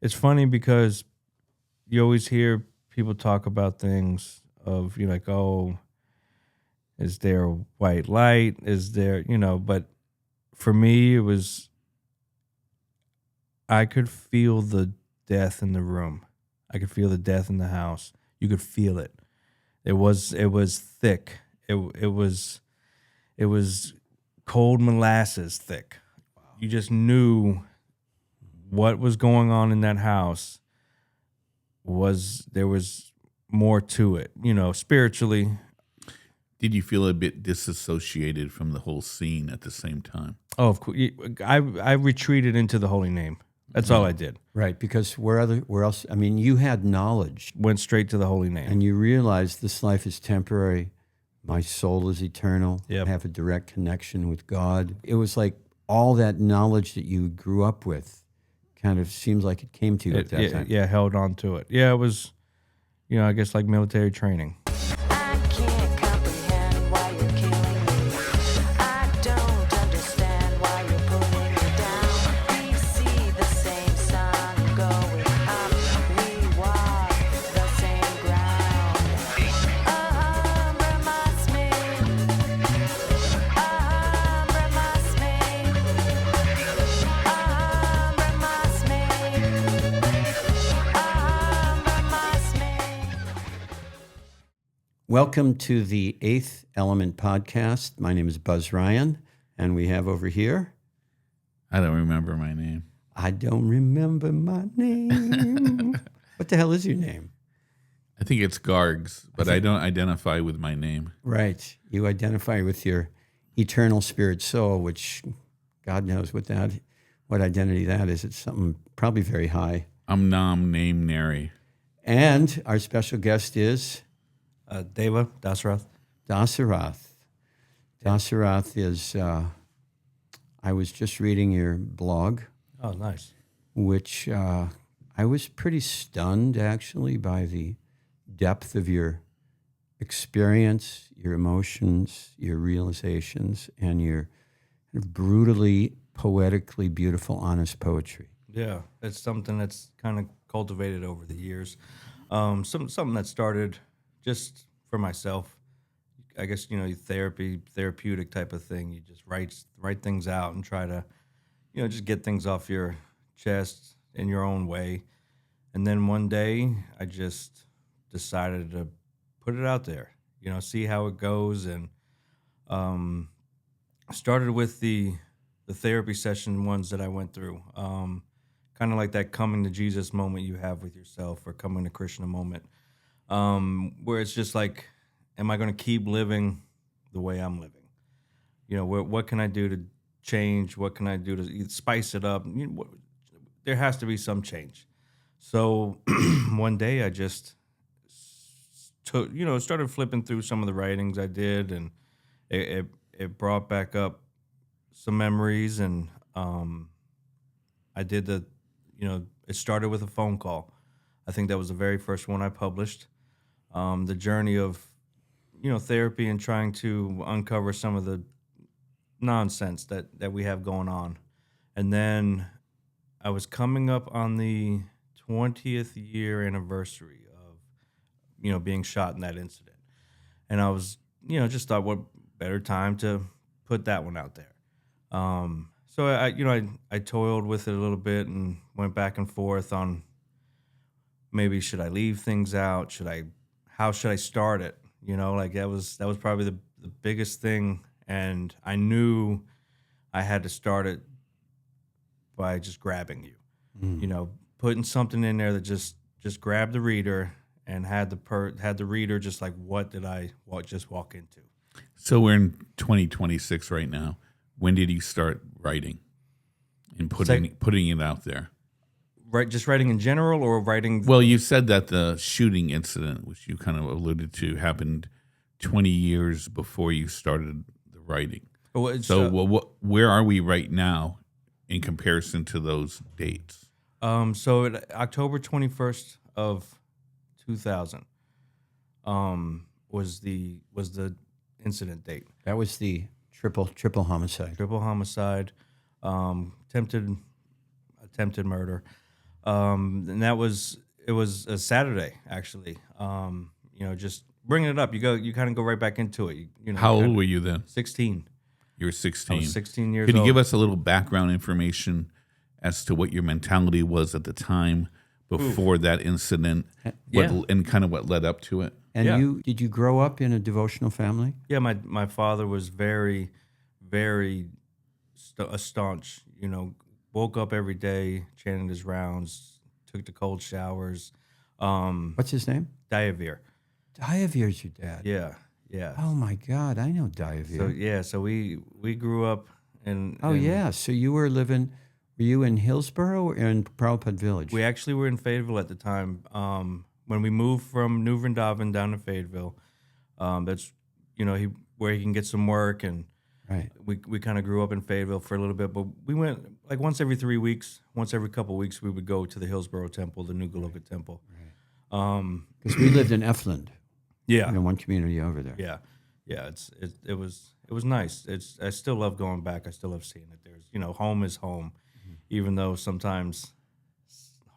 it's funny because you always hear people talk about things of, like, oh, is there a white light? Is there, but for me, it was, I could feel the death in the room. I could feel the death in the house. You could feel it. It was thick. It was cold molasses thick. You just knew what was going on in that house. There was more to it, spiritually. Did you feel a bit disassociated from the whole scene at the same time? Oh, of course. I retreated into the holy name. That's all I did. Right, because where else? I mean, you had knowledge. Went straight to the holy name. And you realized this life is temporary. My soul is eternal. Yep. I have a direct connection with God. It was like all that knowledge that you grew up with kind of seems like it came to you at that time. Yeah, held on to it. Yeah, it was, I guess like military training. I can't comprehend why you're killing me. I don't understand why you're pulling me down. We see the same sun going up. We walk the same ground. Must me. Must me. Must me. Welcome to the Eighth Element Podcast. My name is Buzz Ryan, and we have over here... I don't remember my name. I don't remember my name. What the hell is your name? I think it's Gargs, but I don't identify with my name. Right. You identify with your eternal spirit soul, which God knows what identity that is. It's something probably very high. I'm Nam Name Nary. And our special guest is Dava, Dasarath. Dasarath. Dasarath is, I was just reading your blog. Oh, nice. Which I was pretty stunned, actually, by the depth of your experience, your emotions, your realizations, and your brutally, poetically beautiful, honest poetry. Yeah, it's something that's kind of cultivated over the years. Something that started just for myself. I guess, therapeutic type of thing. You just write things out and try to, just get things off your chest in your own way. And then one day I just decided to put it out there, see how it goes. And started with the therapy session ones that I went through. Kind of like that coming to Jesus moment you have with yourself, or coming to Krishna moment, where it's just like, am I going to keep living the way I'm living? What can I do to change? What can I do to spice it up? There has to be some change. So one day I just started flipping through some of the writings I did, and it brought back up some memories. And I did it started with a phone call. I think that was the very first one I published. The journey of, therapy and trying to uncover some of the nonsense that we have going on. And then I was coming up on the 20th year anniversary of, being shot in that incident. And I was, just thought, what better time to put that one out there. So I toiled with it a little bit and went back and forth on maybe should I leave things out? How should I start it? That was probably the biggest thing. And I knew I had to start it by just grabbing you, putting something in there that just grabbed the reader and had the reader just like, what did I just walk into? So we're in 2026 right now. When did you start writing and putting it out there? Right, just writing in general, or writing? Well, you said that the shooting incident, which you kind of alluded to, happened 20 years before you started the writing. Where are we right now in comparison to those dates? So October 21st of 2000 was the incident date. That was the triple homicide. Triple homicide, attempted murder. And it was a Saturday actually. Just bringing it up, you kind of go right back into it. How old were you then? 16. You were I 16. was 16 years Could old. you give us a little background information as to what your mentality was at the time before that incident, and kind of what led up to it? And did you grow up in a devotional family? Yeah, my father was very, very staunch. Woke up every day, chanted his rounds, took the cold showers. What's his name? Diavir. Diavir's your dad. Yeah. Oh my God, I know Diavir. So we grew up in. So you were living. Were you in Hillsborough or in Prabhupada Village? We actually were in Fayetteville at the time. When we moved from New Vrindavan down to Fayetteville, that's where he can get some work, and right. We kind of grew up in Fayetteville for a little bit, but we went like once every 3 weeks, once every couple of weeks, we would go to the Hillsborough Temple, the New Goloka Temple. Because we lived in Effland. Yeah, one community over there. Yeah. It was nice. I still love going back. I still love seeing it. There's home is home, even though sometimes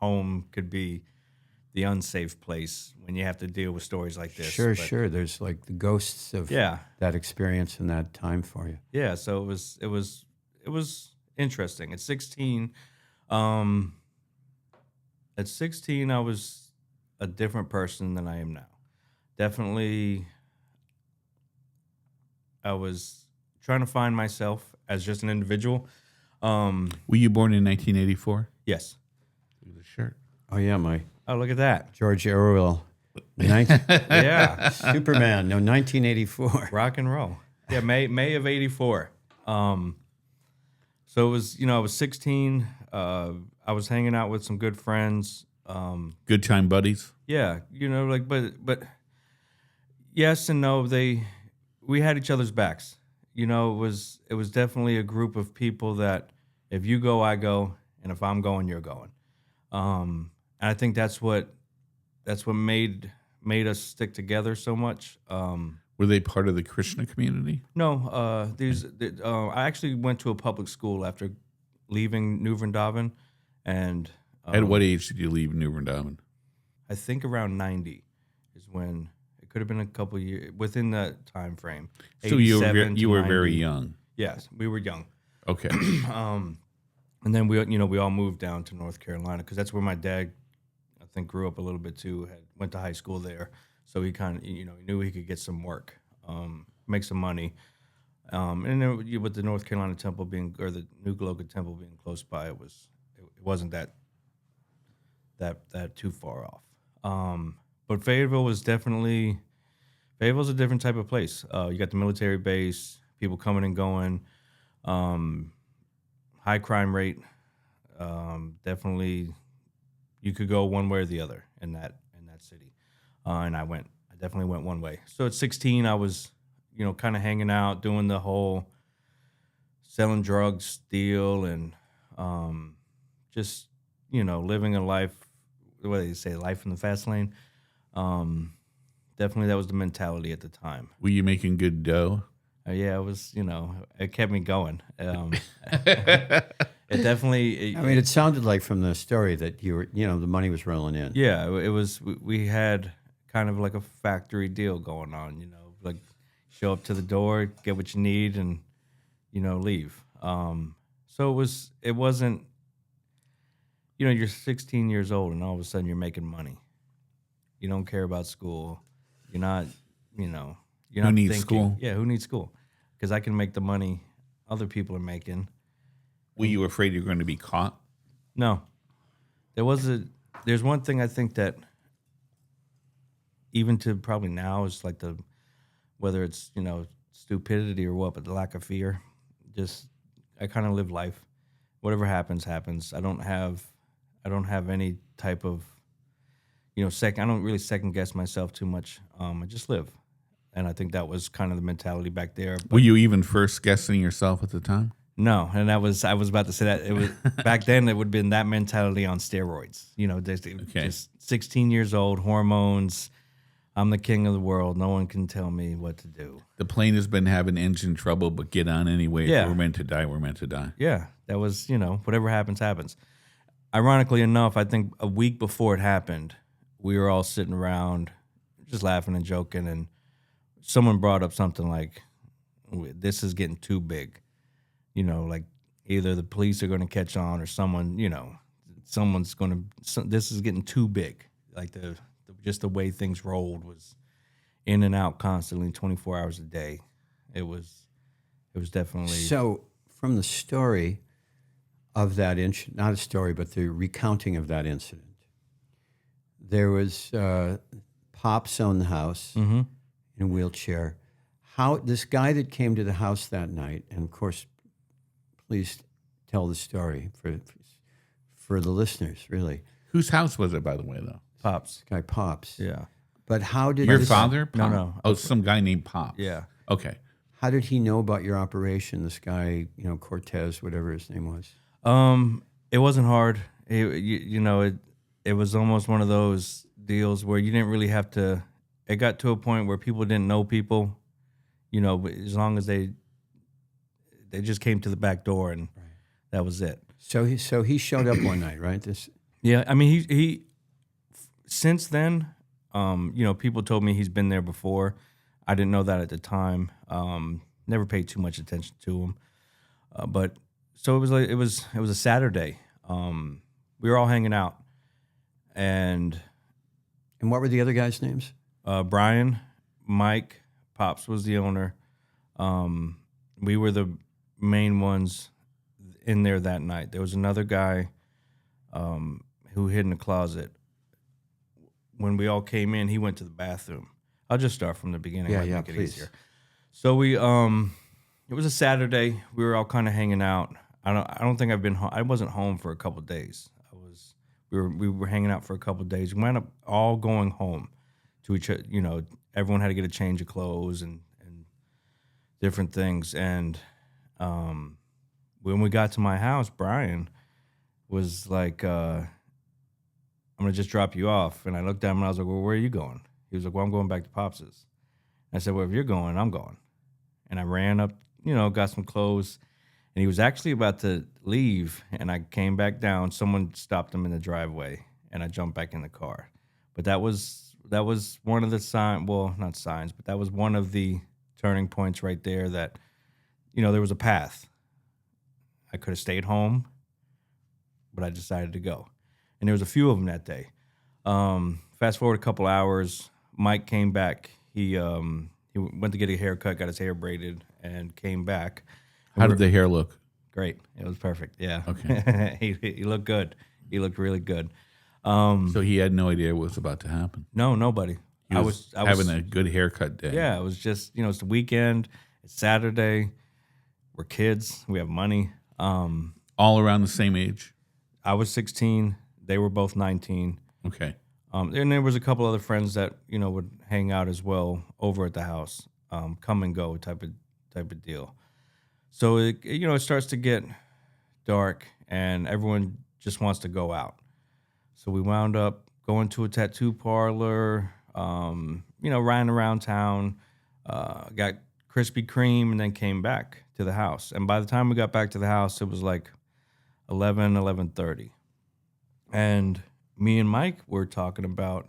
home could be the unsafe place when you have to deal with stories like this. Sure. There's like the ghosts of that experience and that time for you. Yeah. So it was interesting. At 16, I was a different person than I am now. Definitely, I was trying to find myself as just an individual. Were you born in 1984? Yes. Look at the shirt. Oh yeah, Oh, look at that. George Orwell. Yeah. Superman. No, 1984. Rock and roll. Yeah, May of 84. So it was, I was 16. I was hanging out with some good friends. Good time buddies? Yeah, but yes and no. We had each other's backs. It was definitely a group of people that if you go, I go, and if I'm going, you're going. And I think that's what made us stick together so much. Were they part of the Krishna community? No, I actually went to a public school after leaving New Vrindavan, and at what age did you leave New Vrindavan? I think around 90 is when. It could have been a couple years within that time frame. So you were very young. Yes, we were young. Okay. And then we all moved down to North Carolina because that's where my dad, I think, grew up a little bit too. Went to high school there, so he kind of he knew he could get some work, make some money. And then with the North Carolina Temple being, or the New Goloka Temple being close by, it wasn't that too far off. But Fayetteville's a different type of place. You got the military base, people coming and going, high crime rate. Definitely, you could go one way or the other in that city. And I definitely went one way. So at 16, I was, kind of hanging out, doing the whole selling drugs deal, and just, living a life. What do you say? Life in the fast lane. Definitely that was the mentality at the time. Were you making good dough? Yeah, it was, it kept me going. It definitely. It sounded like from the story that you were, the money was rolling in. Yeah, it was, we had kind of like a factory deal going on, like show up to the door, get what you need, and, leave. So it wasn't, you're 16 years old and all of a sudden you're making money. You don't care about school. You're not, you're not who needs thinking, school? Yeah, who needs school? Because I can make the money other people are making. Were you afraid you were going to be caught? No. There's one thing I think that even to probably now is like whether it's, stupidity or what, but the lack of fear. Just, I kind of live life. Whatever happens, happens. I don't have any type of, I don't really second guess myself too much. I just live. And I think that was kind of the mentality back there. But were you even first guessing yourself at the time? No, and I was about to say that it was back then. It would have been that mentality on steroids. Just 16 years old, hormones. I'm the king of the world. No one can tell me what to do. The plane has been having engine trouble, but get on anyway. Yeah. If we're meant to die, we're meant to die. Yeah, that was whatever happens, happens. ironically enough, I think a week before it happened, we were all sitting around just laughing and joking, and someone brought up something like, this is getting too big. Like either the police are going to catch on or someone's going to, this is getting too big. Like just the way things rolled was in and out constantly, 24 hours a day. It was definitely. So from the story of that incident, not a story, but the recounting of that incident, there was Pops owned the house in a wheelchair. How this guy that came to the house that night, and of course, please tell the story for the listeners, really. Whose house was it, by the way, though? Pops. This guy Pops. Yeah. But how did Your father? Pop? No. Oh, some guy named Pops. Yeah. Okay. How did he know about your operation? This guy, Cortez, whatever his name was. It wasn't hard. It was almost one of those deals where you didn't really have to. It got to a point where people didn't know people, but as long as they just came to the back door and that was it. So he showed up one night, right? Yeah, I mean he since then, people told me he's been there before. I didn't know that at the time. Never paid too much attention to him, but so it was like it was a Saturday. We were all hanging out, and what were the other guys' names? Brian, Mike, Pops was the owner. We were the main ones in there that night. There was another guy who hid in the closet. When we all came in, he went to the bathroom. I'll just start from the beginning. Yeah, make please. it easier. So we, it was a Saturday. We were all kind of hanging out. I don't think I've been home. I wasn't home for a couple of days. We were hanging out for a couple of days. We wound up all going home to each other. Everyone had to get a change of clothes and different things. And when we got to my house, Brian was like, I'm going to just drop you off. And I looked at him and I was like, well, where are you going? He was like, well, I'm going back to Pops's. I said, well, if you're going, I'm going. And I ran up, got some clothes. And he was actually about to leave. And I came back down. Someone stopped him in the driveway. And I jumped back in the car. But that was one of the signs, well, not signs, but that was one of the turning points right there that, there was a path. I could have stayed home, but I decided to go. And there was a few of them that day. Fast forward a couple hours, Mike came back. He went to get a haircut, got his hair braided, and came back. How did the hair look? Great. It was perfect. Yeah. Okay. He looked good. He looked really good. So he had no idea what was about to happen. No, nobody. I was having a good haircut day. Yeah, it was just, it's the weekend. It's Saturday. We're kids. We have money. All around the same age? I was 16. They were both 19. Okay. And there was a couple other friends that, would hang out as well over at the house. Come and go type of deal. So, it starts to get dark and everyone just wants to go out. So we wound up going to a tattoo parlor, riding around town, got Krispy Kreme, and then came back to the house. And by the time we got back to the house, it was like 11:30. And me and Mike were talking about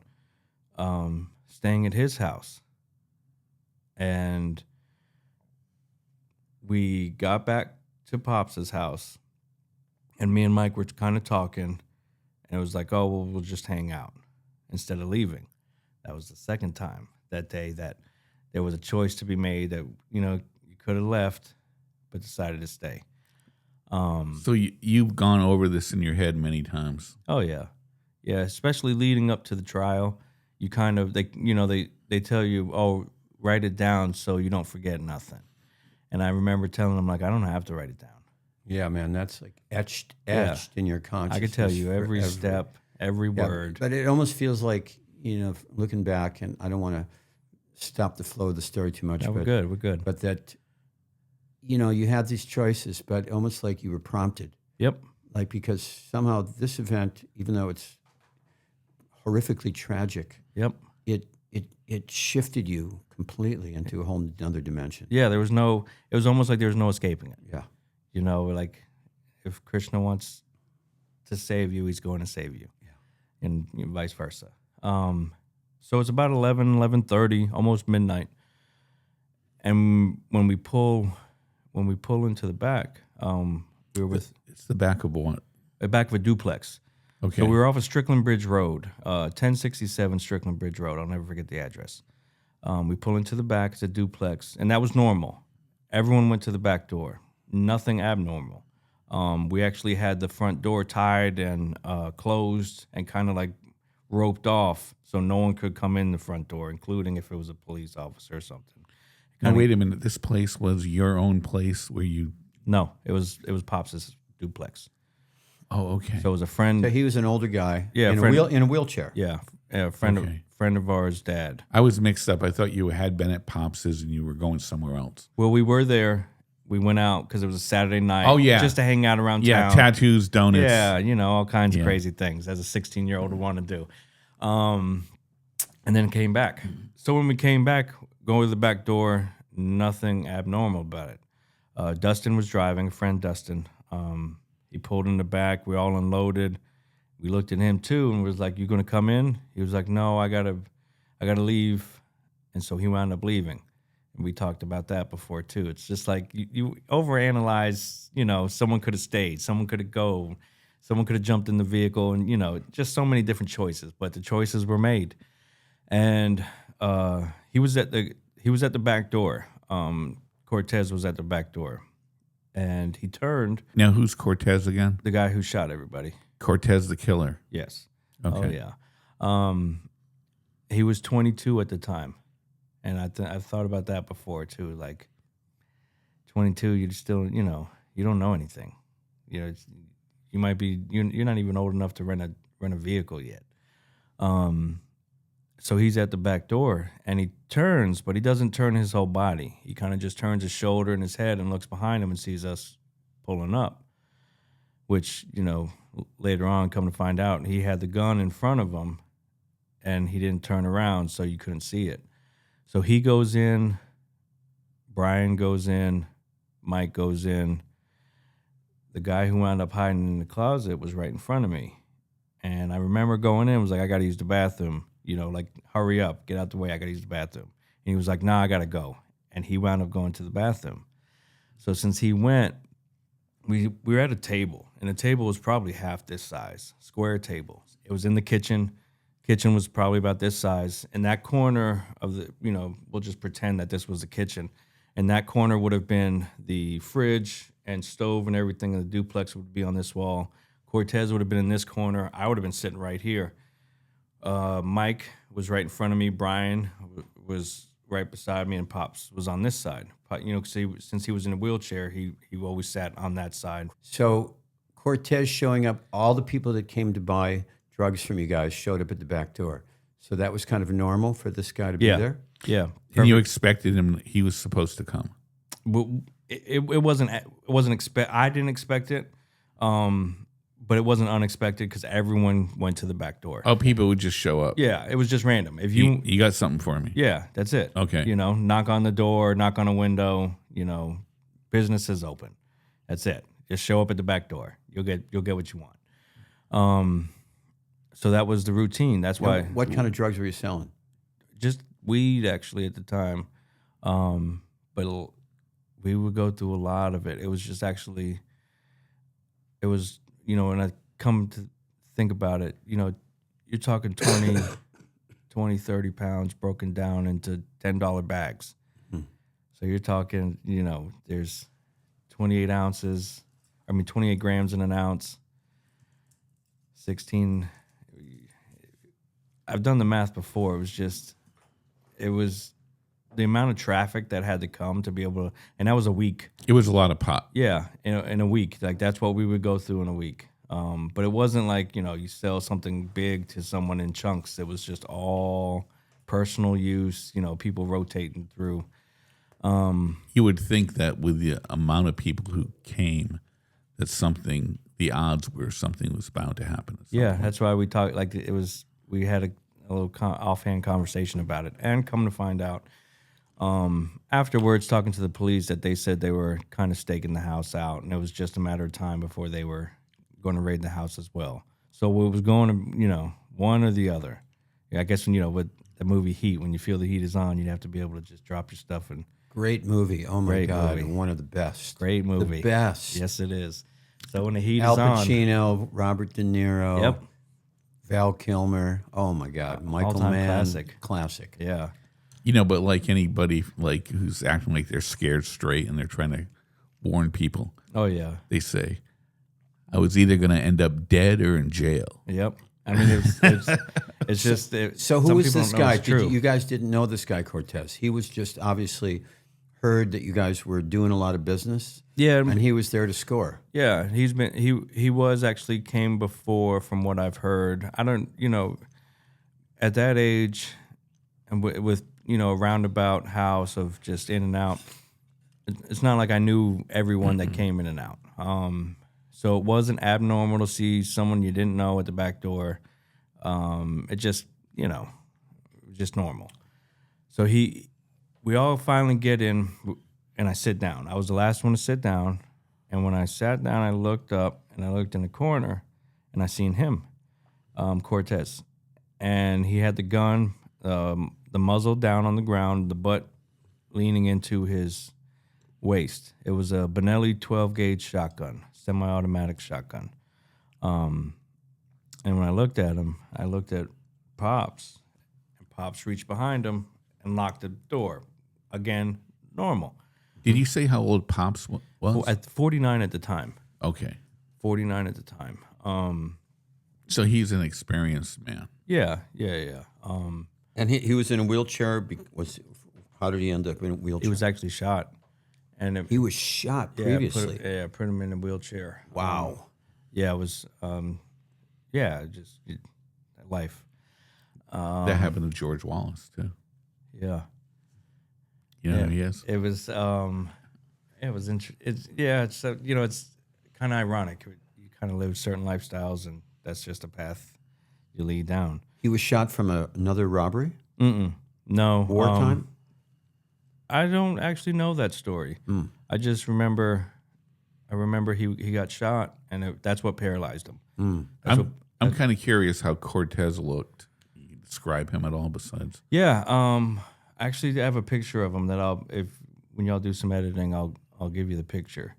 staying at his house. And we got back to Pops's house, and me and Mike were kind of talking, and it was like, oh, well, we'll just hang out instead of leaving. That was the second time that day that there was a choice to be made that, you could have left, but decided to stay. So you've gone over this in your head many times. Oh, yeah. Yeah, especially leading up to the trial. You kind of, they tell you, oh, write it down so you don't forget nothing. And I remember telling them, like, I don't have to write it down. Yeah, man, that's like etched in your consciousness. I could tell you every step, every word. But it almost feels like, looking back, and I don't want to stop the flow of the story too much. No, we're good. But that, you had these choices, but almost like you were prompted. Yep. Like, because somehow this event, even though it's horrifically tragic, yep, it shifted you completely into a whole another dimension. Yeah, it was almost like there was no escaping it. Yeah. Like if Krishna wants to save you, he's going to save you, and vice versa. So it's about 11:30, almost midnight, and when we pull into the back, we were with It's the back of what? the back of a duplex. Okay. So we were off of Strickland Bridge Road, 1067 Strickland Bridge Road. I'll never forget the address. We pull into the back. It's a duplex, and that was normal. Everyone went to the back door. Nothing abnormal. We actually had the front door tied and closed and kind of like roped off so no one could come in the front door, including if it was a police officer or something. Now, wait a minute. This place was your own place where you... No, it was Pops' duplex. Oh, okay. So it was a friend. So he was an older guy Yeah, in, friend- in a wheelchair. Yeah, a friend Okay. of ours' dad. I was mixed up. I thought you had been at Pops's and you were going somewhere else. Well, we were there. We went out because it was a Saturday night. Oh, yeah. Just to hang out around Yeah, town. tattoos, donuts. Yeah, all kinds of Yeah. crazy things as a 16-year-old would want to do. And then came back. So when we came back, going to the back door, nothing abnormal about it. Dustin was driving, a friend Dustin. He pulled in the back. We all unloaded. We looked at him too and was like, "You gonna come in?" He was like, "No, I gotta leave." And so he wound up leaving. And we talked about that before too. It's just like you overanalyze. Someone could have stayed. Someone could have go. Someone could have jumped in the vehicle, and just so many different choices. But the choices were made, and he was at the back door. Cortez was at the back door, and he turned. Now, who's Cortez again? The guy who shot everybody. Cortez the killer. Yes. Okay. Oh yeah. He was 22 at the time, and I've thought about that before too. Like 22, you still you don't know anything. You might be you're not even old enough to rent a vehicle yet. So he's at the back door and he turns, but he doesn't turn his whole body. He kind of just turns his shoulder and his head and looks behind him and sees us pulling up, which, later on, come to find out, he had the gun in front of him and he didn't turn around, so you couldn't see it. So he goes in, Brian goes in, Mike goes in. The guy who wound up hiding in the closet was right in front of me. And I remember going in, was like, "I got to use the bathroom. Hurry up, get out the way, I got to use the bathroom." And he was like, "Nah, I got to go." And he wound up going to the bathroom. So since he went, we were at a table, and the table was probably half this size, square table. It was in the kitchen. Kitchen was probably about this size. And that corner of the, we'll just pretend that this was the kitchen. And that corner would have been the fridge and stove and everything, and the duplex would be on this wall. Cortez would have been in this corner. I would have been sitting right here. Mike was right in front of me. Brian was right beside me, and Pops was on this side. Since he was in a wheelchair, he always sat on that side. So Cortez showing up, all the people that came to buy drugs from you guys showed up at the back door. So that was kind of normal for this guy to be there? Yeah. And you expected him, he was supposed to come. It wasn't I didn't expect it, but it wasn't unexpected because everyone went to the back door. Oh, people would just show up. Yeah, it was just random. If You got something for me. yeah, that's it. Okay. Knock on the door, knock on a window. Business is open. That's it. Just show up at the back door. You'll get what you want. So that was the routine. That's why. What kind of drugs were you selling? Just weed, actually, at the time. But we would go through a lot of it. It was just actually. It was when I come to think about it, you're talking 20, 30 pounds broken down into $10 bags. So you're talking, there's 28 grams in an ounce, 16. I've done the math before. It was the amount of traffic that had to come to be able to, and that was a week. It was a lot of pot. Yeah, in a week. Like, that's what we would go through in a week. But it wasn't like, you sell something big to someone in chunks. It was just all personal use, people rotating through. You would think that with the amount of people who came, that the odds were something was bound to happen. Yeah, that's why we talked, like, we had a little offhand conversation about it. And come to find out, afterwards, talking to the police, that they said they were kind of staking the house out, and it was just a matter of time before they were going to raid the house as well. So it was going to, one or the other. Yeah, I guess with the movie Heat, when you feel the heat is on, you have to be able to just drop your stuff and. Great movie. Oh my Great God, movie. and one of the best. Great movie. The best. Yes, it is. So when the heat Al is on. Pacino, Robert De Niro. Yep. Val Kilmer. Oh my God, Michael All-time Mann. classic. Yeah. But like anybody who's acting like they're scared straight and they're trying to warn people, Oh yeah. they say, I was either going to end up dead or in jail. Yep. I mean, it's just. So who some was people this don't know guy? it's true. You guys didn't know this guy Cortez. He was just obviously heard that you guys were doing a lot of business. Yeah. And he was there to score. Yeah. He was actually came before, from what I've heard. I don't. At that age, and with a roundabout house of just in and out. It's not like I knew everyone that came in and out. So it wasn't abnormal to see someone you didn't know at the back door. It just, just normal. So we all finally get in, and I sit down. I was the last one to sit down, and when I sat down, I looked up, and I looked in the corner, and I seen him, Cortez, and he had the gun, the muzzle down on the ground, the butt leaning into his waist. It was a Benelli 12-gauge shotgun, semi-automatic shotgun. And when I looked at him, I looked at Pops, and Pops reached behind him and locked the door. Again, normal. Did you say how old Pops was? At 49 at the time. Okay. 49 at the time. So he's an experienced man. Yeah. And he was in a wheelchair. How did he end up in a wheelchair? He was actually shot. And He was shot previously. Put him in a wheelchair. Wow. It was, just life. That happened to George Wallace too. Yeah. You know who he is? It was, interesting. It's kind of ironic. You kind of live certain lifestyles, and that's just a path you lead down. He was shot from another robbery? No. Wartime? I don't actually know that story. I just remember. I remember he got shot, and that's what paralyzed him. I'm kind of curious how Cortez looked. Can you describe him at all? Besides, Yeah. Actually, I have a picture of him that when y'all do some editing, I'll give you the picture.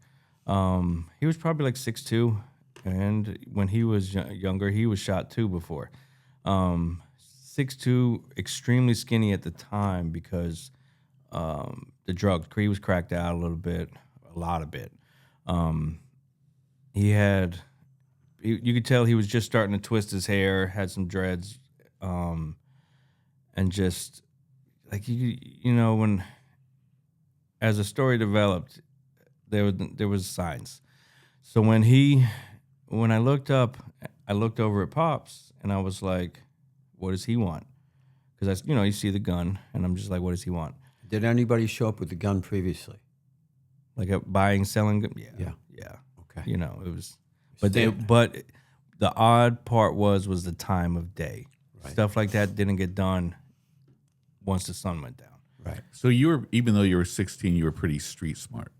He was probably like 6'2", and when he was younger, he was shot too before. 6'2", extremely skinny at the time because. The drugs. He was cracked out a little bit, a lot of bit. You could tell he was just starting to twist his hair, had some dreads, and just like when as the story developed, there was signs. So when I looked up, I looked over at Pops, and I was like, "What does he want?" Because you see the gun, and I'm just like, "What does he want?" Did anybody show up with a gun previously? Like a buying, selling? Yeah. Okay. It was, but the odd part was the time of day. Right. Stuff like that didn't get done once the sun went down. Right. So even though you were 16, you were pretty street smart.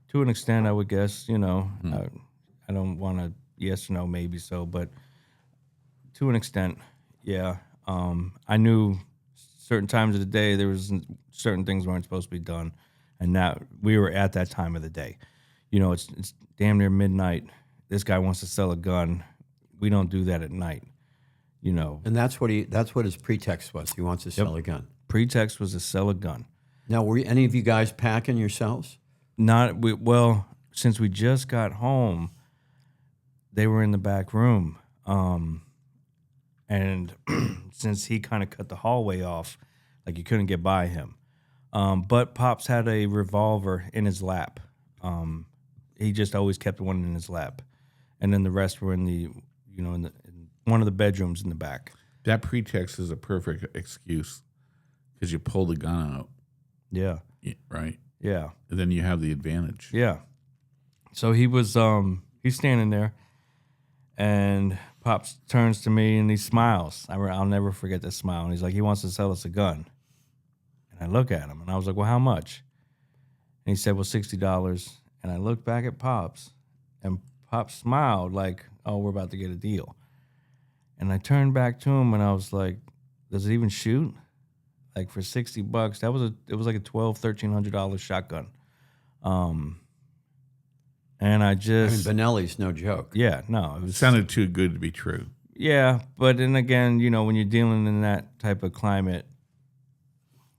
To an extent, I would guess. I don't want to yes or no, maybe so, but to an extent, yeah. I knew certain times of the day there was certain things weren't supposed to be done, and now we were at that time of the day. It's damn near midnight. This guy wants to sell a gun. We don't do that at night. And that's what his pretext was. He wants to sell a gun. Pretext was to sell a gun. Now, were any of you guys packing yourselves? Since we just got home, they were in the back room. And since he kind of cut the hallway off, like you couldn't get by him. But Pops had a revolver in his lap. He just always kept one in his lap. And then the rest were in one of the bedrooms in the back. That pretext is a perfect excuse because you pull the gun out. Yeah. Right? Yeah. And then you have the advantage. Yeah. So he was, he's standing there, and Pops turns to me and he smiles. I'll never forget that smile. And he's like, he wants to sell us a gun. And I look at him, and I was like, well, how much? And he said, well, $60. And I looked back at Pops, and Pops smiled like oh, we're about to get a deal. And I turned back to him and I was like, does it even shoot? Like for $60, it was like a $1,200-$1,300 shotgun. And I I mean, just, Benelli's no joke. yeah, no, it It was, sounded too good to be true. yeah. But then again, you know, when you're dealing in that type of climate,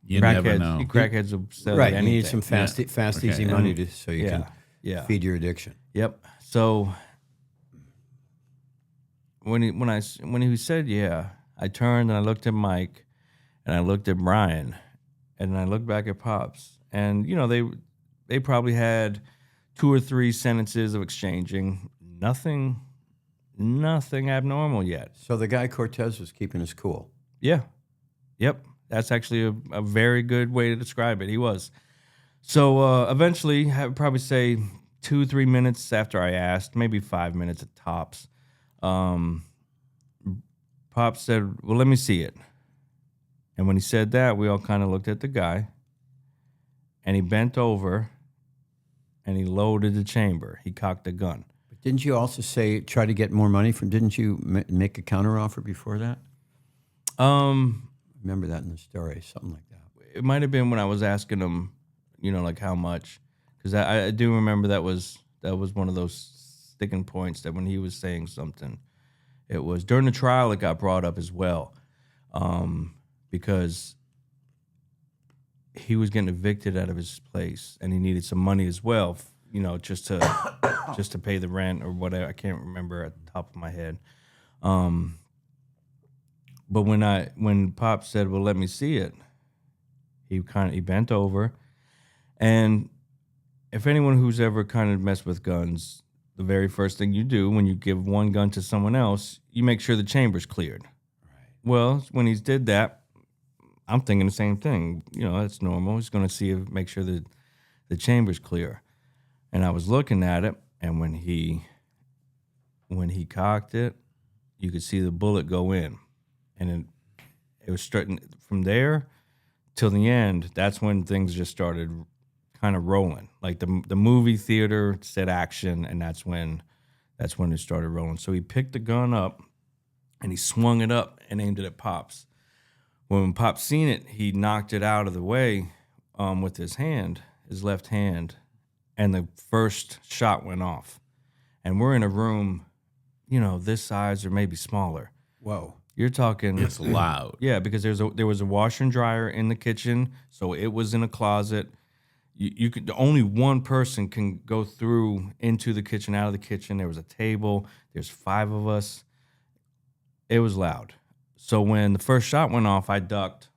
You never know. crackheads will sell Right, you you anything. need some fast, Okay. easy money so you can yeah. feed your addiction. Yep. So when he said yeah, I turned and I looked at Mike, and I looked at Brian, and I looked back at Pops, and you know they probably had 2 or 3 sentences of exchanging, nothing abnormal yet. So the guy Cortez was keeping his cool. Yeah. Yep. That's actually a very good way to describe it. He was. So eventually, I would probably say 2-3 minutes after I asked, maybe 5 minutes at tops, Pop said, well, let me see it. And when he said that, we all kind of looked at the guy, and he bent over, and he loaded the chamber. He cocked the gun. But didn't you also say try to get more money from? Didn't you make a counteroffer before that? Remember that in the story, something like that. It might have been when I was asking him, you know, like how much, because I do remember that was one of those sticking points that when he was saying something, it was during the trial it got brought up as well, because he was getting evicted out of his place and he needed some money as well, you know, just to pay the rent or whatever. I can't remember at the top of my head. But when Pop said, well, let me see it, he bent over. And if anyone who's ever kind of messed with guns, the very first thing you do when you give one gun to someone else, you make sure the chamber's cleared. Right. Well, when he did that, I'm thinking the same thing. You know, that's normal. He's going to make sure that the chamber's clear. And I was looking at it, and when he cocked it, you could see the bullet go in. And it was starting from there till the end. That's when things just started kind of rolling. Like the movie theater said action, and that's when it started rolling. So he picked the gun up and he swung it up and aimed it at Pops. When Pop seen it, he knocked it out of the way with his left hand, and the first shot went off. And we're in a room, you know, this size or maybe smaller. Whoa. You're talking. It's loud. Yeah, because there was a washer and dryer in the kitchen, so it was in a closet. You could only one person can go through into the kitchen, out of the kitchen. There was a table. There's 5 of us. It was loud. So when the first shot went off, I ducked,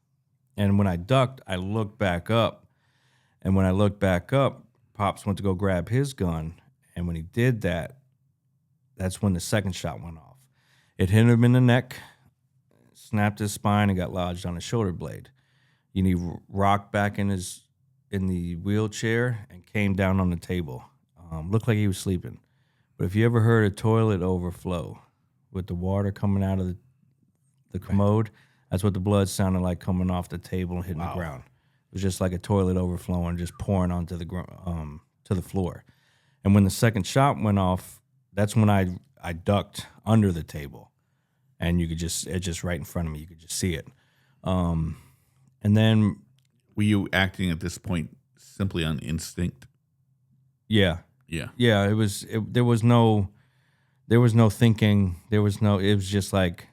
and when I ducked, I looked back up, and when I looked back up, Pops went to go grab his gun, and when he did that, that's when the second shot went off. It hit him in the neck, snapped his spine, and got lodged on his shoulder blade. He rocked back in the wheelchair and came down on the table. Looked like he was sleeping. But if you ever heard a toilet overflow with the water coming out of the commode, that's what the blood sounded like coming off the table and hitting the ground. It was just like a toilet overflowing, just pouring onto to the floor. And when the second shot went off, that's when I ducked under the table, and it just right in front of me. You could just see it. And then, were you acting at this point simply on instinct? Yeah. Yeah. Yeah. There was no thinking. It was just like,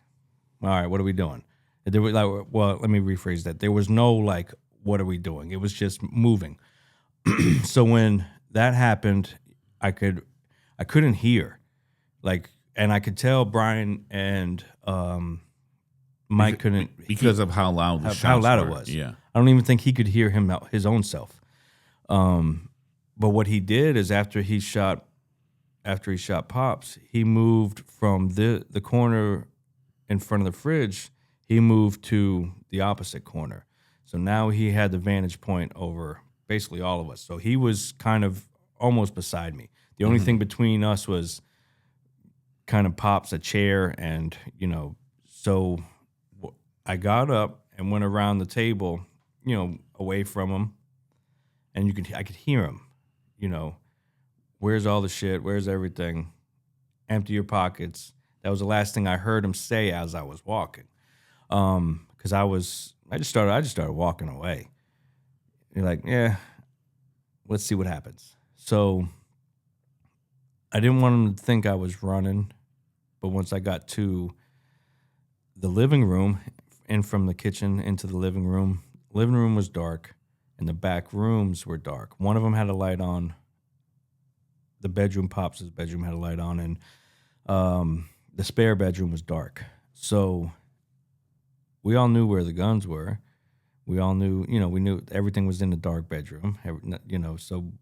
all right, what are we doing? There was like, well, let me rephrase that. There was no like, what are we doing? It was just moving. So when that happened, I couldn't hear, like, and I could tell Brian and Mike couldn't because of how loud the shots how loud were. it was. Yeah, I don't even think he could hear his own self. But what he did is after he shot Pops, he moved from the corner in front of the fridge. He moved to the opposite corner. So now he had the vantage point over basically all of us. So he was kind of almost beside me. The only thing between us was kind of Pops, a chair, and, you know, so I got up and went around the table, you know, away from him, and I could hear him, you know, where's all the shit, where's everything? empty your pockets. That was the last thing I heard him say as I was walking. Because I just started walking away. You're like, yeah, let's see what happens. So I didn't want him to think I was running, but once I got to the living room and from the kitchen into the living room was dark and the back rooms were dark. One of them had a light on. The bedroom, Pops' bedroom, had a light on, and the spare bedroom was dark. So we all knew where the guns were. We all knew, we knew everything was in the dark bedroom, so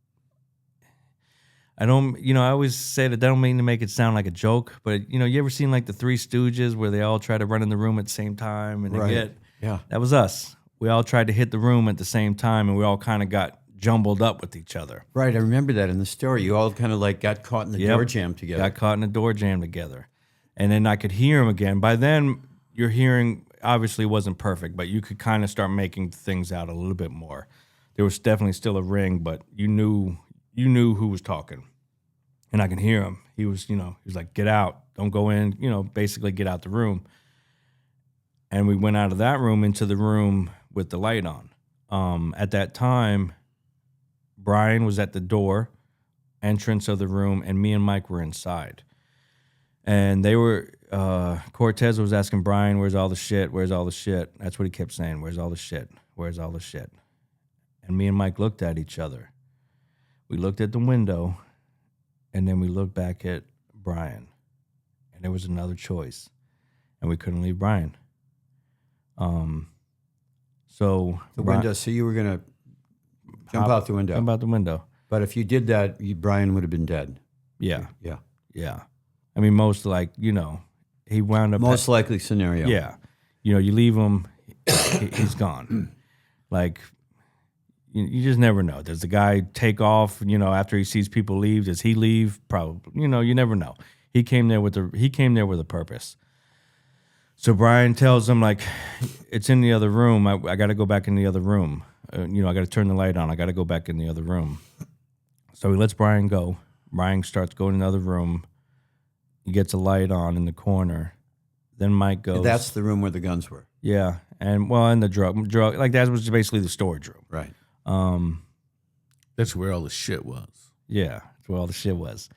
I always say that I don't mean to make it sound like a joke, but, you ever seen like the Three Stooges where they all try to run in the room at the same time and Right. That was us. We all tried to hit the room at the same time and we all kind of got jumbled up with each other. Right, I remember that in the story. You all kind of like got caught in the door jam together. Got caught in the door jam together. And then I could hear him again. By then, your hearing obviously wasn't perfect, but you could kind of start making things out a little bit more. There was definitely still a ring, but you knew who was talking. And I can hear him. He was, he was like, get out. Don't go in, basically get out the room. And we went out of that room into the room with the light on. At that time, Brian was at the door, entrance of the room, and me and Mike were inside. And they were, Cortez was asking Brian, where's all the shit? Where's all the shit? That's what he kept saying. Where's all the shit? Where's all the shit? And me and Mike looked at each other. We looked at the window, and then we looked back at Brian. And there was another choice. And we couldn't leave Brian. So the window, so you were going to jump out the window. Jump out the window. But if you did that, Brian would have been dead. Yeah. Yeah. Yeah. I mean, most he wound up. Most likely scenario. Yeah. You leave him, he's gone. Like, you just never know. Does the guy take off, after he sees people leave? Does he leave? Probably. You never know. He came there with a purpose. So Brian tells him, like, it's in the other room. I got to go back in the other room. I got to turn the light on. I got to go back in the other room. So he lets Brian go. Brian starts going in the other room. He gets a light on in the corner. Then Mike goes. That's the room where the guns were. Yeah. And the drug, like that was basically the storage room. Right. That's where all the shit was. Yeah. That's where all the shit was.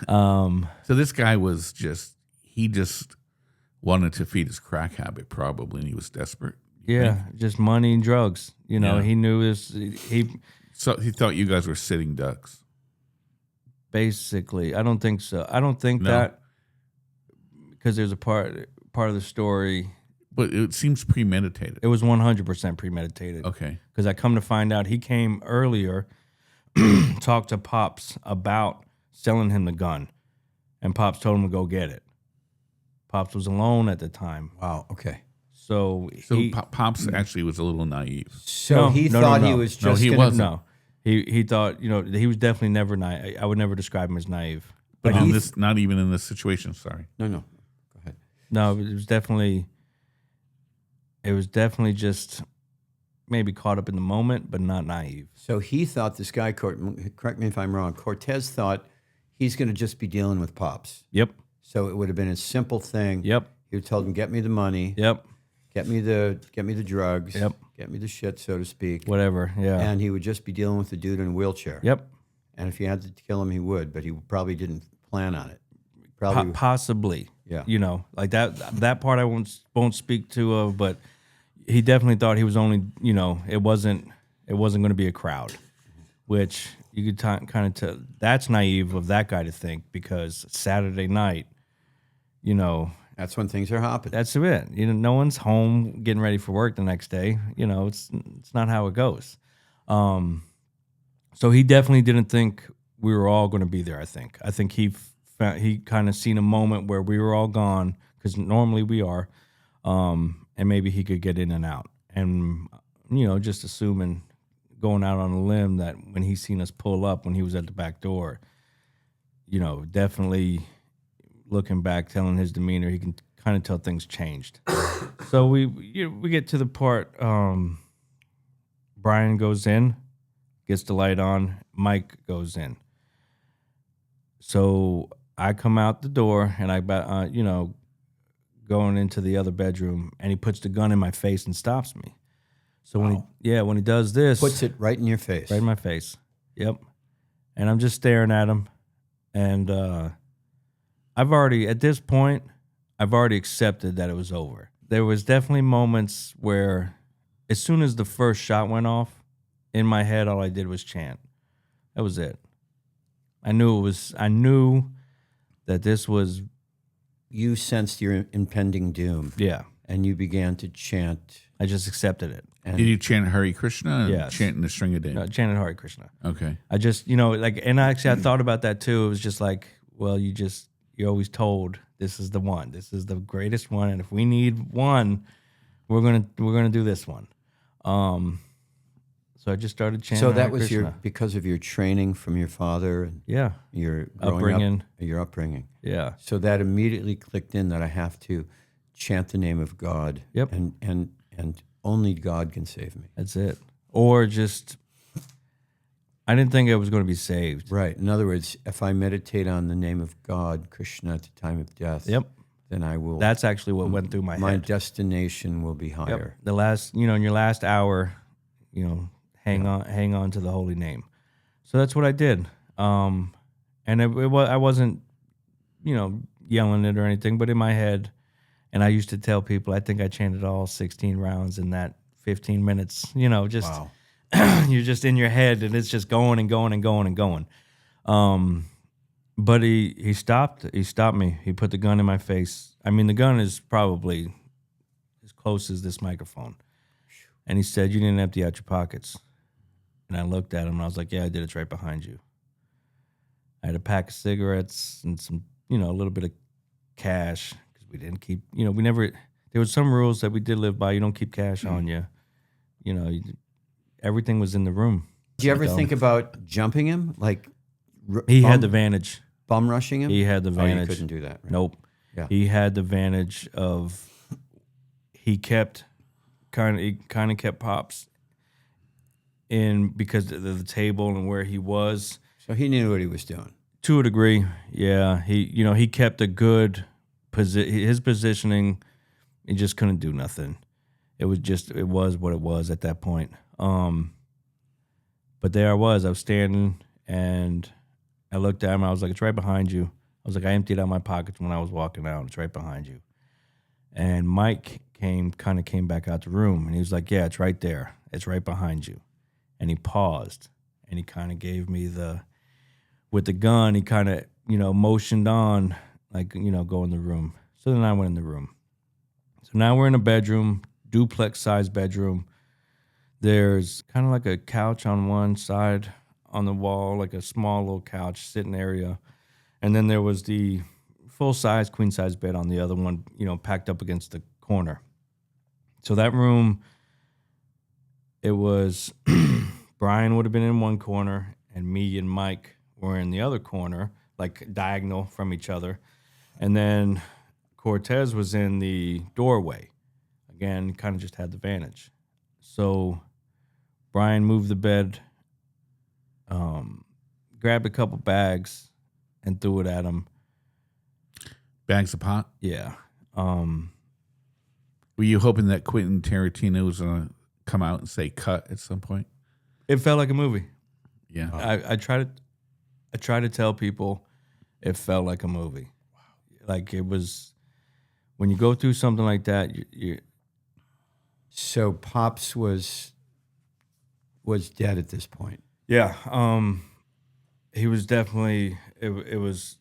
So this guy was he just wanted to feed his crack habit probably, and he was desperate. Yeah. Just money and drugs. He knew this. So he thought you guys were sitting ducks. Basically. I don't think so. I don't think that, because there's a part of the story. But it seems premeditated. It was 100% premeditated. Okay. Because I come to find out he came earlier, talked to Pops about selling him the gun, and Pops told him to go get it. Pops was alone at the time. Wow. Okay. So Pops actually was a little naive. So he thought he was just. He wasn't. No, he thought he was definitely never naive. I would never describe him as naive. But not even in this situation. Sorry. No. Go ahead. No, it was definitely just maybe caught up in the moment, but not naive. So he thought this guy, correct me if I'm wrong, Cortez thought he's going to just be dealing with Pops. Yep. So it would have been a simple thing. Yep. He would tell him, get me the money. Yep. Get me the drugs. Yep. Get me the shit, so to speak. Whatever. Yeah. And he would just be dealing with the dude in a wheelchair. Yep. And if he had to kill him, he would, but he probably didn't plan on it. Probably. Possibly. Yeah. Like that part I won't speak to, but he definitely thought he was only, it wasn't going to be a crowd, which you could kind of tell. That's naive of that guy to think, because Saturday night, That's when things are hopping. that's it. No one's home getting ready for work the next day. It's not how it goes. So he definitely didn't think we were all going to be there. I think he kind of seen a moment where we were all gone, because normally we are, and maybe he could get in and out. And just assuming, going out on a limb, that when he seen us pull up when he was at the back door, definitely looking back, telling his demeanor, he can kind of tell things changed. So we get to the part, Brian goes in, gets the light on, Mike goes in. So I come out the door and going into the other bedroom, and he puts the gun in my face and stops me. So when he does this, Puts it right in your face. right in my face. Yep. And I'm just staring at him, and at this point, I've already accepted that it was over. There was definitely moments where, as soon as the first shot went off, in my head, all I did was chant. That was it. I knew that this was. You sensed your impending doom. Yeah. And you began to chant. I just accepted it. And Did you chant Hare Krishna? Yes. Chanting the string of day. No, chanted Hare Krishna. Okay. I just, and actually I thought about that too. It was just like, well, you're always told this is the one. This is the greatest one. And if we need one, we're gonna do this one. So I just started chanting. So that Hare was Krishna. because of your training from your father and Yeah. your Upbringing. your upbringing. Yeah. So that immediately clicked in that I have to chant the name of God. Yep. And only God can save me. That's it. Or just, I didn't think I was going to be saved. Right. In other words, if I meditate on the name of God, Krishna, at the time of death, Yep. then I will. That's actually what went through my head. destination will be higher. Yep. The last, in your last hour, hang on to the holy name. So that's what I did. And I wasn't, yelling it or anything, but in my head, and I used to tell people, I think I chanted all 16 rounds in that 15 minutes, just, Wow. you're just in your head and it's just going and going and going and going. But he stopped me. He put the gun in my face. I mean, the gun is probably as close as this microphone. And he said, "You didn't empty out your pockets." And I looked at him and I was like, "Yeah, I did. It's right behind you." I had a pack of cigarettes and some, a little bit of cash because we didn't keep, there was some rules that we did live by. You don't keep cash on you. Everything was in the room. Did you ever think about jumping him? Like He had the vantage. bum rushing him? He had the Oh, you vantage. couldn't do that. Right? Nope. Yeah. He had the vantage of he kept kind of kept Pops in because of the table and where he was. So he knew what he was doing. To a degree, yeah. He kept a good his positioning. He just couldn't do nothing. It was what it was at that point. But there I was standing and I looked at him. I was like, "It's right behind you." I was like, "I emptied out my pockets when I was walking out. It's right behind you." And Mike came back out the room and he was like, "Yeah, it's right there. It's right behind you." And he paused and he kind of gave me with the gun, he kind of, motioned on, like, go in the room. So then I went in the room. So now we're in a bedroom, duplex-sized bedroom. There's kind of like a couch on one side on the wall, like a small little couch, sitting area. And then there was the full-size, queen-size bed on the other one, packed up against the corner. So that room, it was Brian would have been in one corner, and me and Mike were in the other corner, like diagonal from each other. And then Cortez was in the doorway. Again, kind of just had the vantage. So Brian moved the bed, grabbed a couple bags, and threw it at him. Bags of pot? Yeah. Were you hoping that Quentin Tarantino was going to come out and say cut at some point? It felt like a movie. Yeah. I try to tell people it felt like a movie. Like it was, when you go through something like that, you So Pops was dead at this point. yeah. He was definitely, it was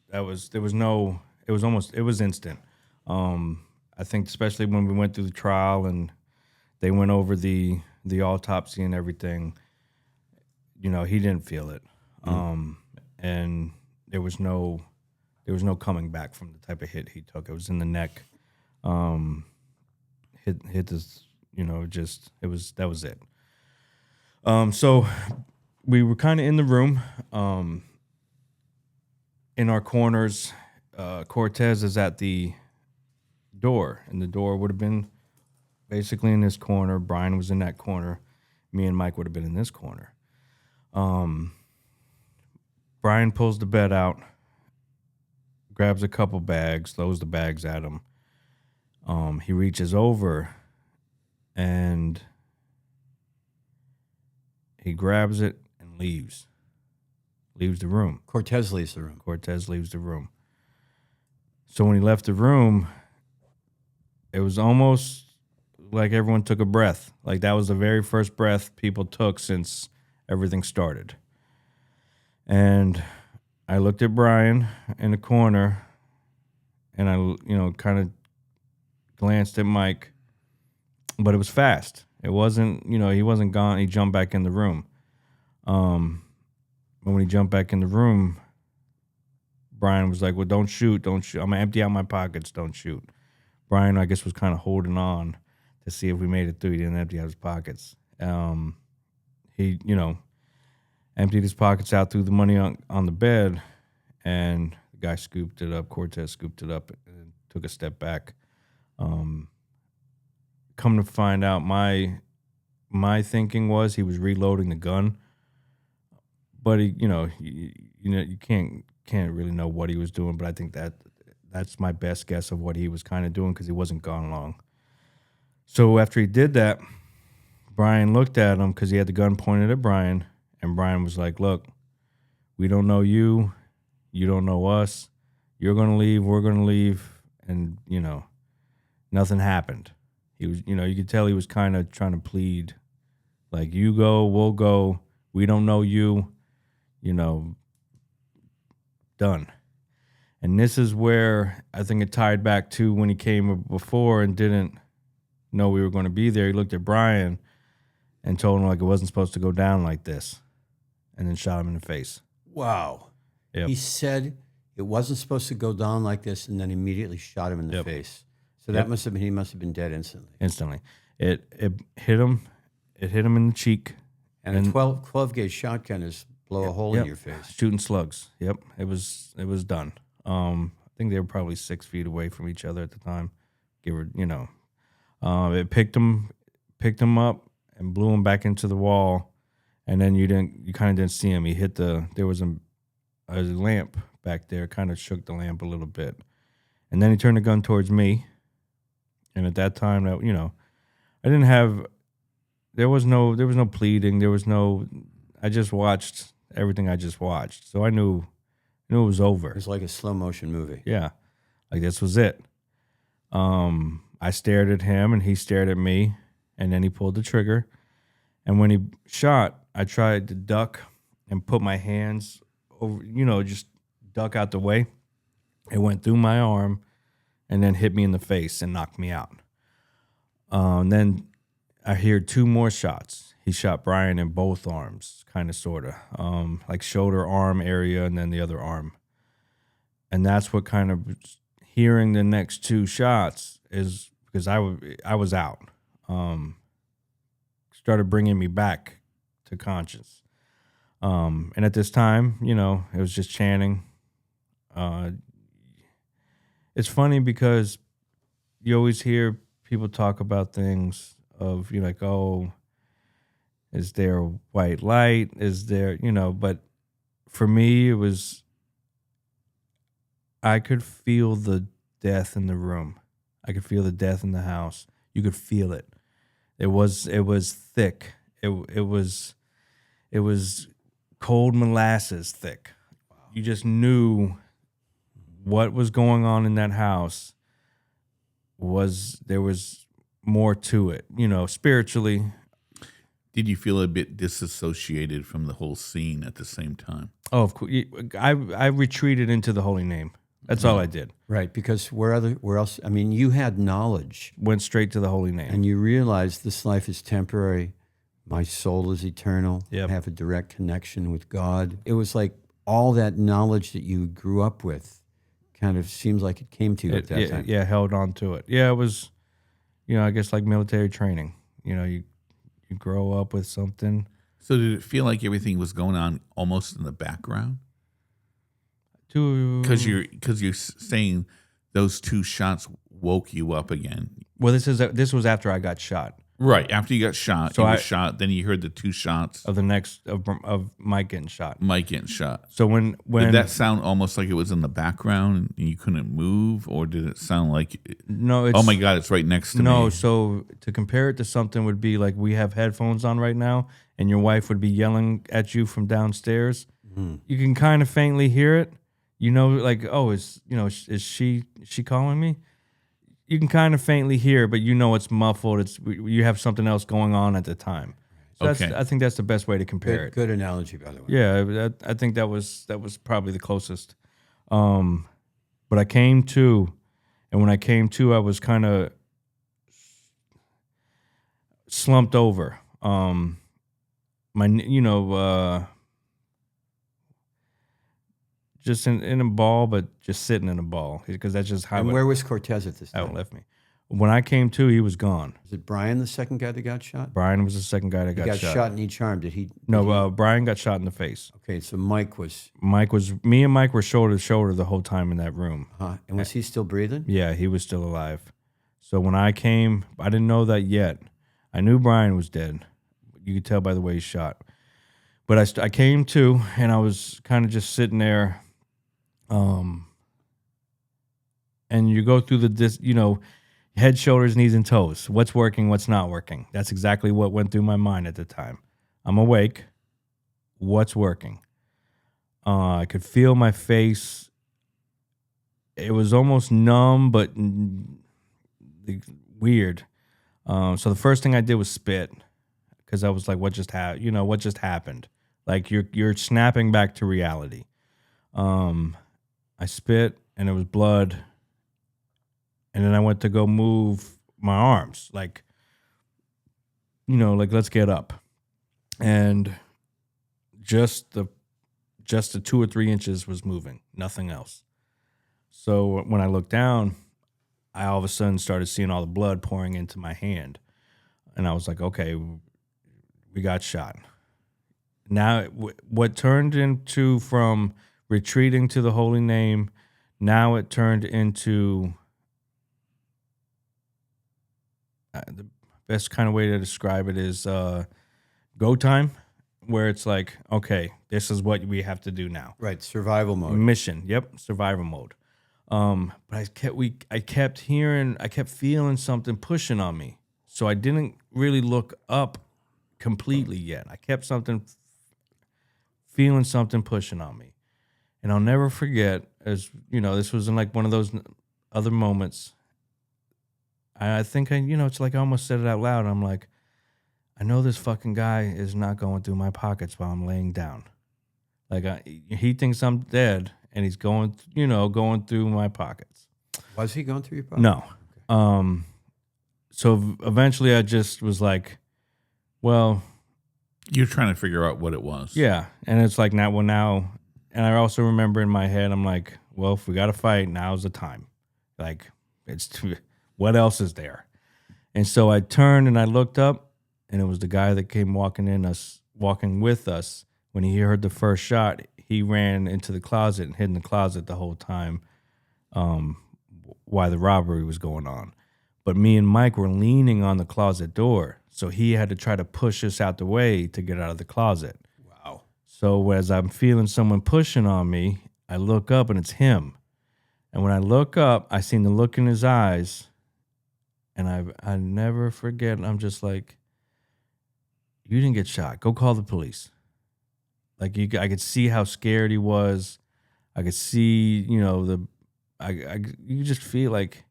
instant. I think especially when we went through the trial and they went over the autopsy and everything, he didn't feel it. And there was no coming back from the type of hit he took. It was in the neck. Hit this, that was it. So we were kind of in the room, in our corners. Cortez is at the door, and the door would have been basically in this corner. Brian was in that corner. Me and Mike would have been in this corner. Brian pulls the bed out, grabs a couple bags, throws the bags at him. He reaches over and he grabs it and leaves the room. Cortez leaves the room. Cortez leaves the room. So when he left the room, it was almost like everyone took a breath. Like that was the very first breath people took since everything started. And I looked at Brian in the corner and I, kind of glanced at Mike, but it was fast. It wasn't, he wasn't gone. He jumped back in the room. But when he jumped back in the room, Brian was like, well, don't shoot. I'm going to empty out my pockets. Don't shoot. Brian, I guess, was kind of holding on to see if we made it through. He didn't empty out his pockets. He, emptied his pockets out, threw the money on the bed, and the guy scooped it up. Cortez scooped it up and took a step back. Come to find out, my thinking was he was reloading the gun, but he, you can't really know what he was doing. But I think that's my best guess of what he was kind of doing because he wasn't gone long. So after he did that, Brian looked at him because he had the gun pointed at Brian, and Brian was like, "Look, we don't know you, you don't know us. You're gonna leave, we're gonna leave," and nothing happened. He was, you could tell he was kind of trying to plead, like, "You go, we'll go. We don't know you, done." And this is where I think it tied back to when he came before and didn't know we were going to be there. He looked at Brian and told him like it wasn't supposed to go down like this, and then shot him in the face. Wow. Yep. He said it wasn't supposed to go down like this, and then immediately shot him in the face. So that must have been, he must have been dead instantly. Instantly. It hit him. It hit him in the cheek. And a 12 gauge shotgun is blow a hole in your face. Shooting slugs. Yep. It was done. I think they were probably 6 feet away from each other at the time. It picked him up and blew him back into the wall, and then you kind of didn't see him. He hit there was a lamp back there, kind of shook the lamp a little bit, and then he turned the gun towards me. And at that time, I didn't have. There was no pleading. There was no. I just watched everything I just watched, so I knew it was over. It was like a slow motion movie. Yeah, like this was it. I stared at him, and he stared at me, and then he pulled the trigger. And when he shot, I tried to duck and put my hands over, just duck out the way. It went through my arm, and then hit me in the face and knocked me out. And then I heard 2 more shots. He shot Brian in both arms, kind of, sort of, like shoulder, arm area, and then the other arm. And that's what kind of hearing the next 2 shots is because I was out. Started bringing me back to conscious. And at this time, it was just chanting. It's funny because you always hear people talk about things of, like, oh, is there a white light? Is there, but for me, it was, I could feel the death in the room. I could feel the death in the house. You could feel it. It was thick. It was cold molasses thick. You just knew what was going on in that house. There was more to it, spiritually. Did you feel a bit disassociated from the whole scene at the same time? Oh, of course. I retreated into the holy name. That's all I did. Right, because where else? I mean, you had knowledge. Went straight to the holy name. And you realized this life is temporary. My soul is eternal. Yep. I have a direct connection with God. It was like all that knowledge that you grew up with kind of seems like it came to you at that time. Yeah, held on to it. Yeah, it was, I guess like military training. You grow up with something. So did it feel like everything was going on almost in the background? Because you're saying those 2 shots woke you up again. Well, this was after I got shot. Right after you got shot, So he was shot. Then you heard the 2 shots of the next of Mike getting shot. Mike getting shot. So when Did that sound almost like it was in the background and you couldn't move, or did it sound like? No, it's, oh my God, it's right next to me. No, so to compare it to something would be like we have headphones on right now, and your wife would be yelling at you from downstairs. You can kind of faintly hear it. You know, like, oh, is she calling me? You can kind of faintly hear, but you know it's muffled. You have something else going on at the time. So Okay. I think that's the best way to compare it. Good analogy, by the way. Yeah, I think that was probably the closest. But I came to, and when I came to, I was kind of slumped over. Just in a ball, but just sitting in a ball because that's just how. And where was Cortez at this how time? it left me. When I came to, he was gone. Was it Brian, the second guy that got shot? Brian was the second guy that He got shot in each arm. Did he? Brian got shot in the face. Okay, so Mike was. Me and Mike were shoulder to shoulder the whole time in that room. And was he still breathing? Yeah, he was still alive. So when I came, I didn't know that yet. I knew Brian was dead. You could tell by the way he shot. But I came to, and I was kind of just sitting there. And you go through head, shoulders, knees, and toes. What's working, what's not working. That's exactly what went through my mind at the time. I'm awake. What's working? I could feel my face. It was almost numb, but weird. So the first thing I did was spit, because I was like, what just happened? What just happened? Like you're snapping back to reality. I spit, and it was blood. And then I went to go move my arms, like let's get up. And just the 2 or 3 inches was moving, nothing else. So when I looked down, I all of a sudden started seeing all the blood pouring into my hand. And I was like, okay, we got shot. Now, what turned into from retreating to the holy name, now it turned into the best kind of way to describe it is go time, where it's like, okay, this is what we have to do now. Right, survival mode. Mission, yep, survival mode. But I kept feeling something pushing on me. So I didn't really look up completely yet. I kept feeling something pushing on me. And I'll never forget, as this was in like one of those other moments. I think it's like I almost said it out loud. I'm like, I know this fucking guy is not going through my pockets while I'm laying down. Like he thinks I'm dead, and he's going through my pockets. Was he going through your pockets? No. Okay. So eventually I just was like, well, you're trying to figure out what it was. Yeah, and it's like now, and I also remember in my head, I'm like, well, if we got to fight, now's the time. Like what else is there? And so I turned and I looked up, and it was the guy that came walking with us. When he heard the first shot, he ran into the closet and hid in the closet the whole time while the robbery was going on. But me and Mike were leaning on the closet door, so he had to try to push us out the way to get out of the closet. Wow. So as I'm feeling someone pushing on me, I look up, and it's him. And when I look up, I seen the look in his eyes, and I never forget. I'm just like, you didn't get shot. Go call the police. Like I could see how scared he was. I could see, you just feel like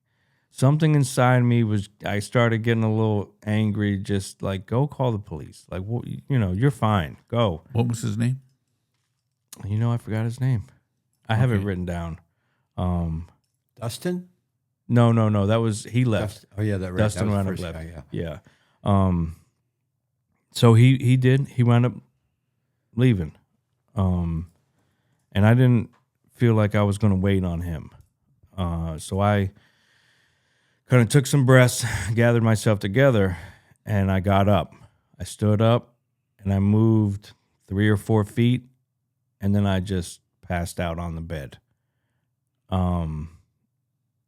something inside me I started getting a little angry. Just like, go call the police. Like, well, you're fine. Go. What was his name? I forgot his name. I have it written down. Dustin? No. That was, he left. Oh yeah, that right. Dustin that was wound the up first left. guy, Yeah. So he did. He wound up leaving. And I didn't feel like I was going to wait on him. So I kind of took some breaths, gathered myself together, and I got up. I stood up, and I moved 3 or 4 feet, and then I just passed out on the bed.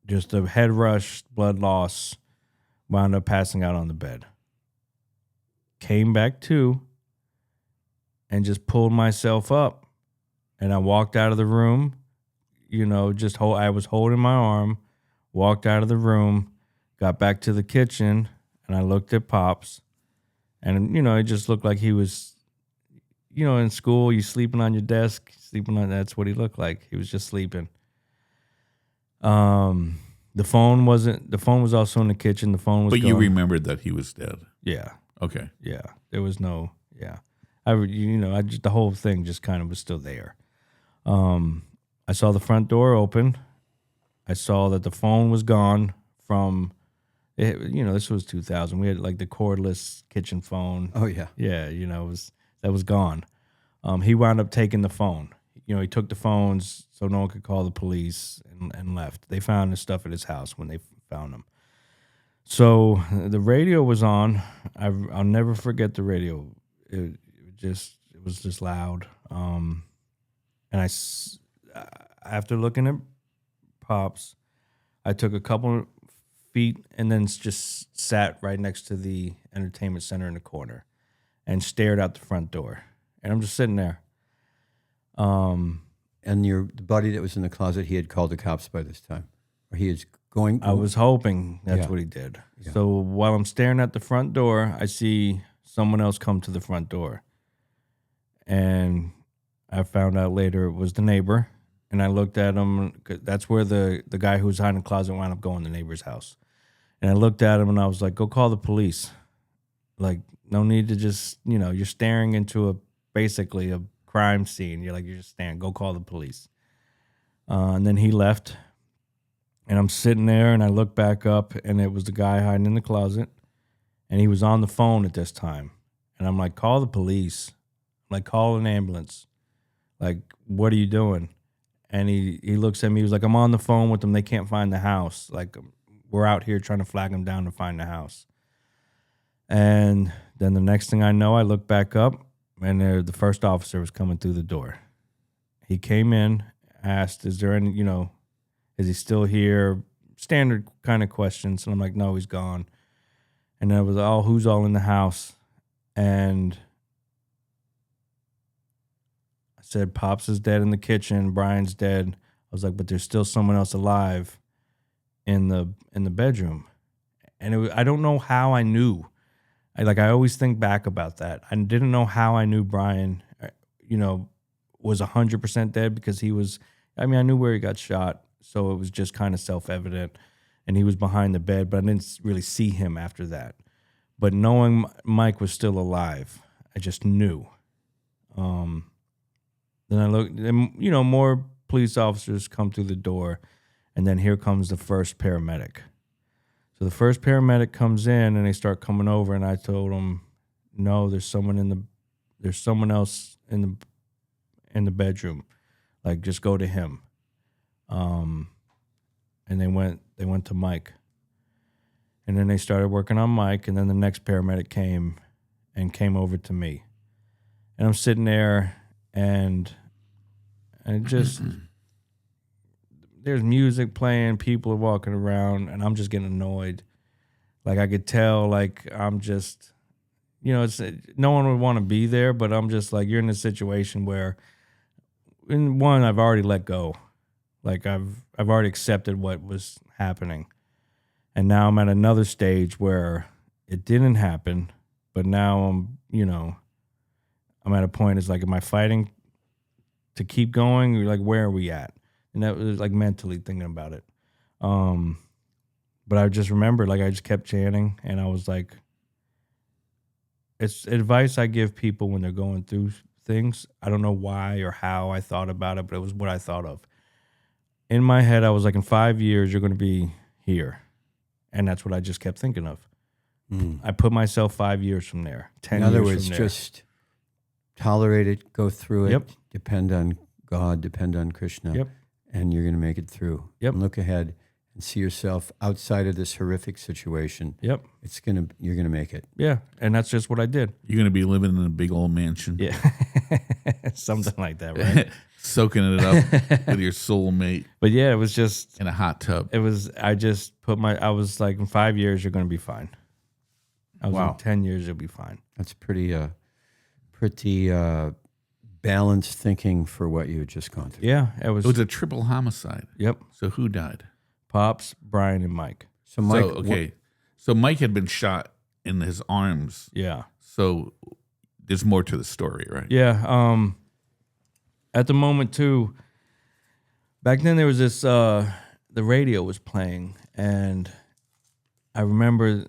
Just a head rush, blood loss, wound up passing out on the bed. came back to and just pulled myself up. And I walked out of the room, I was holding my arm, walked out of the room, got back to the kitchen, and I looked at Pops. And, it just looked like he was, in school, you sleeping on your desk, that's what he looked like. He was just sleeping. The phone was also in the kitchen. The phone was But going. you remembered that he was dead. Yeah. Okay. Yeah. There was no, yeah. The whole thing just kind of was still there. I saw the front door open. I saw that the phone was gone from, this was 2000. We had like the cordless kitchen phone. Oh, yeah. Yeah, that was gone. He wound up taking the phone. He took the phones so no one could call the police and left. They found his stuff at his house when they found him. So the radio was on. I'll never forget the radio. It was just loud. And after looking at Pops, I took a couple feet and then just sat right next to the entertainment center in the corner and stared out the front door. And I'm just sitting there. And the buddy that was in the closet, he had called the cops by this time, or he is going. I was hoping that's what he did. Yeah. So while I'm staring at the front door, I see someone else come to the front door, and I found out later it was the neighbor. And I looked at him. That's where the guy who was hiding in the closet wound up going to the neighbor's house. And I looked at him and I was like, "Go call the police. Like, no need to just you're staring into basically a crime scene. You're just staring. Go call the police." And then he left, and I'm sitting there, and I look back up, and it was the guy hiding in the closet, and he was on the phone at this time. And I'm like, "Call the police. Like, call an ambulance. Like, what are you doing?" And he looks at me. He was like, "I'm on the phone with them. They can't find the house. Like, we're out here trying to flag them down to find the house." And then the next thing I know, I look back up, and the first officer was coming through the door. He came in, asked, "Is there any, is he still here?" Standard kind of questions. And I'm like, "No, he's gone." And it was, who's all in the house? And I said, "Pops is dead in the kitchen. Brian's dead." I was like, "But there's still someone else alive in the bedroom." And I don't know how I knew. I always think back about that. I didn't know how I knew Brian, was 100% dead, because he was, I knew where he got shot. So it was just kind of self-evident, and he was behind the bed, but I didn't really see him after that. But knowing Mike was still alive, I just knew. Then I looked, and, more police officers come through the door, and then here comes the first paramedic. So the first paramedic comes in, and they start coming over, and I told them, "No, there's someone else in the bedroom. Like, just go to him." And they went to Mike, and then they started working on Mike, and then the next paramedic came over to me, and I'm sitting there, and it just. There's music playing, people are walking around, and I'm just getting annoyed. Like, I could tell, like, I'm just, it's no one would want to be there, but I'm just like, you're in a situation where, in one, I've already let go. Like, I've already accepted what was happening. And now I'm at another stage where it didn't happen, but now I'm at a point, it's like, am I fighting to keep going? Or like, where are we at? And that was like mentally thinking about it. But I just remembered, like, I just kept chanting, and I was like, it's advice I give people when they're going through things. I don't know why or how I thought about it, but it was what I thought of. In my head, I was like, in 5 years, you're going to be here. And that's what I just kept thinking of. I put myself 5 years from there, 10 years from there. In other words, just tolerate it, go through it, depend on God, depend on Krishna, and you're going to make it through. And look ahead and see yourself outside of this horrific situation. You're going to make it. Yeah, and that's just what I did. You're going to be living in a big old mansion. Yeah, something like that, right? Soaking it up with your soulmate. But yeah, it was just in a hot tub. It was. I just I was like, in 5 years, you're going to be fine. I was Wow. like, 10 years, you'll be fine. That's pretty balanced thinking for what you had just gone through. Yeah, It was a triple homicide. Yep. So who died? Pops, Brian, and Mike. So Mike, So Mike had been shot in his arms. Yeah. So there's more to the story, right? Yeah. At the moment too, back then there was this the radio was playing, and I remember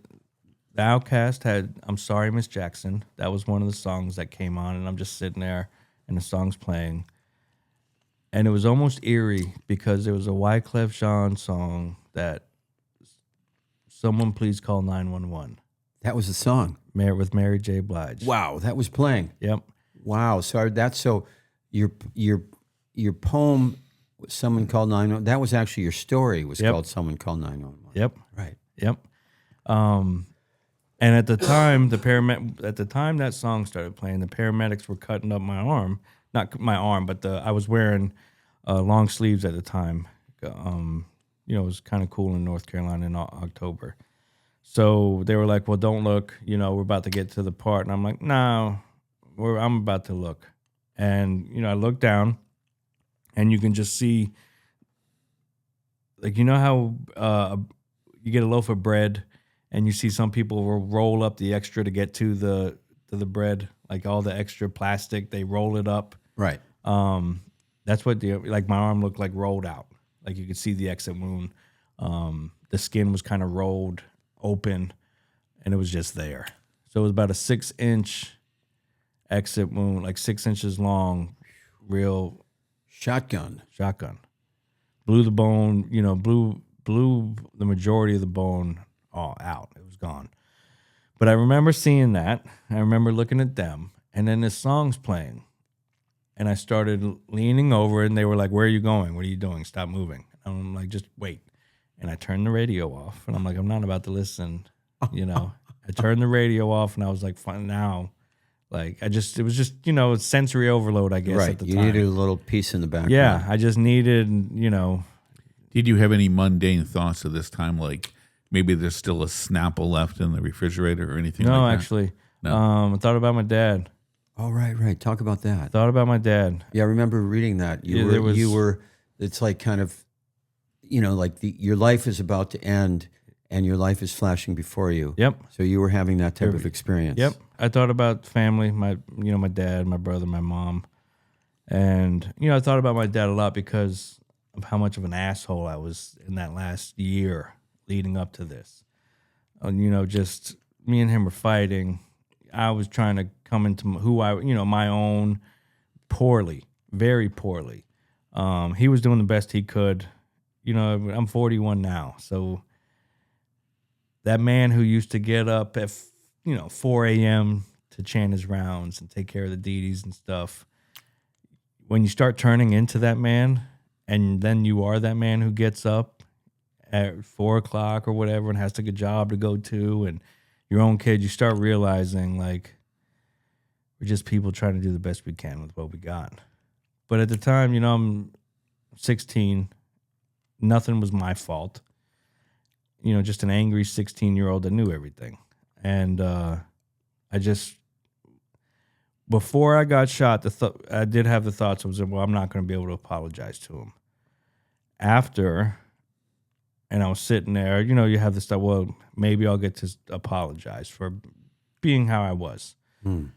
the Outkast had "I'm Sorry, Miss Jackson." That was one of the songs that came on, and I'm just sitting there and the song's playing. And it was almost eerie because there was a Wyclef Jean song that "Someone Please Call 911." that was the song. With Mary J. Blige. Wow, that was playing. Yep. Wow. So your poem, "Someone Called 911," that was actually your story. Was Yep. called "Someone Called 911." Yep. Right. Yep. And at the time, that song started playing, the paramedics were cutting up my arm. Not my arm, but I was wearing long sleeves at the time. It was kind of cool in North Carolina in October. So they were like, "Well, don't look. We're about to get to the part." And I'm like, "No, I'm about to look." And I look down, and you can just see, like, how you get a loaf of bread, and you see some people will roll up the extra to get to the bread, like all the extra plastic, they roll it up. Right. That's what my arm looked like rolled out. Like you could see the exit wound. The skin was kind of rolled open, and it was just there. So it was about a 6-inch exit wound, like 6 inches long, real Shotgun. Blew the bone, blew the majority of the bone all out. It was gone. But I remember seeing that. I remember looking at them, and then this song's playing. And I started leaning over, and they were like, "Where are you going? What are you doing? Stop moving." And I'm like, "Just wait." And I turned the radio off, and I'm like, "I'm not about to listen." I turned the radio off, and I was like, "Fine now." Like it was just sensory overload, I guess. Right. At the You time. needed a little piece in the background. Yeah, I just needed, Did you have any mundane thoughts at this time, like maybe there's still a Snapple left in the refrigerator or anything No, like that? actually. No. I thought about my dad. Oh, right. Talk about that. Thought about my dad. Yeah, I remember reading that. You were. It's like kind of, like your life is about to end, and your life is flashing before you. Yep. So you were having that type of experience. Yep. I thought about family, my dad, my brother, my mom. And, I thought about my dad a lot because of how much of an asshole I was in that last year leading up to this. Just me and him were fighting. I was trying to come into my own poorly, very poorly. He was doing the best he could. I'm 41 now. So that man who used to get up at 4 a.m. to chant his rounds and take care of the deities and stuff, when you start turning into that man, and then you are that man who gets up at 4 o'clock or whatever and has to get a job to go to, and your own kid, you start realizing like we're just people trying to do the best we can with what we got. But at the time, I'm 16. Nothing was my fault. Just an angry 16-year-old that knew everything. And before I got shot, I did have the thoughts, I'm not going to be able to apologize to him. After, and I was sitting there, you have this stuff, well, maybe I'll get to apologize for being how I was. And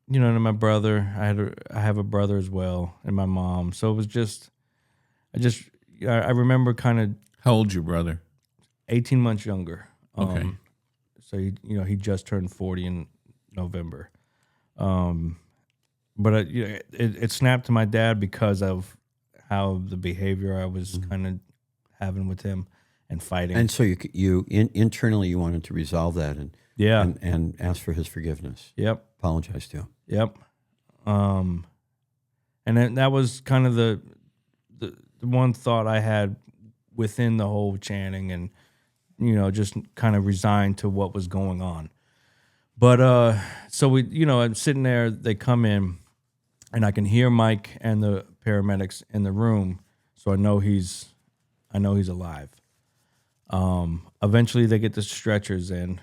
my brother, I have a brother as well, and my mom. So it was just, I remember kind of. How old's your brother? 18 months younger. Okay. So he just turned 40 in November. But it snapped to my dad because of how the behavior I was kind of having with him and fighting. And so you internally you wanted to resolve that and ask for his forgiveness. Yep. Apologize to him. Yep. And then that was kind of the one thought I had within the whole chanting, and just kind of resigned to what was going on. But so we, I'm sitting there, they come in, and I can hear Mike and the paramedics in the room, so I know he's alive. Eventually they get the stretchers in,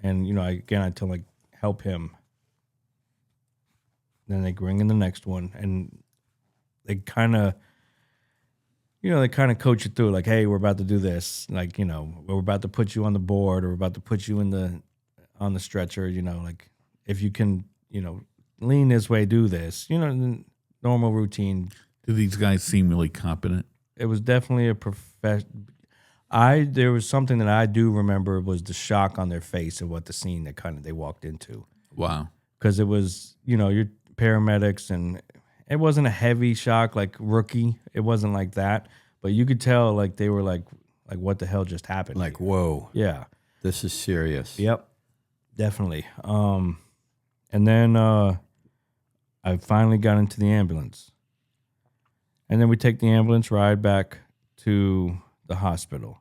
and I tell them, like, help him. Then they bring in the next one, and they kind of coach you through, like, hey, we're about to do this, like, we're about to put you on the board, or we're about to put you on the stretcher, like, if you can, lean this way, do this, normal routine. Do these guys seem really competent? It was definitely a profession. There was something that I do remember was the shock on their face of what the scene that they walked into. Wow. Because it was, your paramedics, and it wasn't a heavy shock like Rookie. It wasn't like that, but you could tell, like, they were like what the hell just happened? Like, whoa. Yeah. This is serious. Yep. Definitely. And then I finally got into the ambulance. And then we take the ambulance ride back to the hospital.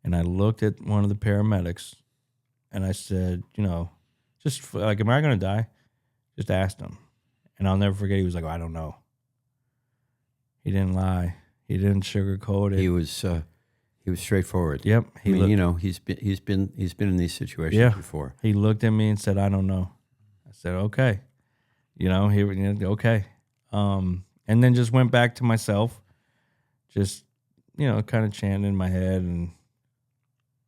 And I looked at one of the paramedics, and I said, just like, am I going to die? Just asked him. And I'll never forget, he was like, I don't know. He didn't lie. He didn't sugarcoat it. He was straightforward. Yep. He's been in these situations before. He looked at me and said, I don't know. I said, okay. Okay. And then just went back to myself, just, kind of chanting in my head. And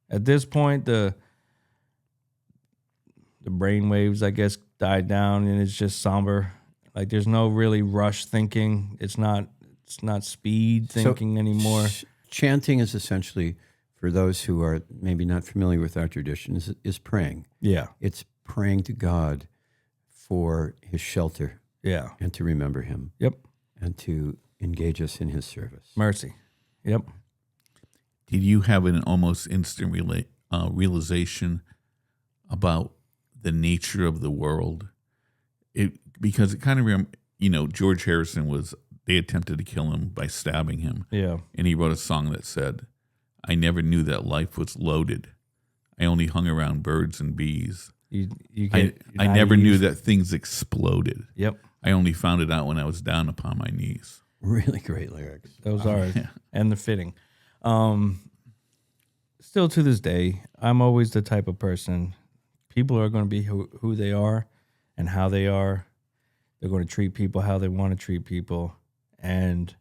at this point, the brain waves, I guess, died down, and it's just somber. Like, there's no really rush thinking. It's not speed thinking anymore. Chanting is essentially, for those who are maybe not familiar with our tradition, is praying. Yeah. It's praying to God for his shelter. Yeah. And to remember him. Yep. And to engage us in his service. Mercy. Yep. Did you have an almost instant realization about the nature of the world? Because it kind of, George Harrison they attempted to kill him by stabbing him. Yeah. And he wrote a song that said, I never knew that life was loaded. I only hung around birds and bees. I never knew that things exploded. Yep. I only found it out when I was down upon my knees. Really great lyrics. Those are, and the fitting. Still to this day, I'm always the type of person, people are going to be who they are and how they are. They're going to treat people how they want to treat people. And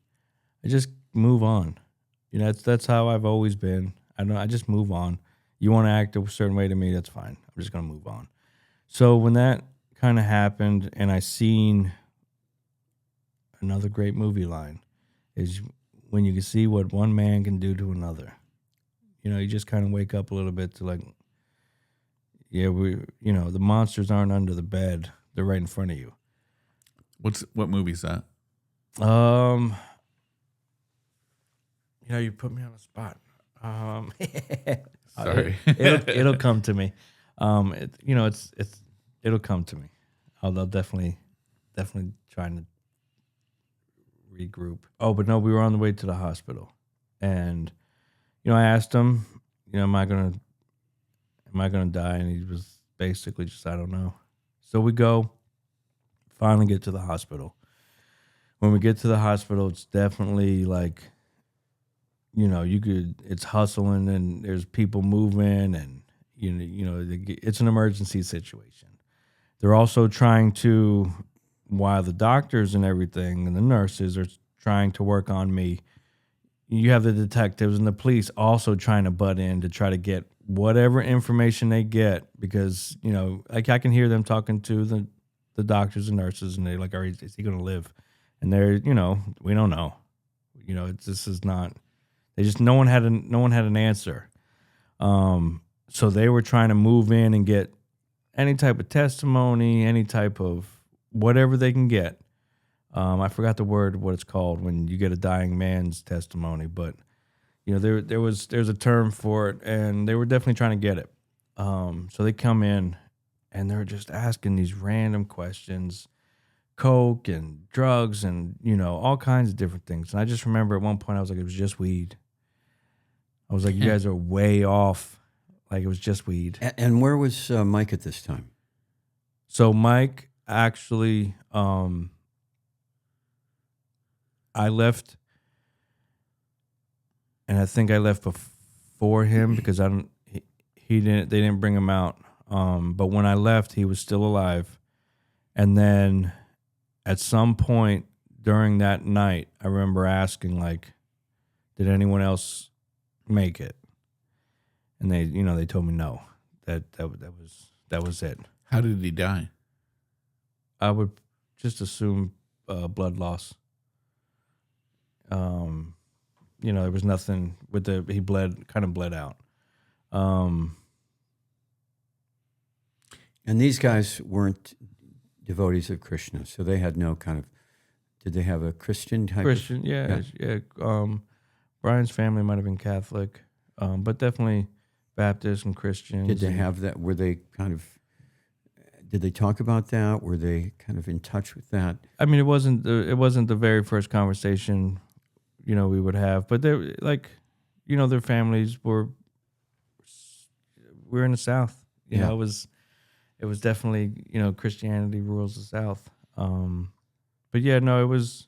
I just move on. That's how I've always been. I just move on. You want to act a certain way to me, that's fine. I'm just going to move on. So when that kind of happened, and I seen another great movie line, is when you can see what one man can do to another. You just kind of wake up a little bit to, like, yeah, the monsters aren't under the bed. They're right in front of you. What movie is that? You put me on the spot. Sorry. It'll come to me. It'll come to me. I'll definitely trying to regroup. Oh, but no, we were on the way to the hospital, and I asked him, am I gonna die? And he was basically just, I don't know. So we go, finally get to the hospital. When we get to the hospital, it's definitely like, it's hustling, and there's people moving, and it's an emergency situation. They're also trying to, while the doctors and everything and the nurses are trying to work on me, you have the detectives and the police also trying to butt in to try to get whatever information they get, because, like, I can hear them talking to the doctors and nurses, and they're like, is he going to live? And they're, we don't know. This is not, no one had an answer. So they were trying to move in and get any type of testimony, any type of whatever they can get. I forgot the word, what it's called when you get a dying man's testimony, but there's a term for it, and they were definitely trying to get it. So they come in, and they're just asking these random questions, coke and drugs, and all kinds of different things. And I just remember at one point I was like, it was just weed. I was like, you guys are way off. Like, it was just weed. And where was Mike at this time? So Mike actually, I left, and I think I left for him because he didn't. They didn't bring him out. But when I left, he was still alive. And then at some point during that night, I remember asking, like, did anyone else make it? And they told me no. That was it. How did he die? I would just assume blood loss. There was nothing with he kind of bled out. And these guys weren't devotees of Krishna, so they had no kind of. Did they have a Christian type? Christian, yeah. Brian's family might have been Catholic, but definitely Baptist and Christian. Did they have that? Were they kind of? Did they talk about that? Were they kind of in touch with that? I mean, it wasn't the very first conversation, we would have, but they their families we're in the South. It was definitely Christianity rules the South. But yeah, no, it was.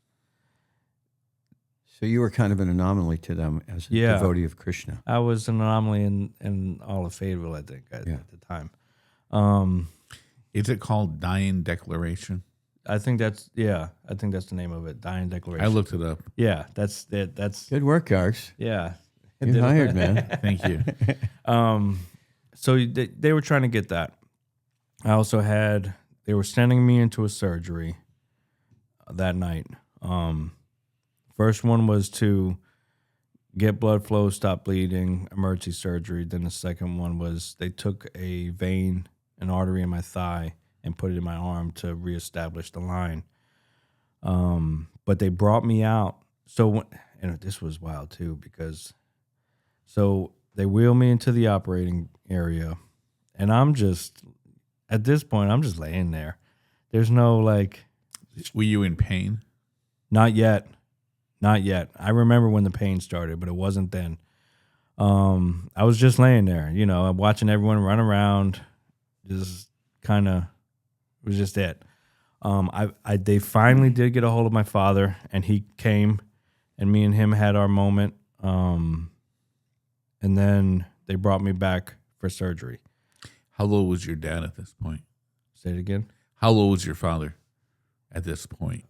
So you were kind of an anomaly to them as a devotee of Krishna. I was an anomaly in all of Fayetteville, I think, at the time. Is it called Dying Declaration? I think that's the name of it, Dying Declaration. I looked it up. Yeah, that's it. That's good work, Gargs. Yeah, you're hired, man. Thank you. So they were trying to get that. I also they were sending me into a surgery that night. First one was to get blood flow, stop bleeding, emergency surgery. Then the second one was they took a vein, an artery in my thigh, and put it in my arm to reestablish the line. But they brought me out. So, this was wild too, because they wheeled me into the operating area, and at this point, I'm just laying there. There's no Were you in pain? Not yet. I remember when the pain started, but it wasn't then. I was just laying there, I'm watching everyone run around. Just kind of, it was just it. They finally did get a hold of my father, and he came, and me and him had our moment. And then they brought me back for surgery. How old was your dad at this point? Say it again. How old was your father at this point?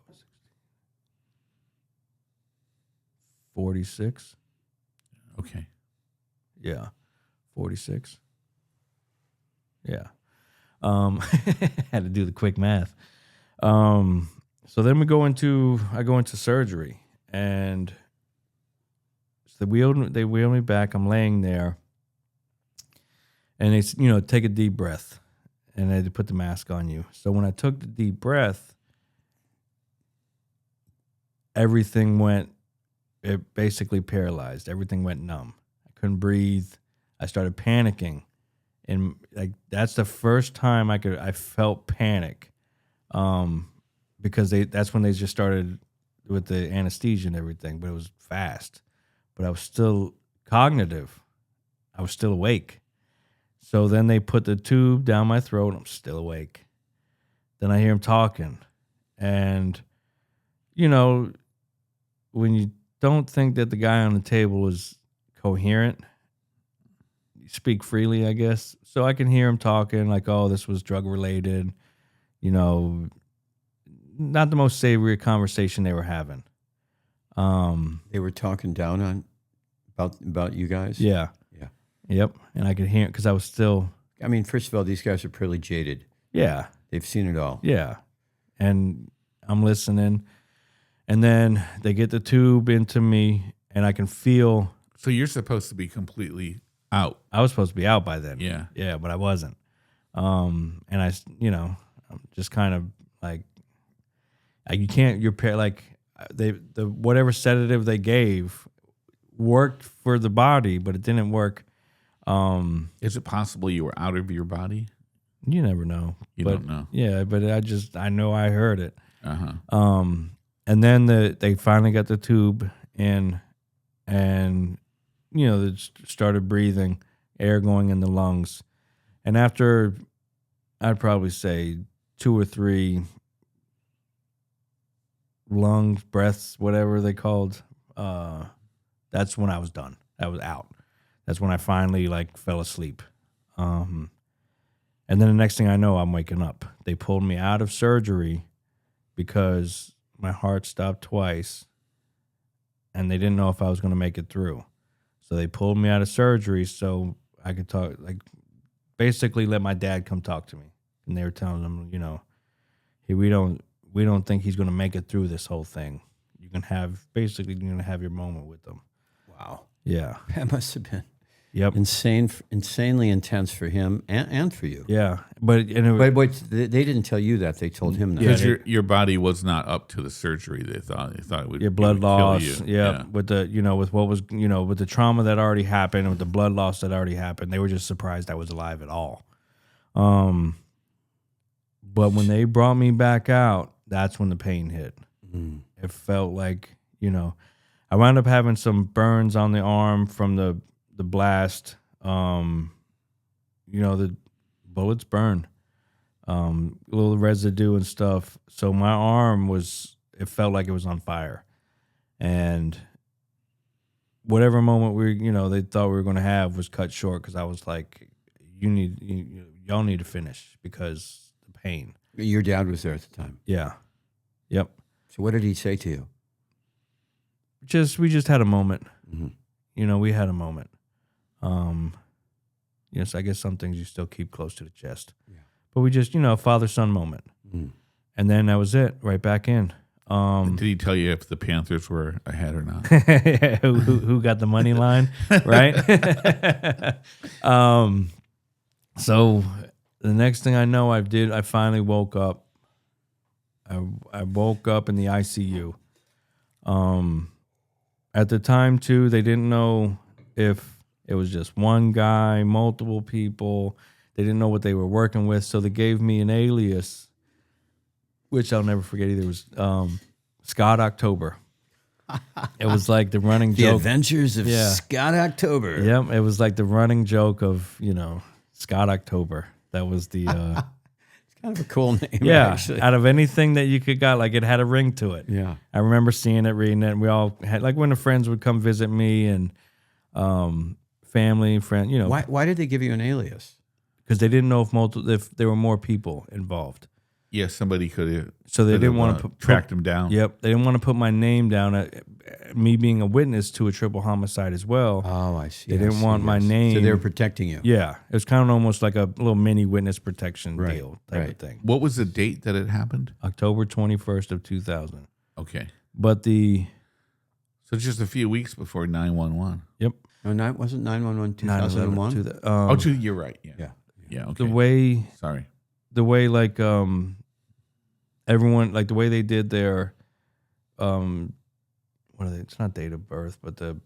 46. Okay. Yeah. 46. Yeah. Had to do the quick math. So then I go into surgery, and so they wheel me back. I'm laying there, and they take a deep breath, and they put the mask on you. So when I took the deep breath, it basically paralyzed. Everything went numb. I couldn't breathe. I started panicking. And that's the first time I felt panic, because that's when they just started with the anesthesia and everything, but it was fast. But I was still cognitive. I was still awake. So then they put the tube down my throat. I'm still awake. Then I hear him talking, and when you don't think that the guy on the table is coherent, speak freely, I guess. So I can hear him talking like, oh, this was drug related, not the most savory conversation they were having. They were talking down on about you guys. Yeah. Yep. And I could hear it because I was still. I mean, first of all, these guys are pretty jaded. Yeah. They've seen it all. Yeah. And I'm listening, and then they get the tube into me, and I can feel. So you're supposed to be completely out. I was supposed to be out by then. Yeah. Yeah, but I wasn't. And I'm just kind of like you can't, whatever sedative they gave worked for the body, but it didn't work. Is it possible you were out of your body? You never know. You don't know. Yeah, but I know I heard it. Uh-huh. And then they finally got the tube in, and they started breathing, air going in the lungs. And after, I'd probably say 2 or 3 breaths, whatever they called, that's when I was done. I was out. That's when I finally like fell asleep. And then the next thing I know, I'm waking up. They pulled me out of surgery because my heart stopped twice and they didn't know if I was going to make it through. So they pulled me out of surgery so I could talk, like basically let my dad come talk to me. And they were telling him, you know, hey, we don't think he's going to make it through this whole thing. You're going to have your moment with them. Wow. Yeah. That must have been Yep. insanely intense for him and for you. Yeah. But They didn't tell you that. They told him that. Because your body was not up to the surgery. They thought it would your blood loss. kill you. Yeah. With the with what was with the trauma that already happened, with the blood loss that already happened, they were just surprised I was alive at all. But when they brought me back out, that's when the pain hit. It felt like, I wound up having some burns on the arm from the blast. The bullets burn. A little residue and stuff. So my arm it felt like it was on fire. And whatever moment they thought we were going to have was cut short because I was like, y'all need to finish because the pain. Your dad was there at the time. Yeah. Yep. So what did he say to you? We just had a moment. Mm-hmm. We had a moment. Yes, I guess some things you still keep close to the chest. Yeah. But we just, father-son moment. Mm. And then that was it, right back in. Did he tell you if the Panthers were ahead or not? who got the money line, right? So the next thing I know, I finally woke up. I woke up in the ICU. At the time, too, they didn't know if it was just one guy, multiple people. They didn't know what they were working with, so they gave me an alias, which I'll never forget either. It was Scott October. It was like the running The joke. Adventures of Scott October. Yep, it was like the running joke of, Scott October. That was the... It's kind of a cool name, yeah, actually. out of anything that you could got, like it had a ring to it. Yeah. I remember seeing it, reading it, and we all had, like when the friends would come visit me and family, friend, Why did they give you an alias? because they didn't know if there were more people involved. Yeah, somebody could have. So they didn't want to track them down. Yep, they didn't want to put my name down. Me being a witness to a triple homicide as well. Oh, I see. They didn't want my name. So they were protecting you. Yeah, it was kind of almost like a little mini witness protection deal type of thing. What was the date that it happened? October 21st of 2000. Okay, but so just a few weeks before 911. Yep. No, wasn't 911 2001? You're right. Yeah. Okay. The way like everyone, like the way they did their what are they? It's not date of birth, but the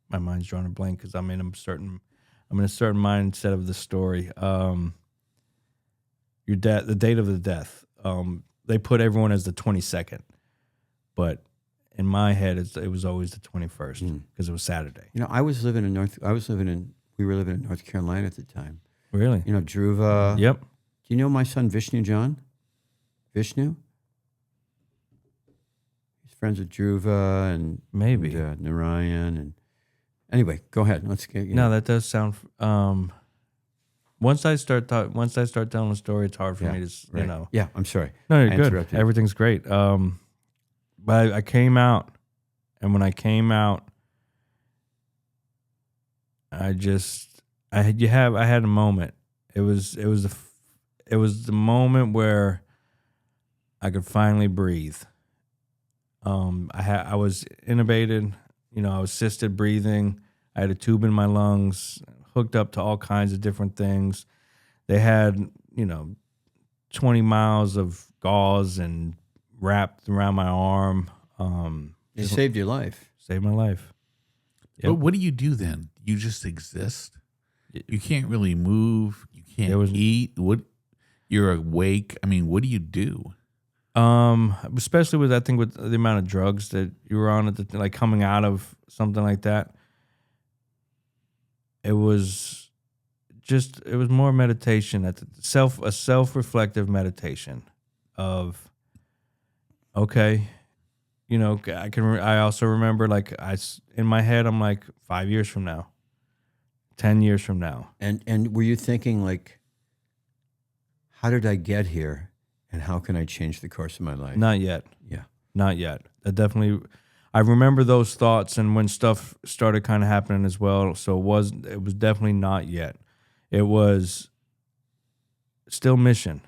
my mind's drawing a blank because I'm in a certain mindset of the story. The date of the death. They put everyone as the 22nd, but in my head it was always the 21st because it was Saturday. We were living in North Carolina at the time. Really? Dhruva. Yep. Do you know my son Vishnu, John? Vishnu? He's friends with Dhruva and maybe Narayan and anyway, go ahead. Let's get that does sound once I start telling the story, it's hard for me to Yeah, I'm sorry. No, you're good. Everything's great. But I came out, and when I came out, I had a moment. It was the moment where I could finally breathe. I was intubated, I was assisted breathing. I had a tube in my lungs, hooked up to all kinds of different things. They had, 20 miles of gauze and wrapped around my arm. It saved your life. Saved my life. Yep. But what do you do then? You just exist? You can't really move. You can't eat. You're awake. I mean, what do you do? Especially with the amount of drugs that you were on like coming out of something like that. It was more meditation a self-reflective meditation of, okay, I also remember like in my head, I'm like 5 years from now, 10 years from now. And were you thinking like, how did I get here, and how can I change the course of my life? Not yet. Yeah. Not yet. I remember those thoughts, and when stuff started kind of happening as well. So it was definitely not yet. It was still mission.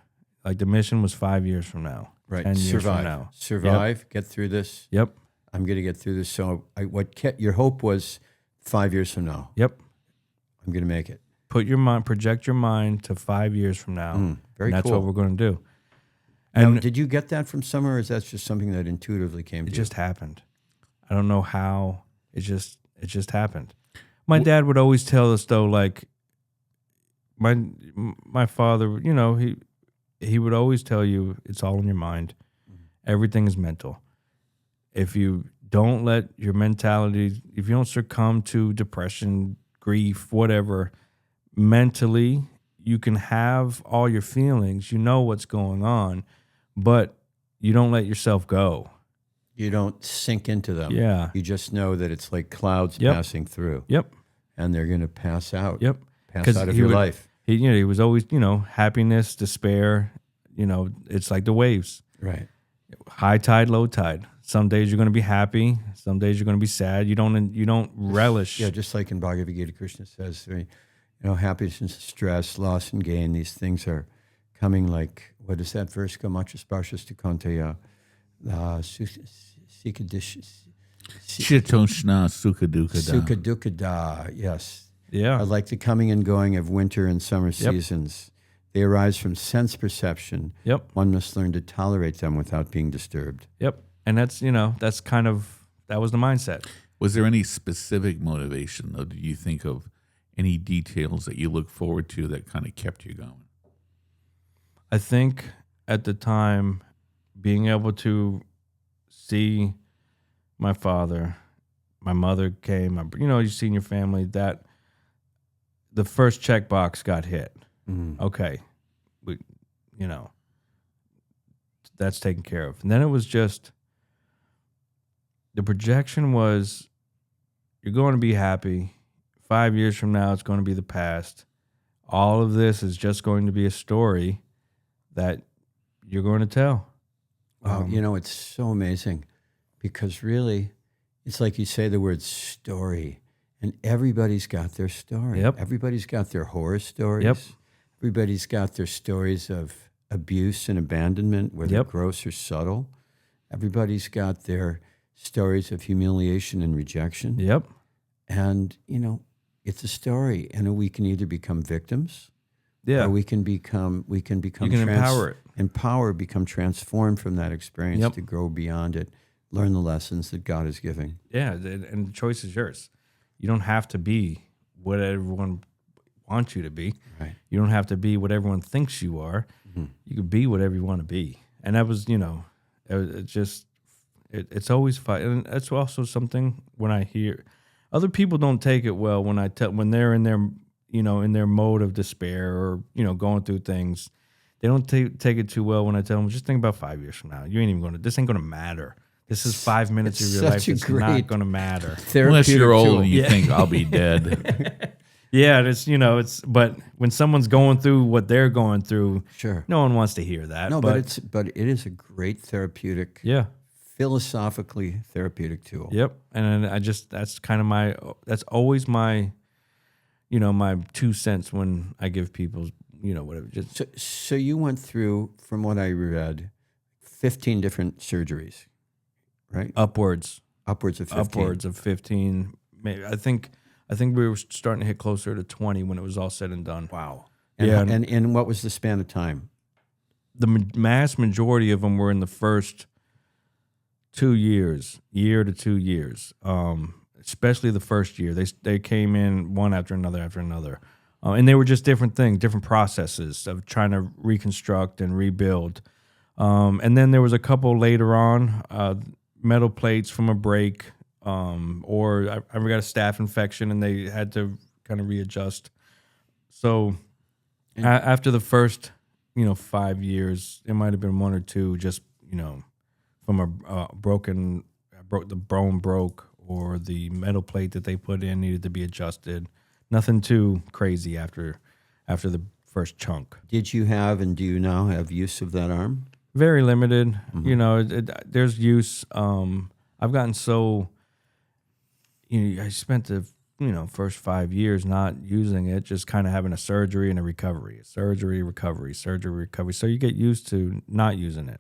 Like the mission was 5 years from now. Right. 10 years from now. Survive. Get through this. Yep. I'm going to get through this. So your hope was 5 years from now. Yep. I'm going to make it. Project your mind to 5 years from now. Very and that's cool. what we're going to do. And And did you get that from somewhere, or is that just something that intuitively came to it you? just happened. I don't know how. It just happened. My dad would always tell us though, like my father, he would always tell you it's all in your mind. Everything is mental. If you don't let your mentality, if you don't succumb to depression, grief, whatever, mentally, you can have all your feelings, you know what's going on, but you don't let yourself go. You don't sink into them. Yeah. You just know that it's like clouds Yep. passing through. Yep. And they're going to pass out. Yep. Pass 'Cause out of he your would- life. He was always, happiness, despair, it's like the waves. Right. High tide, low tide. Some days you're going to be happy. Some days you're going to be sad. You don't relish. Yeah, just like in Bhagavad Gita, Krishna says, happiness and stress, loss and gain, these things are coming like, what does that verse go? Machas Parshas to Kanteya. Shitoshna Sukha Dukkha Da. Sukha Dukkha Da, yes. Yeah. Like the coming and going of winter and summer seasons. They arise from sense perception. Yep. One must learn to tolerate them without being disturbed. Yep. And that was the mindset. Was there any specific motivation, though? Did you think of any details that you look forward to that kind of kept you going? I think at the time, being able to see my father, my mother came, you see in your family that the first checkbox got hit. Okay, that's taken care of. And then it was just, the projection was, you're going to be happy. 5 years from now, it's going to be the past. All of this is just going to be a story that you're going to tell. Wow, it's so amazing because really, it's like you say the word story, and everybody's got their story. Yep. Everybody's got their horror stories. Yep. Everybody's got their stories of abuse and abandonment, whether Yep. gross or subtle. Everybody's got their stories of humiliation and rejection. Yep. And, it's a story, and we can either become victims, Yeah. or we can become You can empower it. Empower, become transformed from that experience Yep. to grow beyond it, learn the lessons that God is giving. Yeah, and the choice is yours. You don't have to be what everyone wants you to be. Right. You don't have to be what everyone thinks you are. You can be whatever you want to be. And that was, it's always fun. And that's also something when I hear other people don't take it well when they're in their, in their mode of despair or, going through things. They don't take it too well when I tell them, just think about 5 years from now. This ain't going to matter. This is 5 minutes of your life. It's not going to matter. Unless you're old tool. and you think I'll be dead. Yeah, but when someone's going through what they're going through, Sure. no one wants to hear that. No, but it is a great therapeutic, yeah, philosophically therapeutic tool. yep. And that's kind of that's always my, my 2 cents when I give people, whatever. Just So you went through, from what I read, 15 different surgeries, right? upwards Upwards of 15. upwards of 15. Maybe I think we were starting to hit closer to 20 when it was all said and done. Wow. Yeah. And what was the span of time? The mass majority of them were in the first 2 years, year to 2 years. Especially the first year, they came in one after another, and they were just different things, different processes of trying to reconstruct and rebuild. And then there was a couple later on, metal plates from a break, or I got a staph infection and they had to kind of readjust. So after the first, 5 years, it might have been one or two just, from a broken the bone broke or the metal plate that they put in needed to be adjusted. Nothing too crazy after the first chunk. Did you have and do you now have use of that arm? Very limited. You know, there's use. I've gotten so. I spent the first 5 years not using it, just kind of having a surgery and a recovery, surgery, recovery, surgery, recovery. So you get used to not using it.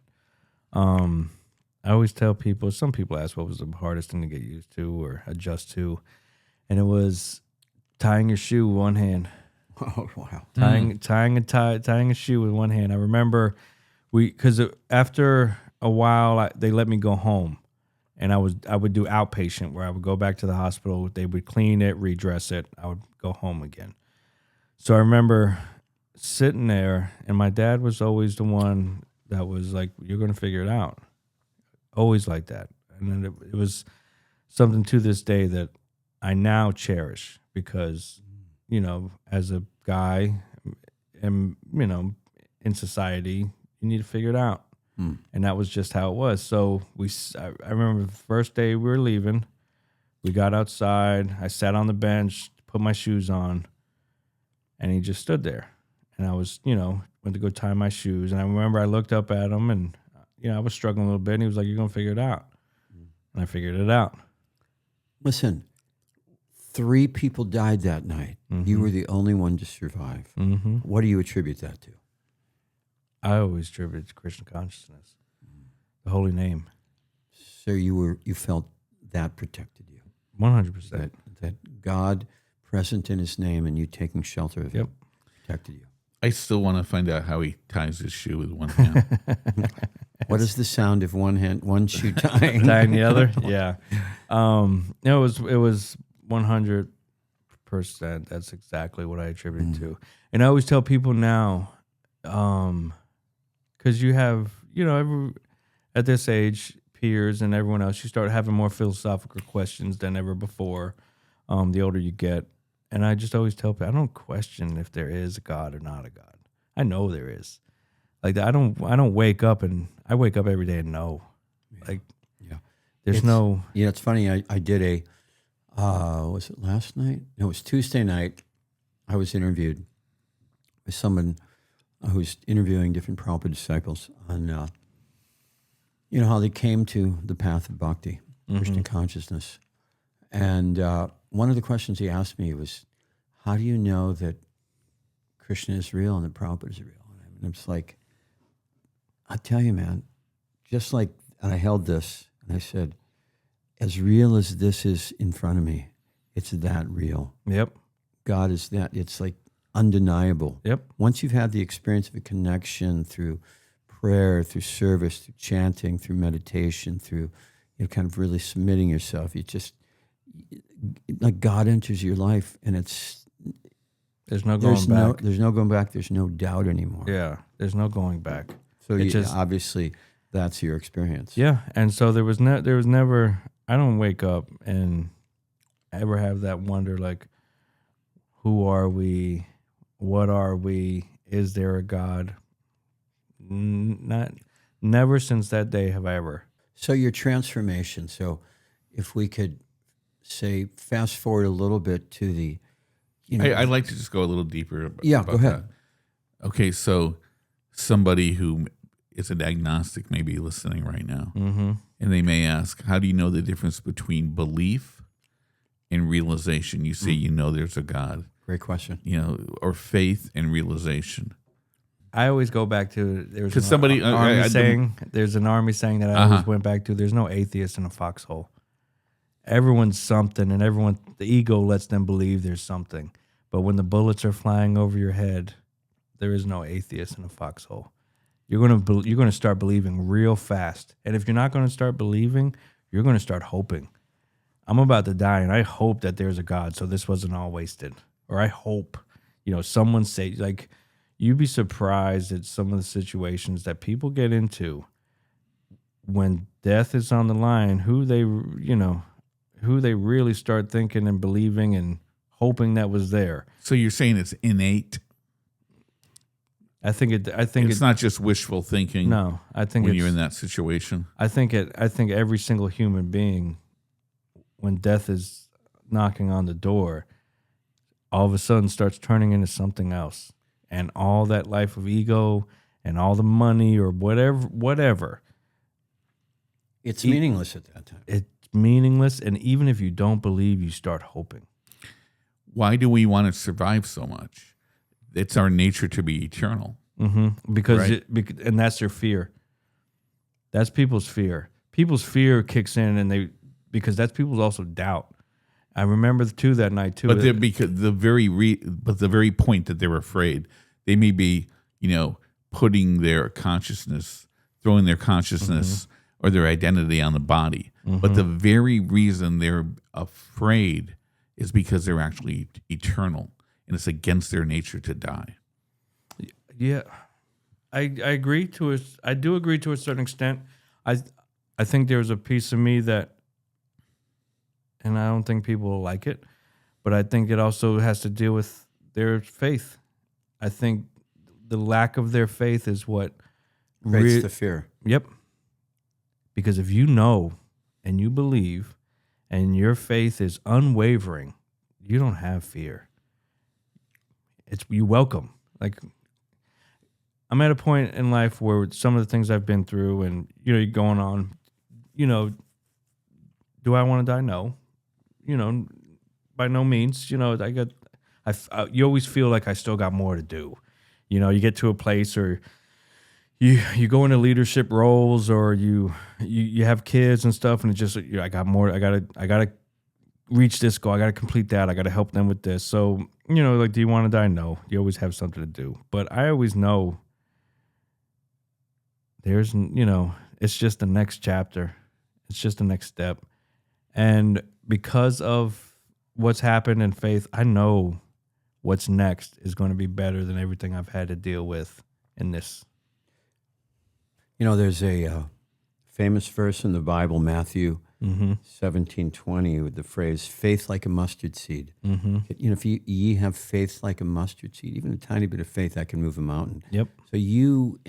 I always tell people. Some people ask what was the hardest thing to get used to or adjust to, and it was tying your shoe with one hand. Oh wow! Tying a shoe with one hand. I remember because after a while they let me go home, and I would do outpatient where I would go back to the hospital. They would clean it, redress it. I would go home again. So I remember sitting there, and my dad was always the one that was like, "You're going to figure it out." Always like that, and then it was something to this day that I now cherish because, as a guy, and in society, you need to figure it out, and that was just how it was. So I remember the first day we were leaving, we got outside. I sat on the bench, put my shoes on, and he just stood there, and I was, went to go tie my shoes, and I remember I looked up at him and. I was struggling a little bit, and he was like, "You're going to figure it out." And I figured it out. Listen, 3 people died that night. You were the only one to survive. What do you attribute that to? I always attribute it to Christian consciousness, the holy name. So you felt that protected you. 100%. That God present in his name and you taking shelter of him protected you. I still want to find out how he ties his shoe with one hand. What is the sound of one shoe tying? Tying the other? Yeah. It was 100%. That's exactly what I attribute it to. And I always tell people now, because you have, at this age, peers and everyone else, you start having more philosophical questions than ever before. The older you get. And I just always tell people, I don't question if there is a God or not a God. I know there is. Like I don't wake up and I wake up every day and know. There's no. Yeah, it's funny. I did was it last night? No, it was Tuesday night. I was interviewed by someone who's interviewing different Prabhupada disciples on, how they came to the path of bhakti, Christian consciousness. And one of the questions he asked me was, how do you know that Krishna is real and that Prabhupada is real? And it's like, I tell you, man, just like I held this and I said, as real as this is in front of me, it's that real. Yep. God is that. It's like undeniable. Yep. Once you've had the experience of a connection through prayer, through service, through chanting, through meditation, through kind of really submitting yourself, you just, like God enters your life and there's no going back. There's no going back. There's no doubt anymore. Yeah, there's no going back. So obviously that's your experience. Yeah, and so there was never. I don't wake up and ever have that wonder like, who are we? What are we? Is there a God? Never since that day have I ever. So your transformation. So if we could say fast forward a little bit to the. I'd like to just go a little deeper. Go ahead. That. Okay, so somebody who is an agnostic may be listening right now, and they may ask, how do you know the difference between belief and realization? You say there's a God. Great question. Or faith and realization. I always go back to there's an somebody army saying. There's an army saying that I always went back to. There's no atheist in a foxhole. Everyone's something, and the ego lets them believe there's something. But when the bullets are flying over your head, there is no atheist in a foxhole. You're gonna start believing real fast, and if you're not gonna start believing, you're gonna start hoping. I'm about to die, and I hope that there's a God, so this wasn't all wasted. Or I hope, someone say like, you'd be surprised at some of the situations that people get into when death is on the line. Who they really start thinking and believing and hoping that was there. So you're saying it's innate? I think it's not just wishful thinking. No, I think when you're in that situation. I think every single human being, when death is knocking on the door, all of a sudden starts turning into something else, and all that life of ego and all the money or whatever. It's meaningless at that time. It's meaningless, and even if you don't believe, you start hoping. Why do we want to survive so much? It's our nature to be eternal. Mm-hmm. Because right? And that's their fear. That's people's fear. People's fear kicks in, because that's people's also doubt. I remember too that night too. But because the very point that they're afraid, they may be, putting their consciousness, throwing their consciousness or their identity on the body. But the very reason they're afraid is because they're actually eternal, and it's against their nature to die. Yeah, I agree to I do agree to a certain extent. I think there's a piece of me that, and I don't think people will like it, but I think it also has to deal with their faith. I think the lack of their faith is what creates the fear. Yep. Because if you know and you believe and your faith is unwavering, you don't have fear. You welcome. Like, I'm at a point in life where some of the things I've been through and, you're going on, do I want to die? No. By no means. You always feel like I still got more to do. You get to a place or you go into leadership roles or you have kids and stuff, and it's just I got more. I gotta reach this goal. I gotta complete that. I gotta help them with this. So do you want to die? No. You always have something to do. But I always know there's it's just the next chapter. It's just the next step, and because of what's happened in faith, I know what's next is going to be better than everything I've had to deal with in this. There's a famous verse in the Bible, Matthew 17:20, with the phrase "faith like a mustard seed." Mm-hmm. If ye have faith like a mustard seed, even a tiny bit of faith, that can move a mountain. Yep. So you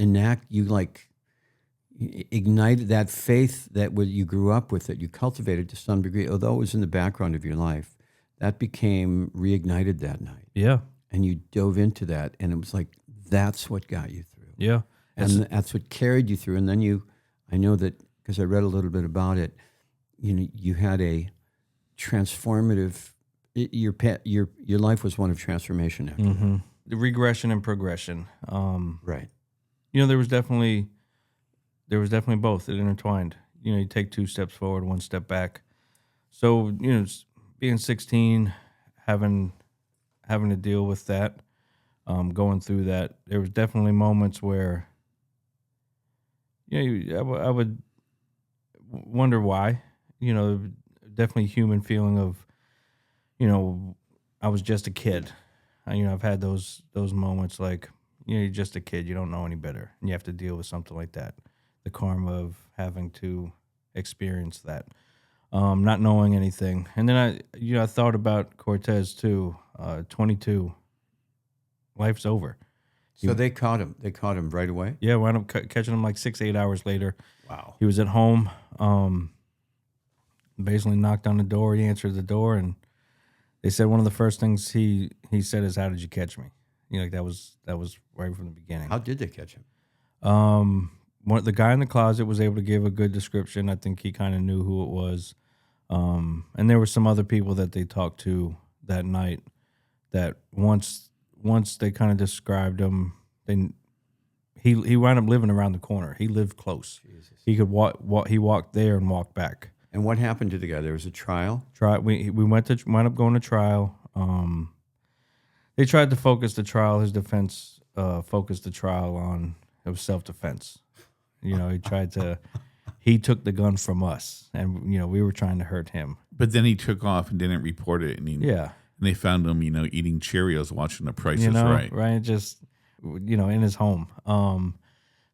ignited that faith that you grew up with, that you cultivated to some degree, although it was in the background of your life. That became reignited that night. Yeah. And you dove into that, and it was like, that's what got you through. Yeah. And that's what carried you through. And then I know that because I read a little bit about it, you had a transformative, your life was one of transformation after that. The regression and progression. Right. There was definitely both. It intertwined. You take 2 steps forward, 1 step back. So, being 16, having to deal with that, going through that, there was definitely moments where, I would wonder why. Definitely human feeling of, I was just a kid. I've had those moments like, you're just a kid, you don't know any better, and you have to deal with something like that. The karma of having to experience that. Not knowing anything. And then I thought about Cortez too. 22, life's over. So they caught him. They caught him right away? Yeah, wound up catching him like 6-8 hours later. Wow. He was at home. Basically knocked on the door. He answered the door, and they said one of the first things he said is, "How did you catch me?" That was right from the beginning. How did they catch him? The guy in the closet was able to give a good description. I think he kind of knew who it was. And there were some other people that they talked to that night that once they kind of described him, he wound up living around the corner. He lived close. Jesus. He could walk. He walked there and walked back. And what happened to the guy? There was a trial? We wound up going to trial. They tried to focus the trial. His defense focused the trial on it was self-defense. He took the gun from us, and we were trying to hurt him. But then he took off and didn't report it, and and they found him, eating Cheerios, watching The Price is Right. Right, just in his home.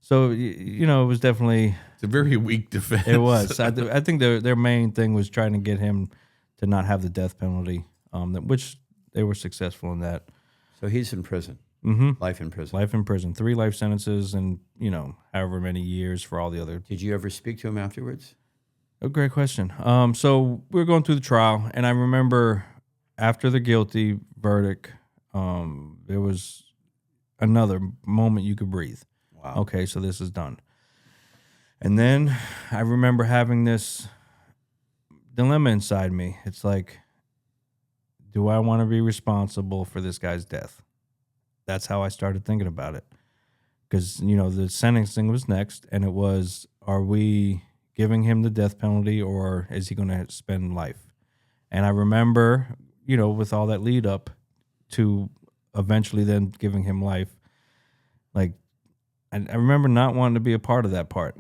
So it was definitely it's a very weak defense. It was. I think their main thing was trying to get him to not have the death penalty, which they were successful in that. So he's in prison. Life in prison. Life in prison. 3 life sentences and, however many years for all the other. Did you ever speak to him afterwards? A great question. So we were going through the trial, and I remember after the guilty verdict, there was another moment you could breathe. Wow. Okay, so this is done. And then I remember having this dilemma inside me. It's like, do I want to be responsible for this guy's death? That's how I started thinking about it. Because, the sentencing was next, and it was, are we giving him the death penalty or is he going to spend life? And I remember, with all that lead up to eventually then giving him life, like, I remember not wanting to be a part of that part.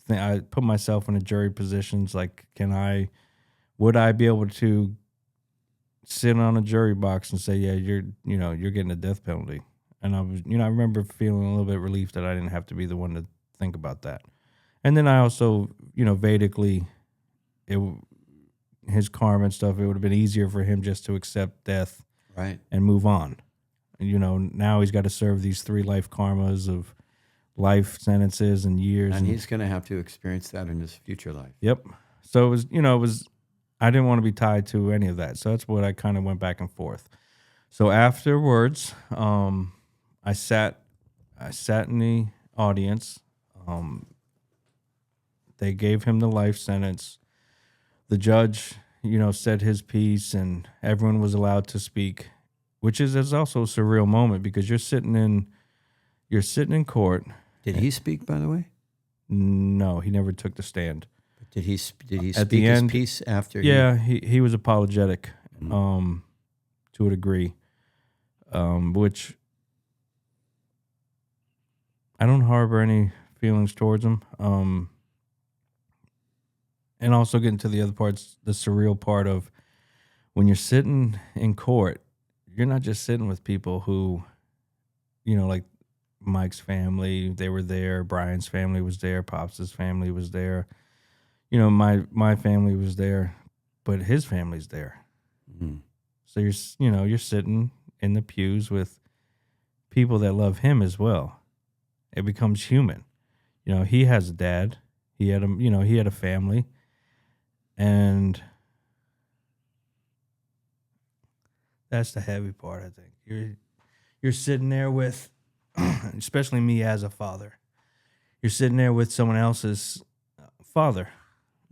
I put myself in a jury positions, like, would I be able to sit on a jury box and say, yeah, you're getting a death penalty? And I was, I remember feeling a little bit relieved that I didn't have to be the one to think about that. And then I also, Vedically, his karma and stuff, it would have been easier for him just to accept death, right, and move on. Now he's got to serve these 3 life karmas of life sentences and years. And he's going to have to experience that in his future life. Yep. So it was, I didn't want to be tied to any of that. So that's what I kind of went back and forth. So afterwards, I sat in the audience. They gave him the life sentence. The judge, said his piece, and everyone was allowed to speak, which is also a surreal moment because you're sitting in court. Did he speak, by the way? No, he never took the stand. Did he speak his piece after? Yeah, he was apologetic, to a degree, which I don't harbor any feelings towards him. And also getting to the other parts, the surreal part of when you're sitting in court, you're not just sitting with people who, like Mike's family, they were there. Brian's family was there. Pops' family was there. My family was there, but his family's there. Mm-hmm. So you're sitting in the pews with people that love him as well. It becomes human. He has a dad. He had a family. And that's the heavy part, I think. You're sitting there with, especially me as a father, you're sitting there with someone else's father,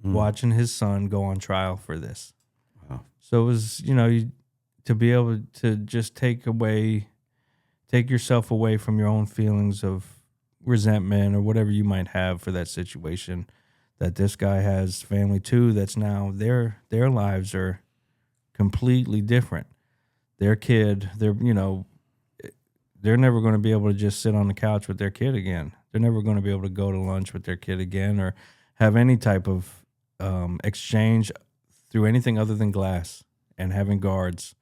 watching his son go on trial for this. Wow. So it was, to be able to just take yourself away from your own feelings of resentment or whatever you might have for that situation, that this guy has family too, that's now their lives are completely different. Their kid, they're never going to be able to just sit on the couch with their kid again. They're never going to be able to go to lunch with their kid again or have any type of exchange through anything other than glass and having guards.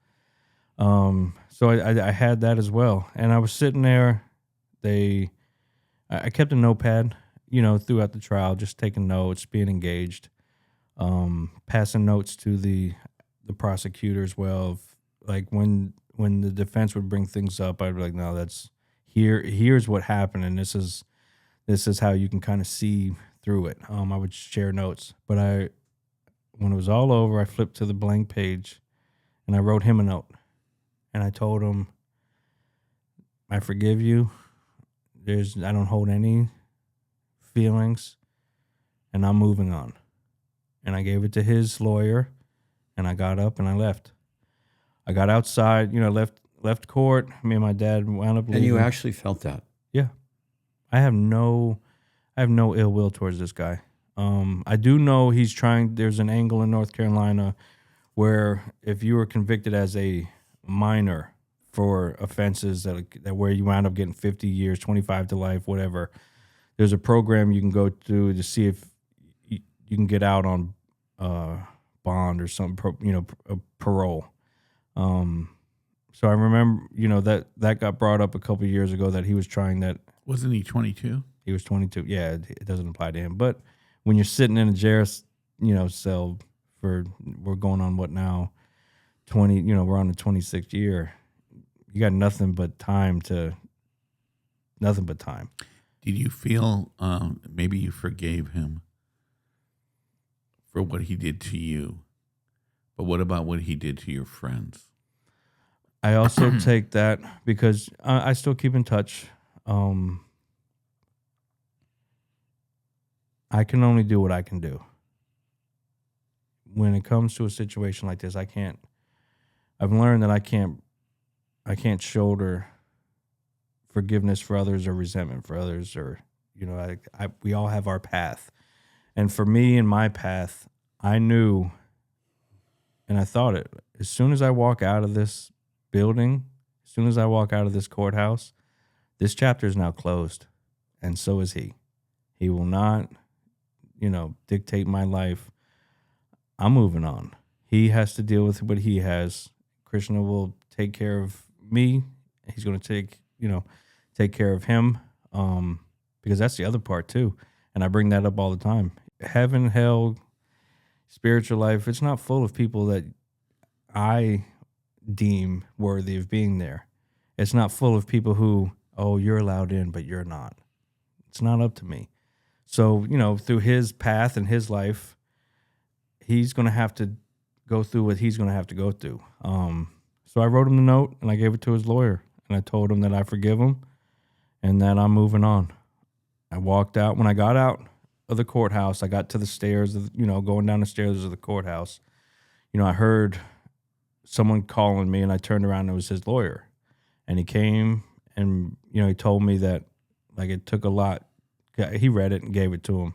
So I had that as well. And I was sitting there. I kept a notepad, throughout the trial, just taking notes, being engaged, passing notes to the prosecutor as well. Of, like when the defense would bring things up, I'd be like, no, here's what happened, and this is how you can kind of see through it. I would share notes, but when it was all over, I flipped to the blank page, and I wrote him a note, and I told him, I forgive you. I don't hold any feelings, and I'm moving on. And I gave it to his lawyer, and I got up and I left. I got outside, left court. Me and my dad wound up leaving. And you actually felt that? Yeah. I have no ill will towards this guy. I do know he's trying. There's an angle in North Carolina where if you were convicted as a minor for offenses that where you wound up getting 50 years, 25 to life, whatever, there's a program you can go to see if you can get out on bond or something, parole. So I remember, that got brought up a couple of years ago that he was trying that. Wasn't he 22? He was 22. Yeah, it doesn't apply to him. But when you're sitting in a jail, cell for, we're going on what now, we're on the 26th year. You got nothing but time. Did you feel maybe you forgave him for what he did to you? But what about what he did to your friends? I also take that because I still keep in touch. I can only do what I can do. When it comes to a situation like this, I've learned that I can't shoulder forgiveness for others or resentment for others, or, we all have our path. And for me and my path, I knew, and I thought it, as soon as I walk out of this building, as soon as I walk out of this courthouse, this chapter is now closed. And so is he. He will not, dictate my life. I'm moving on. He has to deal with what he has. Krishna will take care of me. He's going to take care of him, because that's the other part too. And I bring that up all the time. Heaven, hell, spiritual life, it's not full of people that I deem worthy of being there. It's not full of people who, you're allowed in, but you're not. It's not up to me. So, through his path and his life, he's going to have to go through what he's going to have to go through. So I wrote him the note and I gave it to his lawyer, and I told him that I forgive him and that I'm moving on. I walked out. When I got out of the courthouse, I got to the stairs, going down the stairs of the courthouse. I heard someone calling me, and I turned around and it was his lawyer. And he came and, he told me that, it took a lot. He read it and gave it to him.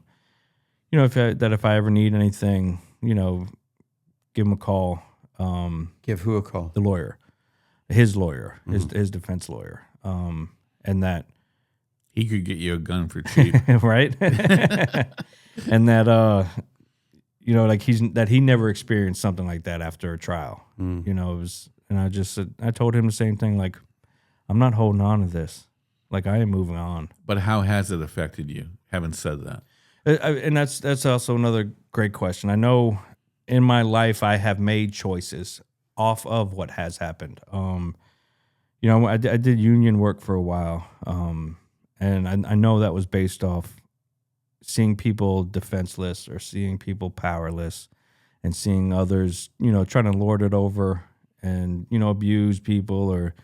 If I ever need anything, give him a call. Give who a call? The lawyer, his lawyer, his defense lawyer. And that he could get you a gun for cheap, right? And that, he never experienced something like that after a trial. It was, and I told him the same thing. I'm not holding on to this. I am moving on. But how has it affected you? Haven't said that. And that's also another great question. I know in my life I have made choices off of what has happened. I did union work for a while, and I know that was based off seeing people defenseless or seeing people powerless, and seeing others, trying to lord it over and abuse people or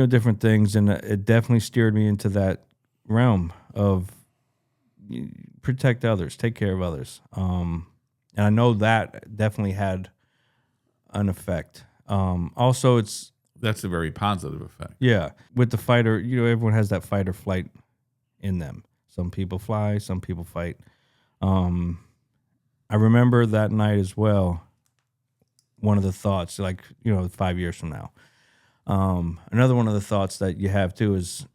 different things, and it definitely steered me into that realm of protect others, take care of others. And I know that definitely had an effect. Also, that's a very positive effect. Yeah, with the fighter, everyone has that fight or flight in them. Some people fly, some people fight. I remember that night as well. One of the thoughts, 5 years from now. Another one of the thoughts that you have too is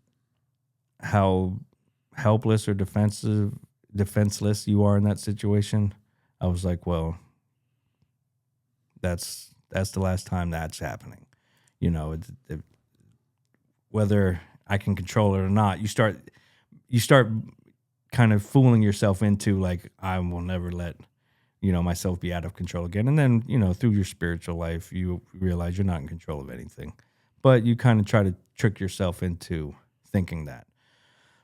how helpless or defenseless you are in that situation. I was like, well, that's the last time that's happening. Whether I can control it or not, you start kind of fooling yourself into I will never let myself be out of control again. And then through your spiritual life, you realize you're not in control of anything. But you kind of try to trick yourself into thinking that.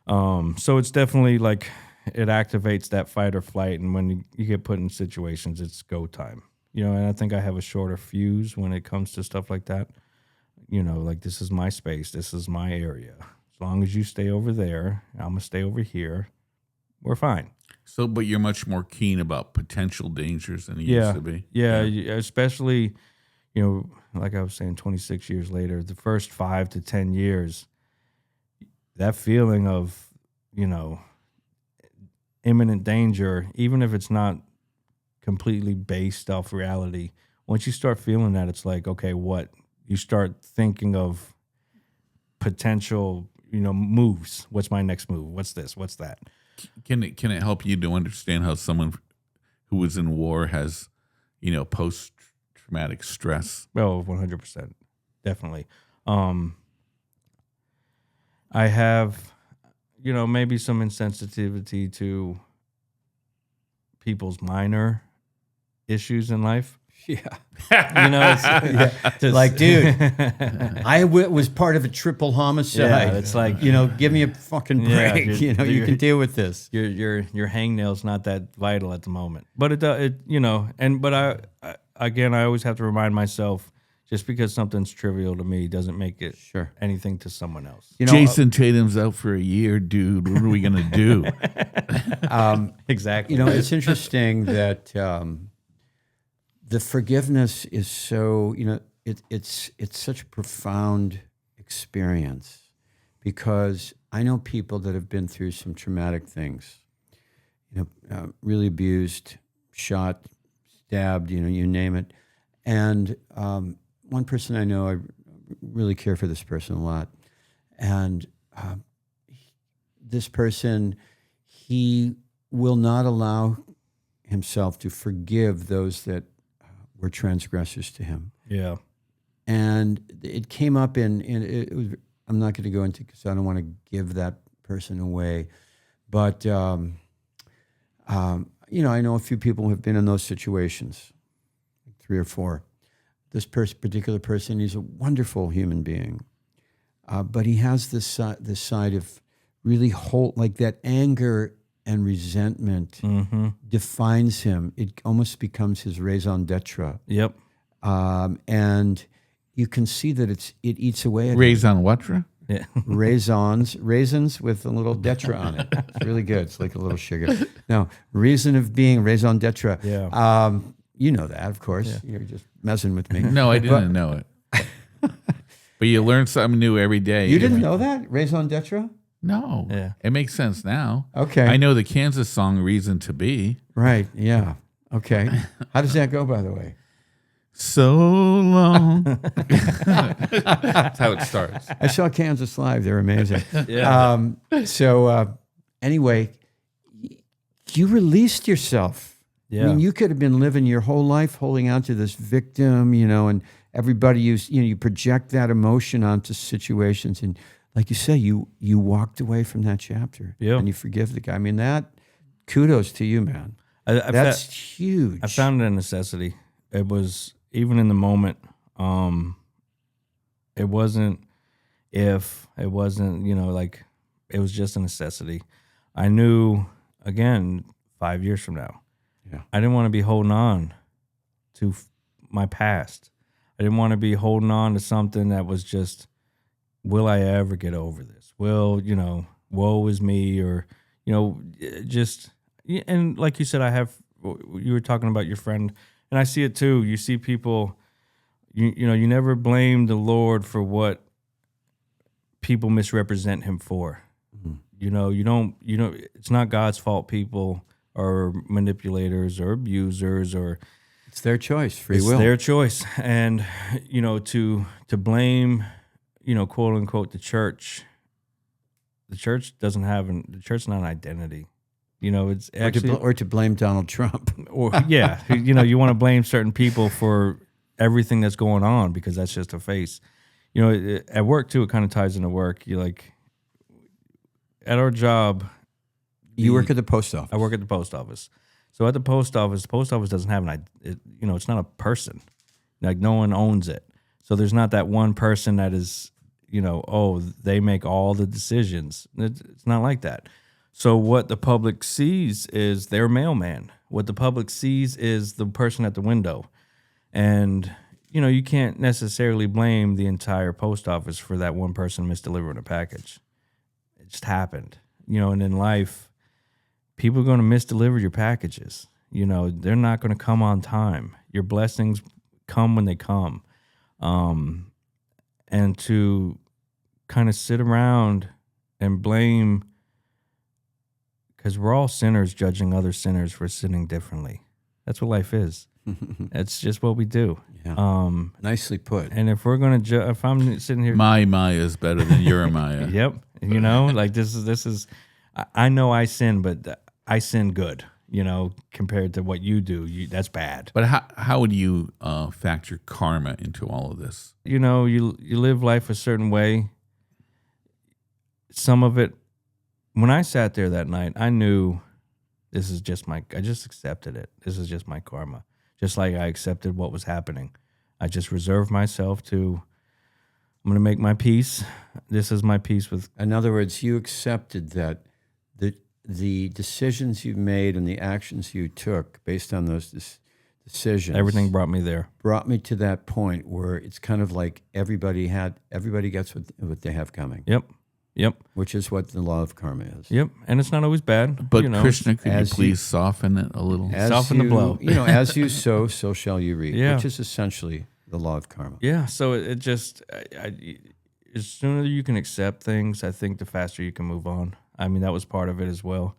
So it's definitely it activates that fight or flight. And when you get put in situations, it's go time. And I think I have a shorter fuse when it comes to stuff like that. This is my space. This is my area. As long as you stay over there, I'm going to stay over here. We're fine. So, but you're much more keen about potential dangers than you used to be. Yeah, especially, like I was saying, 26 years later, the first 5 to 10 years, that feeling of, imminent danger, even if it's not completely based off reality, once you start feeling that, it's okay, what? You start thinking of potential, moves. What's my next move? What's this? What's that? Can it help you to understand how someone who was in war has, post-traumatic stress? Oh, 100%. Definitely. I have, maybe some insensitivity to people's minor issues in life. Yeah. You know, Like, dude, I was part of a triple homicide. Yeah, it's like, give me a fucking break. Yeah, You can deal with this. your hangnail's not that vital at the moment. But I always have to remind myself, just because something's trivial to me doesn't make it anything to someone else. Jason Tatum's out for a year, dude. What are we gonna do? Exactly. It's interesting that the forgiveness is so, it's such a profound experience, because I know people that have been through some traumatic things, really abused, shot, stabbed, you name it. And one person I know, I really care for this person a lot. And this person, he will not allow himself to forgive those that were transgressors to him. Yeah. And it came up it was, I'm not going to go into, because I don't want to give that person away. But, I know a few people who have been in those situations, 3 or 4. This particular person, he's a wonderful human being. But he has this side of really like that anger and resentment defines him. It almost becomes his raison d'etre. Yep. And you can see that it eats away at Raison whatra? Yeah. Raisins with a little d'etre on it. It's really good. It's like a little sugar. No, reason of being, raison d'etre. Yeah. You know that, of course. Yeah. You're just messing with me. No, I didn't know it. But you learn something new every day. You didn't know that? Raison d'etre? No. Yeah. It makes sense now. Okay. I know the Kansas song Reason to Be. Right, yeah. Okay. How does that go, by the way? So long. That's how it starts. I saw Kansas live. They're amazing. Yeah. Anyway, you released yourself. Yeah. I mean, you could have been living your whole life holding on to this victim, and everybody you project that emotion onto situations, and like you say, you walked away from that chapter, and you forgive the guy. I mean, that kudos to you, man. That's huge. I found it a necessity. It was, even in the moment, it wasn't if, it wasn't, like, it was just a necessity. I knew, again, 5 years from now, I didn't want to be holding on to my past. I didn't want to be holding on to something that was just, will I ever get over this? Will, woe is me, or, just, and like you said, you were talking about your friend, and I see it too. You see people, you never blame the Lord for what people misrepresent him for. Mm-hmm. You don't, it's not God's fault people are manipulators or abusers, or it's their choice, free will. It's their choice. And, to blame, quote unquote, the church doesn't have the church not an identity. It's actually, or to blame Donald Trump. Or you want to blame certain people for everything that's going on, because that's just a face. At work too, it kind of ties into work. You like, at our job, you work at the post office. I work at the post office. So at the post office doesn't have it's not a person. Like, no one owns it. So there's not that one person that is, they make all the decisions. It's not like that. So what the public sees is their mailman. What the public sees is the person at the window. And, you can't necessarily blame the entire post office for that one person misdelivering a package. It just happened. And in life, people are going to misdeliver your packages. They're not going to come on time. Your blessings come when they come. And to kind of sit around and blame, because we're all sinners judging other sinners for sinning differently. That's what life is. It's just what we do. Yeah. Nicely put. And if we're going to if I'm sitting here, my Maya is better than your Maya. Yep. Like this is. I know I sin, but I sin good. Compared to what you do, that's bad. But how would you factor karma into all of this? You live life a certain way. Some of it. When I sat there that night, I knew this is just I just accepted it. This is just my karma. just like I accepted what was happening. I just reserved myself to, I'm going to make my peace. This is my peace with. In other words, you accepted that the decisions you made and the actions you took based on those decisions. Everything brought me there. Brought me to that point where it's kind of like everybody gets what they have coming. Yep. Which is what the law of karma is. Yep. And it's not always bad. But Krishna, could you please soften it a little? Soften the blow. As you sow, so shall you reap. Yeah. Which is essentially the law of karma. Yeah. So it just, as sooner you can accept things, I think the faster you can move on. I mean, that was part of it as well.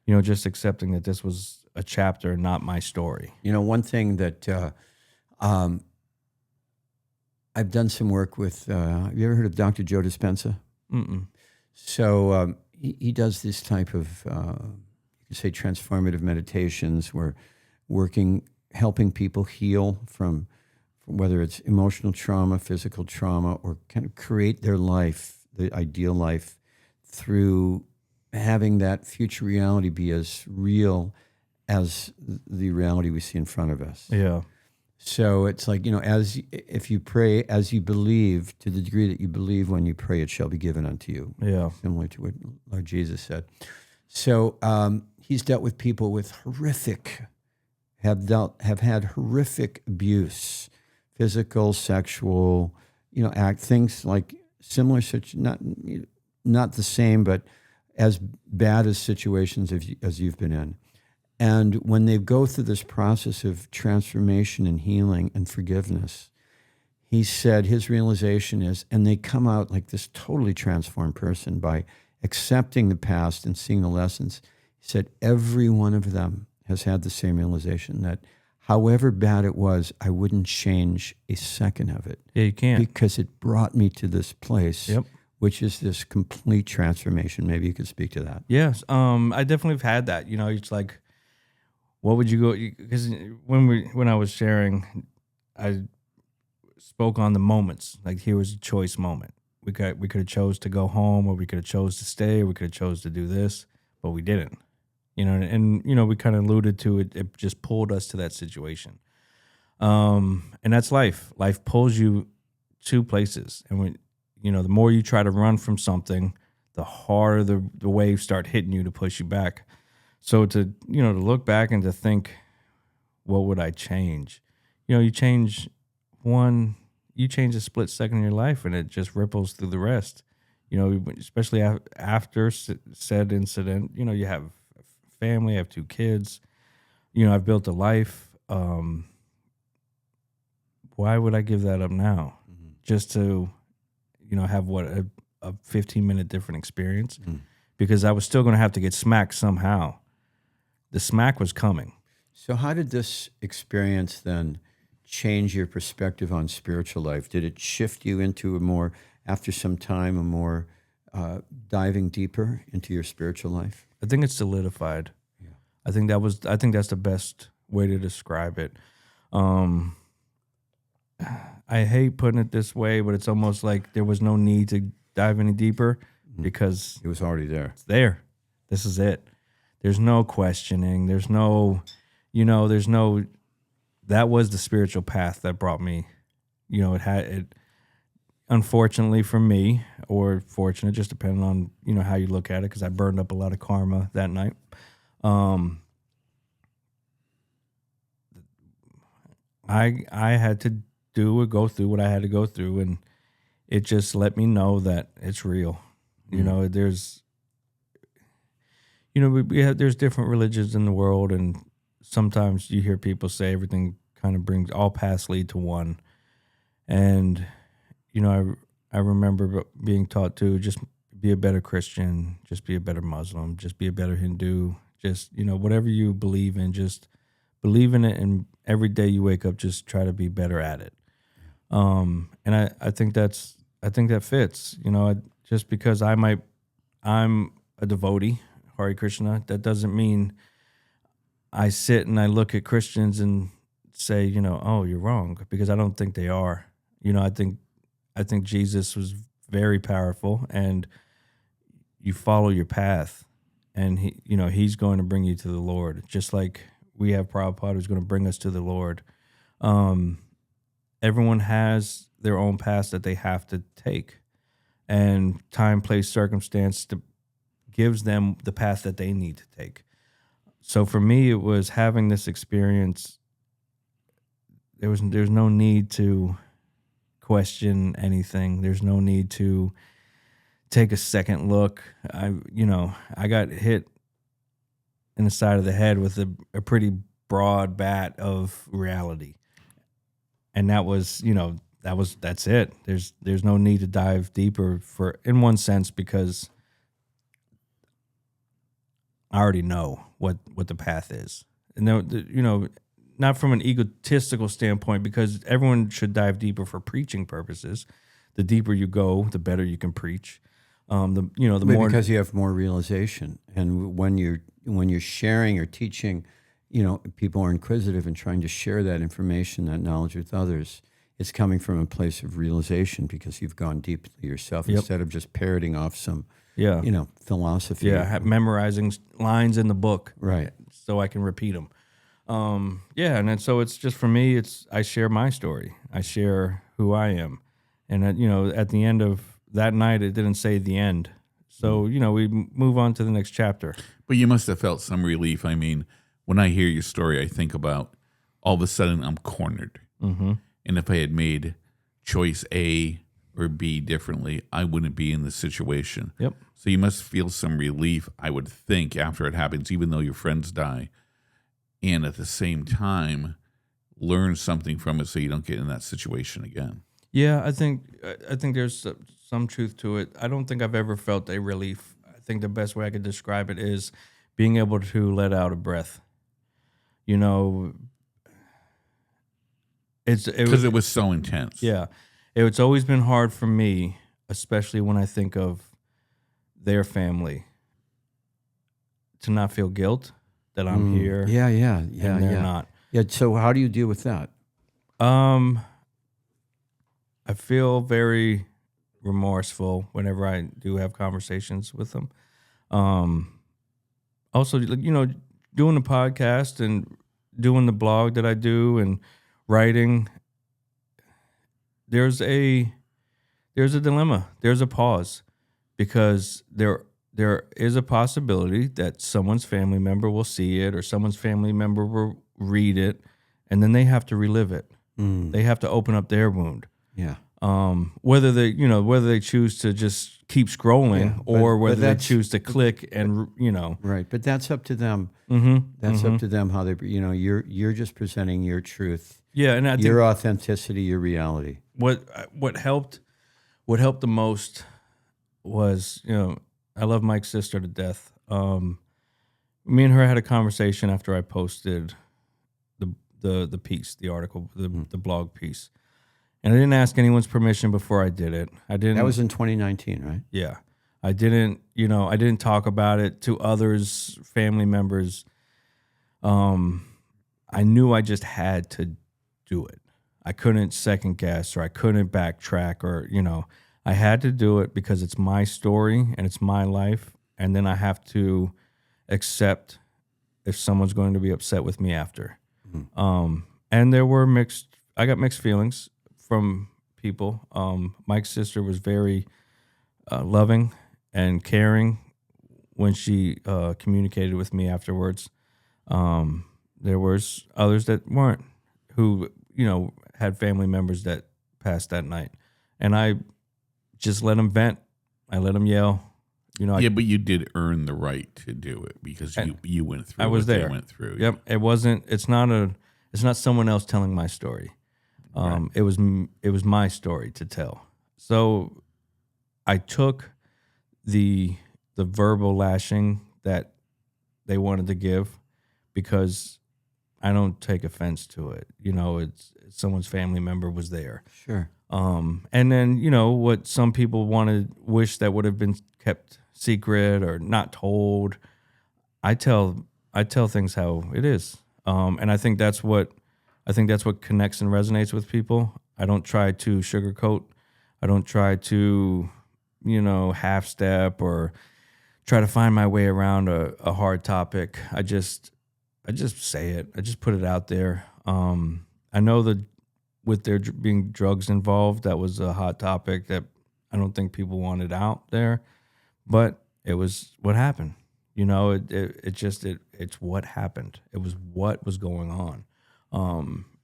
Just accepting that this was a chapter, not my story. One thing that I've done some work with, have you ever heard of Dr. Joe Dispenza? Mm-mm. So he does this type of, you could say, transformative meditations where helping people heal from whether it's emotional trauma, physical trauma, or kind of create their life, the ideal life, through having that future reality be as real as the reality we see in front of us. Yeah. So it's like, if you pray as you believe, to the degree that you believe when you pray, it shall be given unto you. Yeah. Similar to what Lord Jesus said. So he's dealt with people with have had horrific abuse, physical, sexual, things like similar, such not the same, but as bad as situations as you've been in. And when they go through this process of transformation and healing and forgiveness, he said his realization is, and they come out like this totally transformed person by accepting the past and seeing the lessons. He said every one of them has had the same realization that however bad it was, I wouldn't change a second of it. Yeah, you can't. Because it brought me to this place. Yep. Which is this complete transformation. Maybe you could speak to that. Yes, I definitely have had that. It's like, what would you go? Because when I was sharing, I spoke on the moments. Like, here was a choice moment. We could have chose to go home, or we could have chose to stay, or we could have chose to do this, but we didn't. And we kind of alluded to it. It just pulled us to that situation. And that's life. Life pulls you to places, and when the more you try to run from something, the harder the waves start hitting you to push you back. So to look back and to think, what would I change? You change a split second in your life, and it just ripples through the rest. Especially after said incident, you have a family, I have 2 kids, I've built a life. Why would I give that up now? Mm-hmm. Just to have a 15-minute different experience, because I was still going to have to get smacked somehow. The smack was coming. So how did this experience then change your perspective on spiritual life? Did it shift you into after some time, a more diving deeper into your spiritual life? I think it's solidified. Yeah. I think that's the best way to describe it. I hate putting it this way, but it's almost like there was no need to dive any deeper because it was already there. It's there. This is it. There's no questioning. There's no, that was the spiritual path that brought me, unfortunately for me, or fortunate, just depending on, how you look at it, because I burned up a lot of karma that night. I had to go through what I had to go through, and it just let me know that it's real. There's there's different religions in the world, and sometimes you hear people say everything kind of brings, all paths lead to one. And I remember being taught to just be a better Christian, just be a better Muslim, just be a better Hindu, just whatever you believe in, just believe in it, and every day you wake up, just try to be better at it. And I think that fits. Just because I'm a devotee, Hare Krishna, that doesn't mean I sit and I look at Christians and say, oh, you're wrong, because I don't think they are. I think Jesus was very powerful, and you follow your path, and he's going to bring you to the Lord. Just like we have Prabhupada who's going to bring us to the Lord. Everyone has their own path that they have to take, and time, place, circumstance gives them the path that they need to take. So for me, it was having this experience. There's no need to question anything. There's no need to take a second look. I got hit in the side of the head with a pretty broad bat of reality. And that's it. There's no need to dive deeper in one sense, because I already know what the path is. And not from an egotistical standpoint, because everyone should dive deeper for preaching purposes. The deeper you go, the better you can preach. The more, because you have more realization, and when you're sharing or teaching, people are inquisitive and trying to share that information, that knowledge with others. It's coming from a place of realization because you've gone deeply yourself, instead of just parroting off some, philosophy. Yeah, memorizing lines in the book, right? So I can repeat them. And then so it's just, for me, I share my story. I share who I am, and at the end of that night, it didn't say the end. So we move on to the next chapter. But you must have felt some relief. I mean, when I hear your story, I think about all of a sudden I'm cornered. Mm-hmm. And if I had made choice A or B differently, I wouldn't be in this situation. Yep. So you must feel some relief, I would think, after it happens, even though your friends die. And at the same time, learn something from it so you don't get in that situation again. Yeah, I think there's some truth to it. I don't think I've ever felt a relief. I think the best way I could describe it is being able to let out a breath. Because it was so intense. Yeah. It's always been hard for me, especially when I think of their family, to not feel guilt that I'm here. Yeah, and they're not. Yeah. So how do you deal with that? I feel very remorseful whenever I do have conversations with them. Also, doing the podcast and doing the blog that I do and writing, there's a dilemma. There's a pause, because there is a possibility that someone's family member will see it, or someone's family member will read it, and then they have to relive it. They have to open up their wound. Yeah. Whether they choose to just keep scrolling, or whether they choose to click and Right, but that's up to them. Mm-hmm. That's up to them how they. You're just presenting your truth. Yeah, and I think your authenticity, your reality. What helped the most was, I love Mike's sister to death. Me and her had a conversation after I posted the piece, the article, the blog piece. And I didn't ask anyone's permission before I did it. That was in 2019, right? Yeah. I didn't talk about it to others, family members. I knew I just had to do it. I couldn't second guess, or I couldn't backtrack, or, I had to do it because it's my story and it's my life. And then I have to accept if someone's going to be upset with me after. And I got mixed feelings from people. Mike's sister was very loving and caring when she communicated with me afterwards. There was others that weren't, who had family members that passed that night, and I just let them vent. I let them yell. But you did earn the right to do it because you went through. I was there. They went through. Yep. It wasn't. It's not someone else telling my story. Right. It was my story to tell. So I took the verbal lashing that they wanted to give, because I don't take offense to it. It's someone's family member was there. Sure. And then, what some people wish that would have been kept secret or not told. I tell things how it is. And I think that's what connects and resonates with people. I don't try to sugarcoat. I don't try to, half step or try to find my way around a hard topic. just say it. I just put it out there. I know that with there being drugs involved, that was a hot topic that I don't think people wanted out there, but it was what happened. You know, it's what happened. It was what was going on.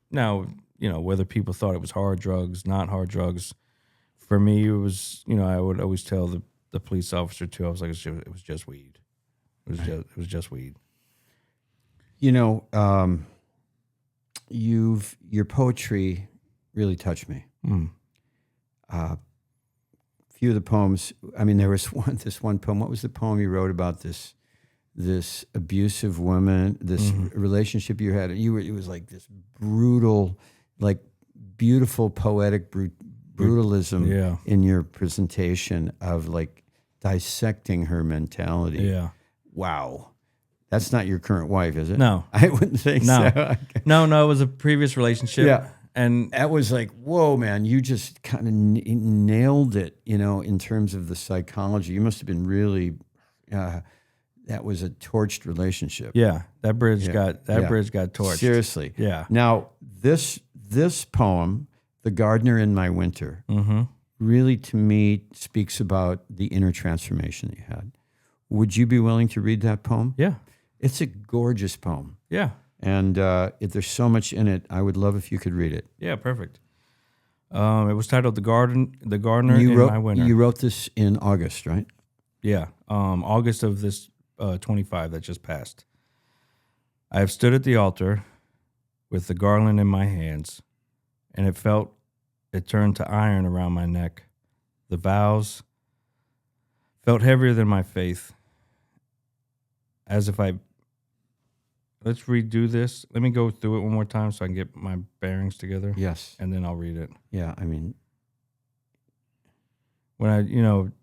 Now, you know, whether people thought it was hard drugs, not hard drugs, for me, it was, you know, I would always tell the police officer too, I was like, it was just weed. It was just weed. You know, your poetry really touched me. Few of the poems. I mean, there was this one poem. What was the poem you wrote about this abusive woman, this relationship you had? It was like this brutal, like beautiful poetic brutalism in your presentation of like dissecting her mentality. Yeah. Wow. That's not your current wife, is it? No. I wouldn't think so. No, it was a previous relationship. Yeah. And that was like, whoa, man, you just kind of nailed it, you know, in terms of the psychology. You must have been really, that was a torched relationship. yeah, that bridge got torched. Seriously. Yeah. Now, this poem, The Gardener in My Winter, really to me speaks about the inner transformation that you had. Would you be willing to read that poem? Yeah. It's a gorgeous poem. Yeah. And if there's so much in it, I would love if you could read it. Yeah, perfect. It was titled The Gardener in My Winter. You wrote this in August, right? Yeah, August of this 25 that just passed. I have stood at the altar with the garland in my hands, and it turned to iron around my neck. The vows felt heavier than my faith, as if let's redo this. Let me go through it one more time so I can get my bearings together. Yes. And then I'll read it. Yeah, I mean, when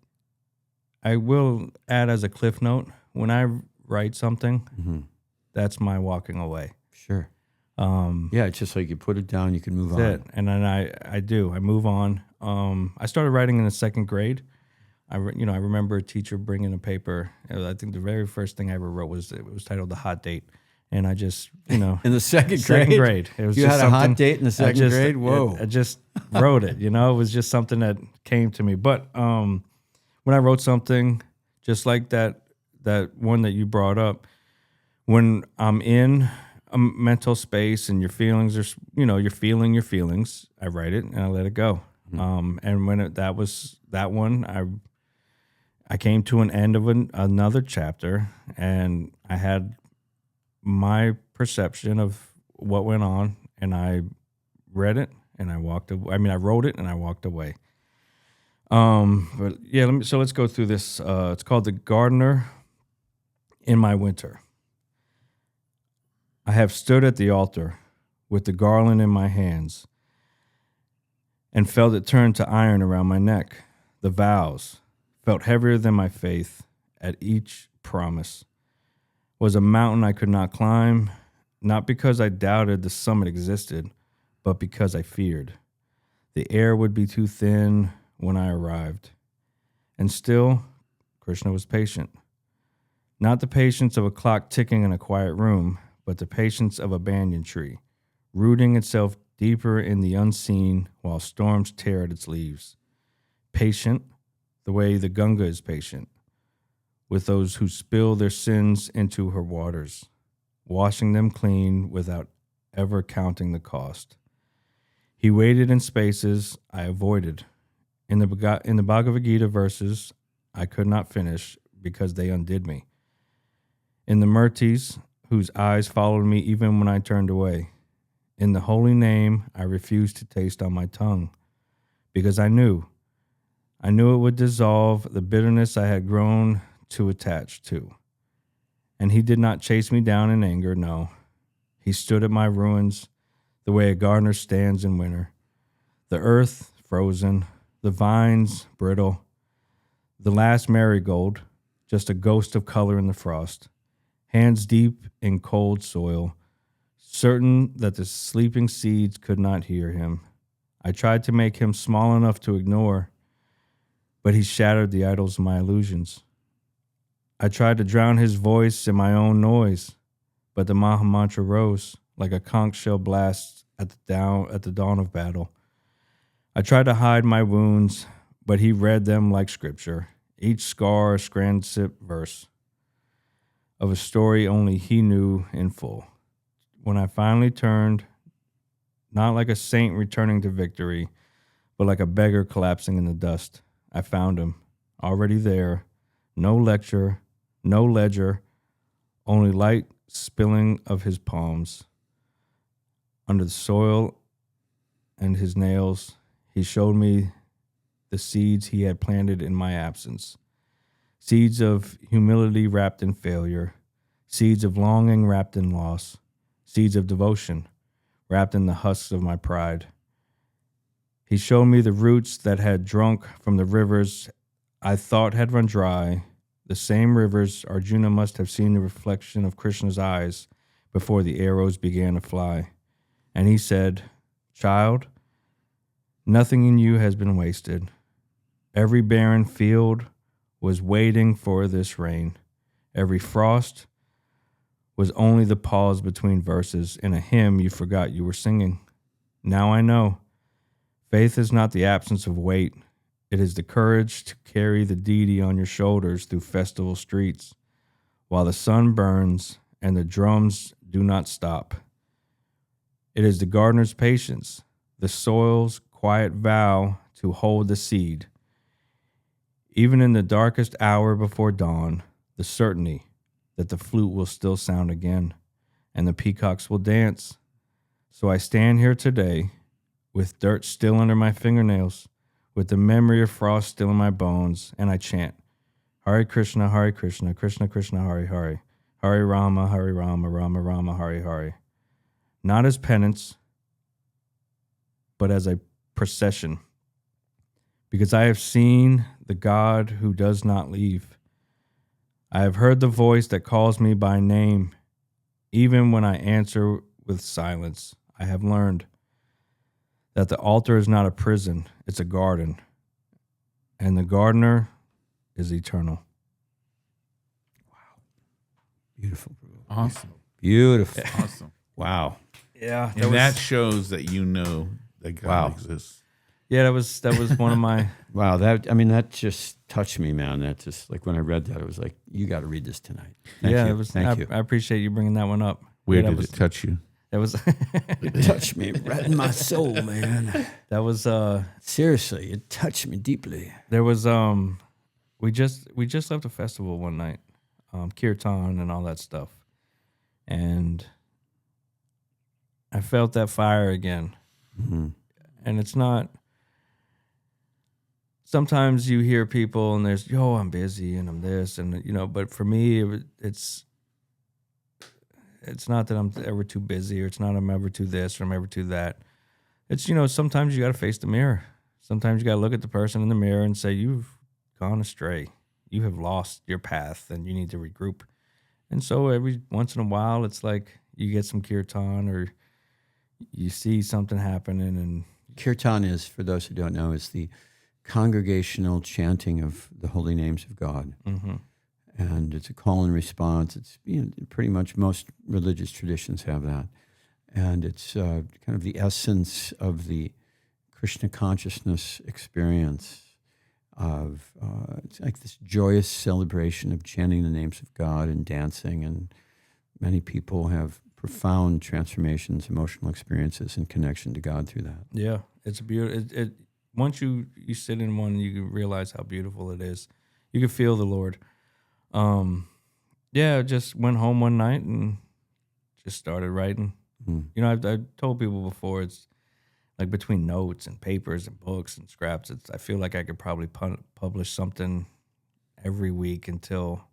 I will add as a cliff note, when I write something, that's my walking away. Sure. Yeah, it's just like you put it down, you can move on. That's it. And then I move on. I started writing in the second grade. I remember a teacher bringing a paper. I think the very first thing I ever wrote was titled The Hot Date. And I just, in the second grade. It was you just had a hot date in the second grade? Whoa. I just wrote it, it was just something that came to me. But when I wrote something just like that one that you brought up, when I'm in a mental space and your feelings are, you're feeling your feelings, I write it and I let it go. And when that was that one, I came to an end of another chapter, and I had my perception of what went on, and I read it and I walked away. I mean, I wrote it and I walked away. But yeah, let's go through this. It's called The Gardener in My Winter. I have stood at the altar with the garland in my hands and felt it turn to iron around my neck. The vows felt heavier than my faith at each promise. Was a mountain I could not climb, not because I doubted the summit existed, but because I feared. The air would be too thin when I arrived. And still, Krishna was patient. Not the patience of a clock ticking in a quiet room, but the patience of a banyan tree, rooting itself deeper in the unseen while storms tear at its leaves. Patient, the way the Ganga is patient, with those who spill their sins into her waters, washing them clean without ever counting the cost. He waited in spaces I avoided. In the Bhagavad Gita verses I could not finish because they undid me. In the Murtis, whose eyes followed me even when I turned away. In the holy name I refused to taste on my tongue, because I knew it would dissolve the bitterness I had grown to attach to. And he did not chase me down in anger, no. He stood at my ruins the way a gardener stands in winter. The earth frozen, the vines brittle, the last marigold, just a ghost of color in the frost. Hands deep in cold soil, certain that the sleeping seeds could not hear him. I tried to make him small enough to ignore, but he shattered the idols of my illusions. I tried to drown his voice in my own noise, but the Maha Mantra rose like a conch shell blast at the dawn of battle. I tried to hide my wounds, but he read them like scripture, each scar a scransip verse of a story only he knew in full. When I finally turned, not like a saint returning to victory, but like a beggar collapsing in the dust, I found him, already there, no lecture, no ledger, only light spilling of his palms. Under the soil and his nails, he showed me the seeds he had planted in my absence. Seeds of humility wrapped in failure, seeds of longing wrapped in loss, seeds of devotion wrapped in the husks of my pride. He showed me the roots that had drunk from the rivers I thought had run dry, the same rivers Arjuna must have seen the reflection of Krishna's eyes before the arrows began to fly. And he said, "Child, nothing in you has been wasted. Every barren field was waiting for this rain. Every frost was only the pause between verses in a hymn you forgot you were singing. Now I know. Faith is not the absence of weight. It is the courage to carry the deity on your shoulders through festival streets, while the sun burns and the drums do not stop. It is the gardener's patience, the soil's quiet vow to hold the seed. Even in the darkest hour before dawn, the certainty that the flute will still sound again, and the peacocks will dance. So I stand here today, with dirt still under my fingernails, with the memory of frost still in my bones, and I chant, Hare Krishna, Krishna Krishna, Hare Hare, Hare Rama, Rama Rama, Hare Hare. Not as penance, but as a procession, because I have seen the God who does not leave. I have heard the voice that calls me by name. Even when I answer with silence, I have learned that the altar is not a prison, it's a garden, and the gardener is eternal. Wow. Beautiful. Awesome. Beautiful. Awesome. Wow. Yeah, And that shows that you know that God exists. Yeah, that was one of my. Wow, that just touched me, man. That just, like, when I read that, it was like, you got to read this tonight. Thank you. Thank you. I appreciate you bringing that one up. Where did it touch you? That was. It touched me right in my soul, man. That was. Seriously, it touched me deeply. There was we just left a festival one night, kirtan and all that stuff, and I felt that fire again. Mm-hmm. And it's not. Sometimes you hear people and there's, I'm busy and I'm this and but for me it's not that I'm ever too busy, or it's not I'm ever too this or I'm ever too that. It's sometimes you got to face the mirror. Sometimes you got to look at the person in the mirror and say, you've gone astray. You have lost your path and you need to regroup. And so every once in a while, it's like you get some kirtan or you see something happening. And kirtan is, for those who don't know, is the congregational chanting of the holy names of God. Mm-hmm. And it's a call and response. It's pretty much most religious traditions have that. And it's kind of the essence of the Krishna consciousness experience of it's like this joyous celebration of chanting the names of God and dancing. And many people have profound transformations, emotional experiences, and connection to God through that. Yeah, it's beautiful. Once you sit in one, you can realize how beautiful it is. You can feel the Lord. I just went home one night and just started writing. Mm. I've told people before, it's like between notes and papers and books and scraps, I feel like I could probably publish something every week until,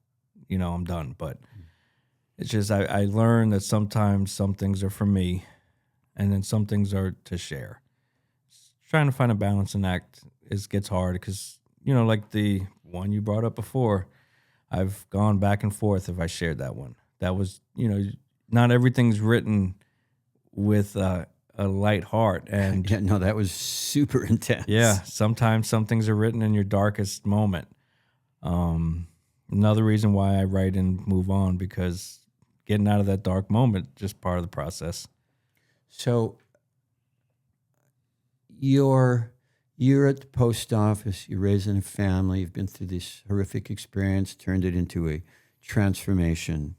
I'm done. But it's just I learned that sometimes some things are for me and then some things are to share. Trying to find a balance in that gets hard because, like the one you brought up before, I've gone back and forth if I shared that one. That was, not everything's written with a light heart. And yeah, no, that was super intense. Yeah, sometimes some things are written in your darkest moment. Another reason why I write and move on, because getting out of that dark moment, just part of the process. So you're at the post office, you're raising a family, you've been through this horrific experience, turned it into a transformation.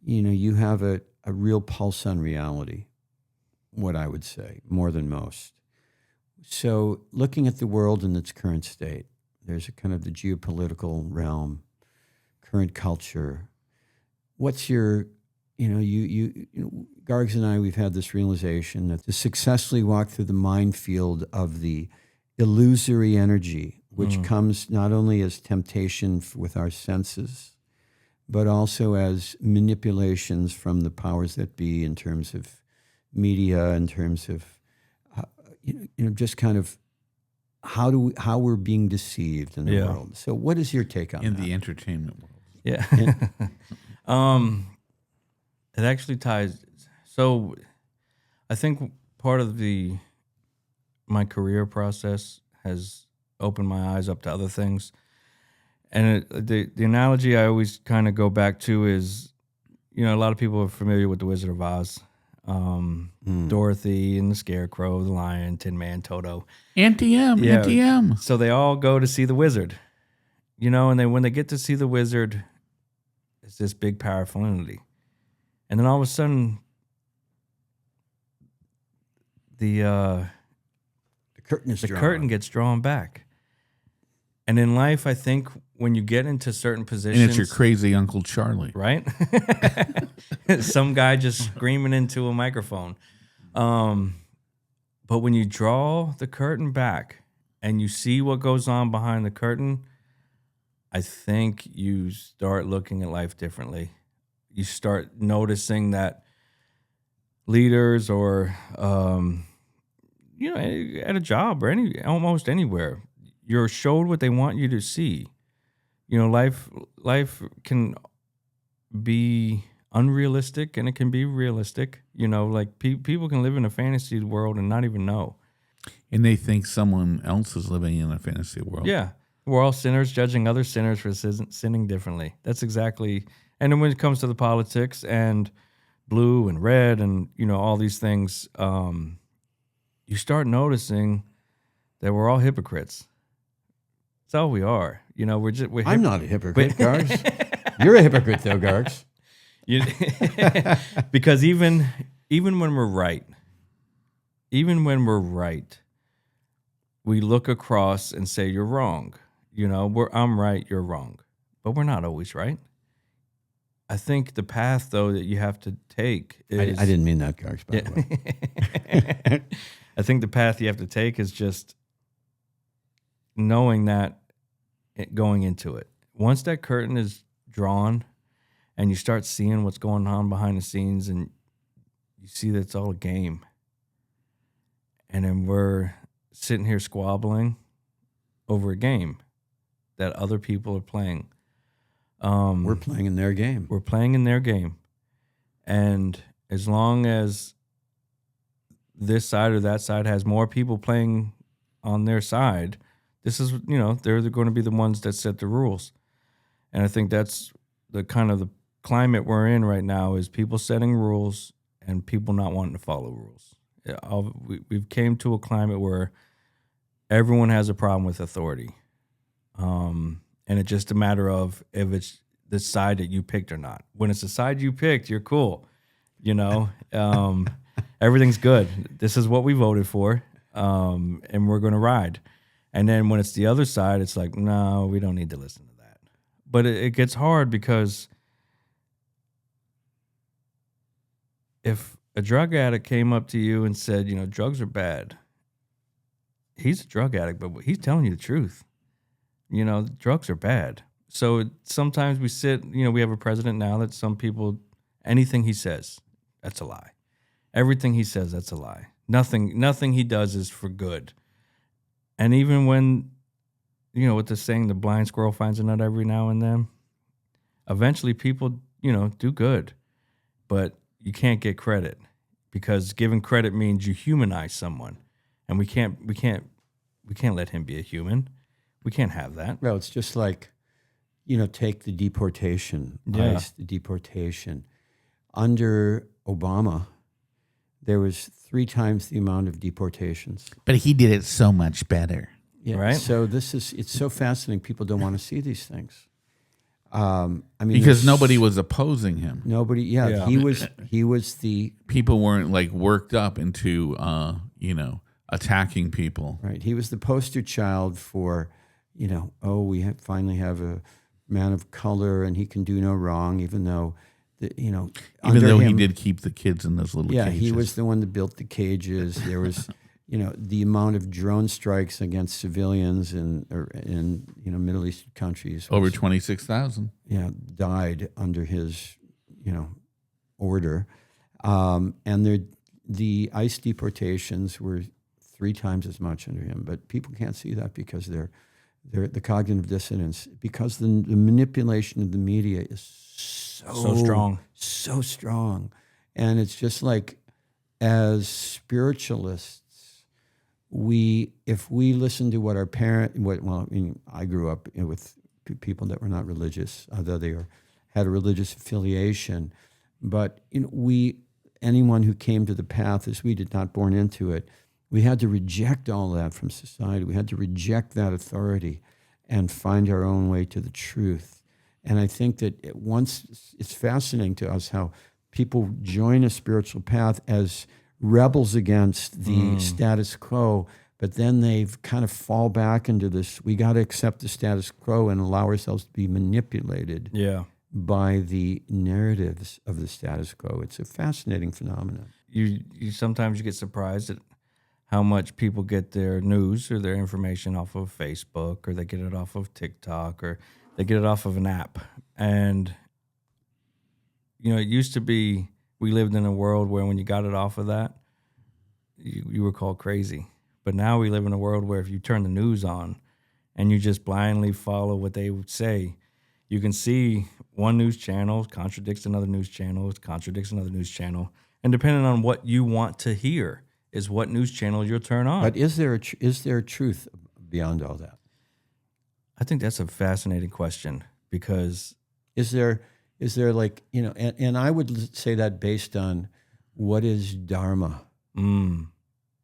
You have a real pulse on reality, what I would say, more than most. So looking at the world in its current state, there's a kind of the geopolitical realm, current culture. What's your, Gargs and I, we've had this realization that to successfully walk through the minefield of the illusory energy, which comes not only as temptation with our senses, but also as manipulations from the powers that be in terms of media, in terms of, just kind of how we're being deceived in the world. So what is your take on that? In the entertainment world. Yeah. It actually ties. So I think part of my career process has opened my eyes up to other things. And the analogy I always kind of go back to is, a lot of people are familiar with The Wizard of Oz. Dorothy and the Scarecrow, the Lion, Tin Man, Toto. Auntie M. So they all go to see the wizard, and then when they get to see the wizard, it's this big, powerful entity. And then all of a sudden, the curtain gets drawn back. And in life, I think when you get into certain positions... And it's your crazy Uncle Charlie. Right? Some guy just screaming into a microphone. But when you draw the curtain back and you see what goes on behind the curtain, I think you start looking at life differently. You start noticing that leaders or, at a job or almost anywhere, you're showed what they want you to see. Life can be unrealistic and it can be realistic. People can live in a fantasy world and not even know. And they think someone else is living in a fantasy world. Yeah. We're all sinners judging other sinners for sinning differently. That's exactly. And then when it comes to the politics and blue and red and, all these things, you start noticing that we're all hypocrites. That's all we are. I'm not a hypocrite, Gargs. You're a hypocrite, though, Gargs. Because even when we're right, we look across and say you're wrong. I'm right, you're wrong, but we're not always right. I think the path, though, that you have to take is... I didn't mean that, Gargs, by the way. I think the path you have to take is just knowing that going into it. Once that curtain is drawn and you start seeing what's going on behind the scenes and you see that it's all a game, and then we're sitting here squabbling over a game that other people are playing. We're playing in their game. We're playing in their game. And as long as this side or that side has more people playing on their side, this is, they're going to be the ones that set the rules. And I think that's the kind of the climate we're in right now is people setting rules and people not wanting to follow rules. We've came to a climate where everyone has a problem with authority. And it's just a matter of if it's the side that you picked or not. When it's the side you picked, you're cool. Everything's good. This is what we voted for, and we're going to ride. And then when it's the other side, it's like, no, we don't need to listen to that. But it gets hard because if a drug addict came up to you and said, drugs are bad, he's a drug addict, but he's telling you the truth. Drugs are bad. So sometimes we sit, we have a president now that some people, anything he says, that's a lie. Everything he says, that's a lie. Nothing he does is for good. And even when, with the saying, the blind squirrel finds a nut every now and then, eventually people, do good. But you can't get credit because giving credit means you humanize someone. And we can't let him be a human. We can't have that. Well, it's just like, take the deportation, ICE, the deportation. under Obama, there was 3 times the amount of deportations. But he did it so much better. Yeah. Right. So it's so fascinating. People don't want to see these things. I mean, Because nobody was opposing him. nobody. Yeah, Yeah. he was the People weren't like worked up into, attacking people. right. He was the poster child for, we finally have a man of color and he can do no wrong, even though, Even under though he him- did keep the kids in those little Yeah, cages. he was the one that built the cages. There was, the amount of drone strikes against civilians in Middle Eastern countries. Over was, 26,000. died under his, order. And the ICE deportations were 3 times as much under him. But people can't see that because they're the cognitive dissonance, because the manipulation of the media is So strong. so strong. And it's just like, as spiritualists, if we listen to what our I grew up with people that were not religious, although they had a religious affiliation, but anyone who came to the path as we did, not born into it, we had to reject all that from society. We had to reject that authority and find our own way to the truth. And I think that it's fascinating to us how people join a spiritual path as rebels against the status quo, but then they've kind of fall back into this, we got to accept the status quo and allow ourselves to be manipulated by the narratives of the status quo. It's a fascinating phenomenon. You sometimes you get surprised at how much people get their news or their information off of Facebook, or they get it off of TikTok, or they get it off of an app. And it used to be, we lived in a world where when you got it off of that, you were called crazy. But now we live in a world where if you turn the news on and you just blindly follow what they would say, you can see one news channel contradicts another news channel, contradicts another news channel. And depending on what you want to hear is what news channel you'll turn on. But is there a truth beyond all that? I think that's a fascinating question, because Is there like, and I would say that based on what is Dharma?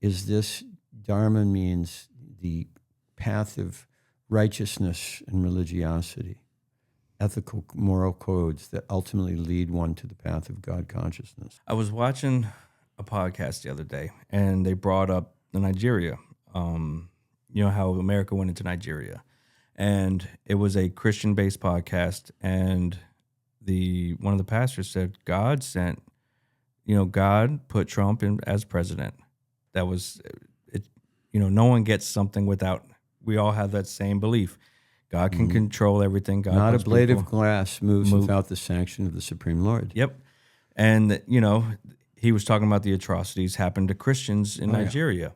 Is this Dharma means the path of righteousness and religiosity, ethical, moral codes that ultimately lead one to the path of God consciousness. I was watching a podcast the other day, and they brought up the Nigeria, how America went into Nigeria. And it was a Christian-based podcast, and one of the pastors said God put Trump in as president. That was it. No one gets something without. We all have that same belief. God can control everything. God Not a puts blade people- of glass moves without the sanction of the Supreme Lord. Yep. And he was talking about the atrocities happened to Christians in Nigeria.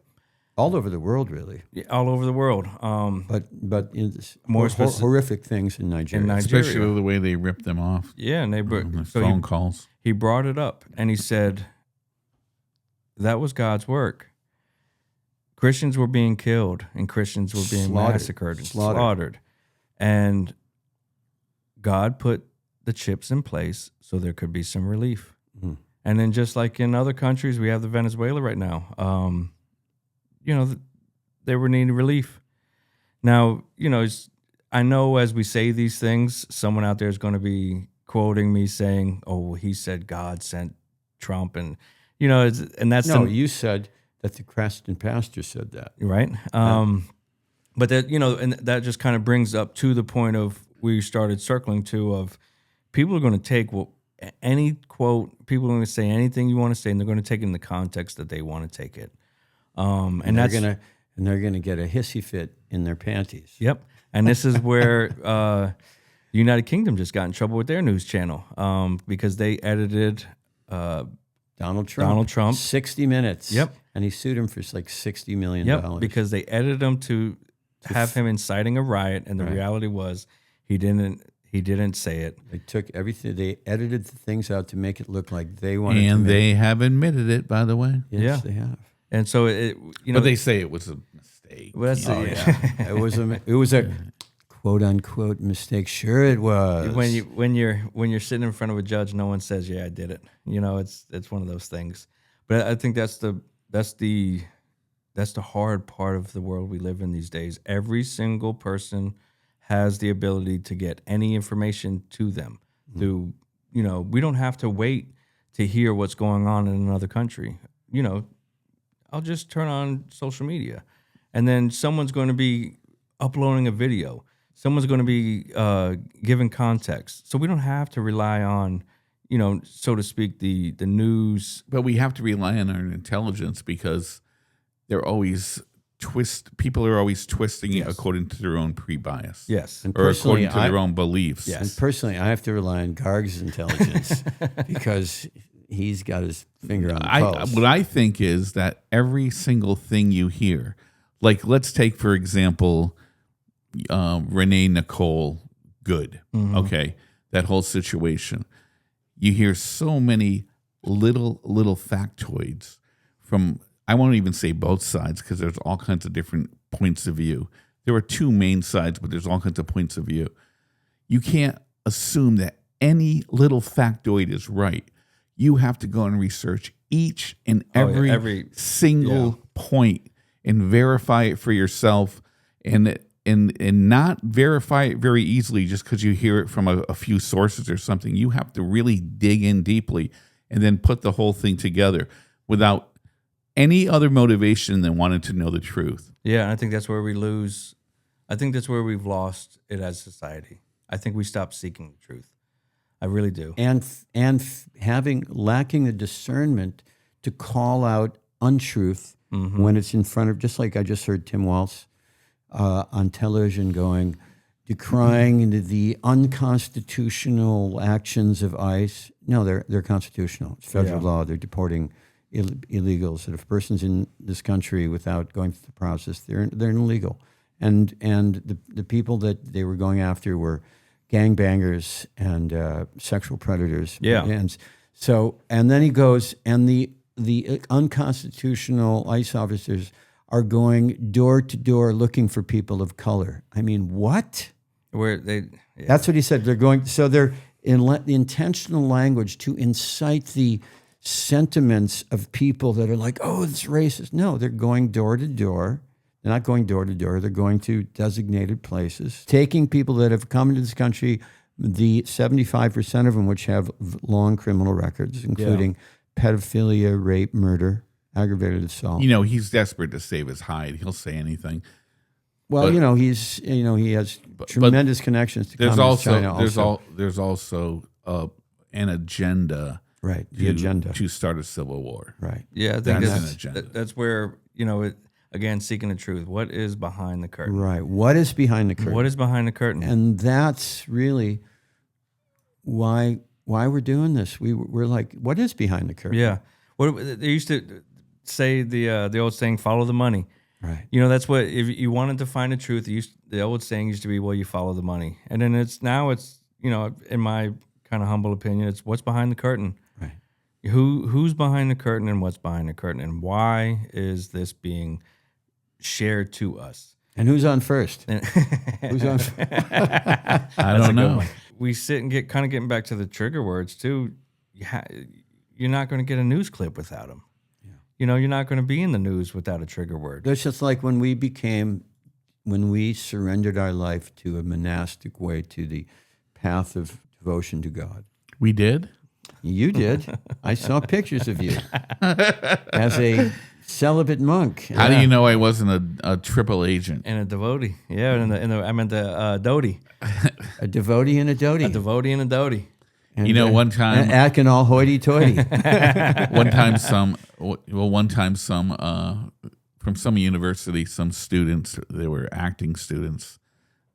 All over the world, really. Yeah, all over the world. But in this More horrific things in Nigeria. Especially the way they ripped them off. Yeah, and Phone calls. He brought it up, and he said that was God's work. Christians were being killed, and Christians were being massacred and slaughtered. And God put the chips in place so there could be some relief. And then just like in other countries, we have the Venezuela right now. They were needing relief. Now, I know as we say these things, someone out there is going to be quoting me saying, "Oh, he said God sent Trump," and and that's you said that the Creston pastor said that, right. But that and that just kind of brings up to the point of we started circling to of people are going to take any quote, people are going to say anything you want to say, and they're going to take it in the context that they want to take it. And they're gonna get a hissy fit in their panties. Yep. And this is where the United Kingdom just got in trouble with their news channel because they edited Donald Trump 60 Minutes. Yep. And he sued him for like $60 million. Yep. Because they edited him to have him inciting a riot, and the reality was he didn't say it. They took everything. They edited the things out to make it look like they wanted. And they have admitted it, by the way. Yes, they have. And so but they say it was a mistake. Well, that's It was a quote unquote mistake. Sure, it was. When you're sitting in front of a judge, no one says, "Yeah, I did it." You know, it's one of those things. But I think that's the hard part of the world we live in these days. Every single person has the ability to get any information to them. Through, you know, we don't have to wait to hear what's going on in another country. You know, I'll just turn on social media, and then someone's going to be uploading a video. Someone's going to be giving context. So we don't have to rely on, you know, so to speak, the news. But we have to rely on our intelligence because they're always people are always twisting it according to their own pre-bias. Yes. And or according to their own beliefs. Yes. And personally, I have to rely on Garg's intelligence because he's got his finger on the pulse. What I think is that every single thing you hear, like let's take, for example, Renee Nicole Good, okay, that whole situation. You hear so many little factoids from, I won't even say both sides because there's all kinds of different points of view. There are two main sides, but there's all kinds of points of view. You can't assume that any little factoid is right. You have to go and research each and every single point and verify it for yourself, and not verify it very easily just because you hear it from a few sources or something. You have to really dig in deeply and then put the whole thing together without any other motivation than wanting to know the truth. Yeah, and I think that's where we lose. I think that's where we've lost it as society. I think we stopped seeking the truth. I really do. And lacking the discernment to call out untruth when it's in front of, just like I just heard Tim Walz on television decrying the unconstitutional actions of ICE. No, they're constitutional. It's federal law. They're deporting illegals. That if a person's in this country without going through the process, they're illegal. And the people that they were going after were gangbangers and sexual predators. Yeah. And then he goes, and the unconstitutional ICE officers are going door to door looking for people of color. I mean, what? That's what he said. They're going. So they're in the intentional language to incite the sentiments of people that are like, oh, it's racist. No, they're going door to door. They're not going door to door. They're going to designated places, taking people that have come into this country, the 75% of them which have long criminal records, including pedophilia, rape, murder, aggravated assault. You know, he's desperate to save his hide. He'll say anything. Well, he has tremendous connections to Communist China also. There's also an agenda. Right, the agenda. To start a civil war. Right. Yeah, I think that's an agenda. That's where, again, seeking the truth. What is behind the curtain? Right. What is behind the curtain? What is behind the curtain? And that's really why we're doing this. We're like, what is behind the curtain? Yeah. They used to say the old saying, follow the money. Right. That's what, if you wanted to find the truth, the old saying used to be, well, you follow the money. And then it's in my kind of humble opinion, it's what's behind the curtain. Right. Who's behind the curtain and what's behind the curtain, and why is this being shared to us? And who's on first? Who's on? I don't know. We sit and getting back to the trigger words too. You're not going to get a news clip without them. Yeah. You're not going to be in the news without a trigger word. It's just like when we surrendered our life to a monastic way, to the path of devotion to God. We did? You did. I saw pictures of you as a celibate monk. How do you know I wasn't a triple agent? And a devotee. Yeah, I meant the doty. A devotee and a doty. A devotee and a doty. And, one time... acting all hoity-toity. One time some from some university, some students, they were acting students,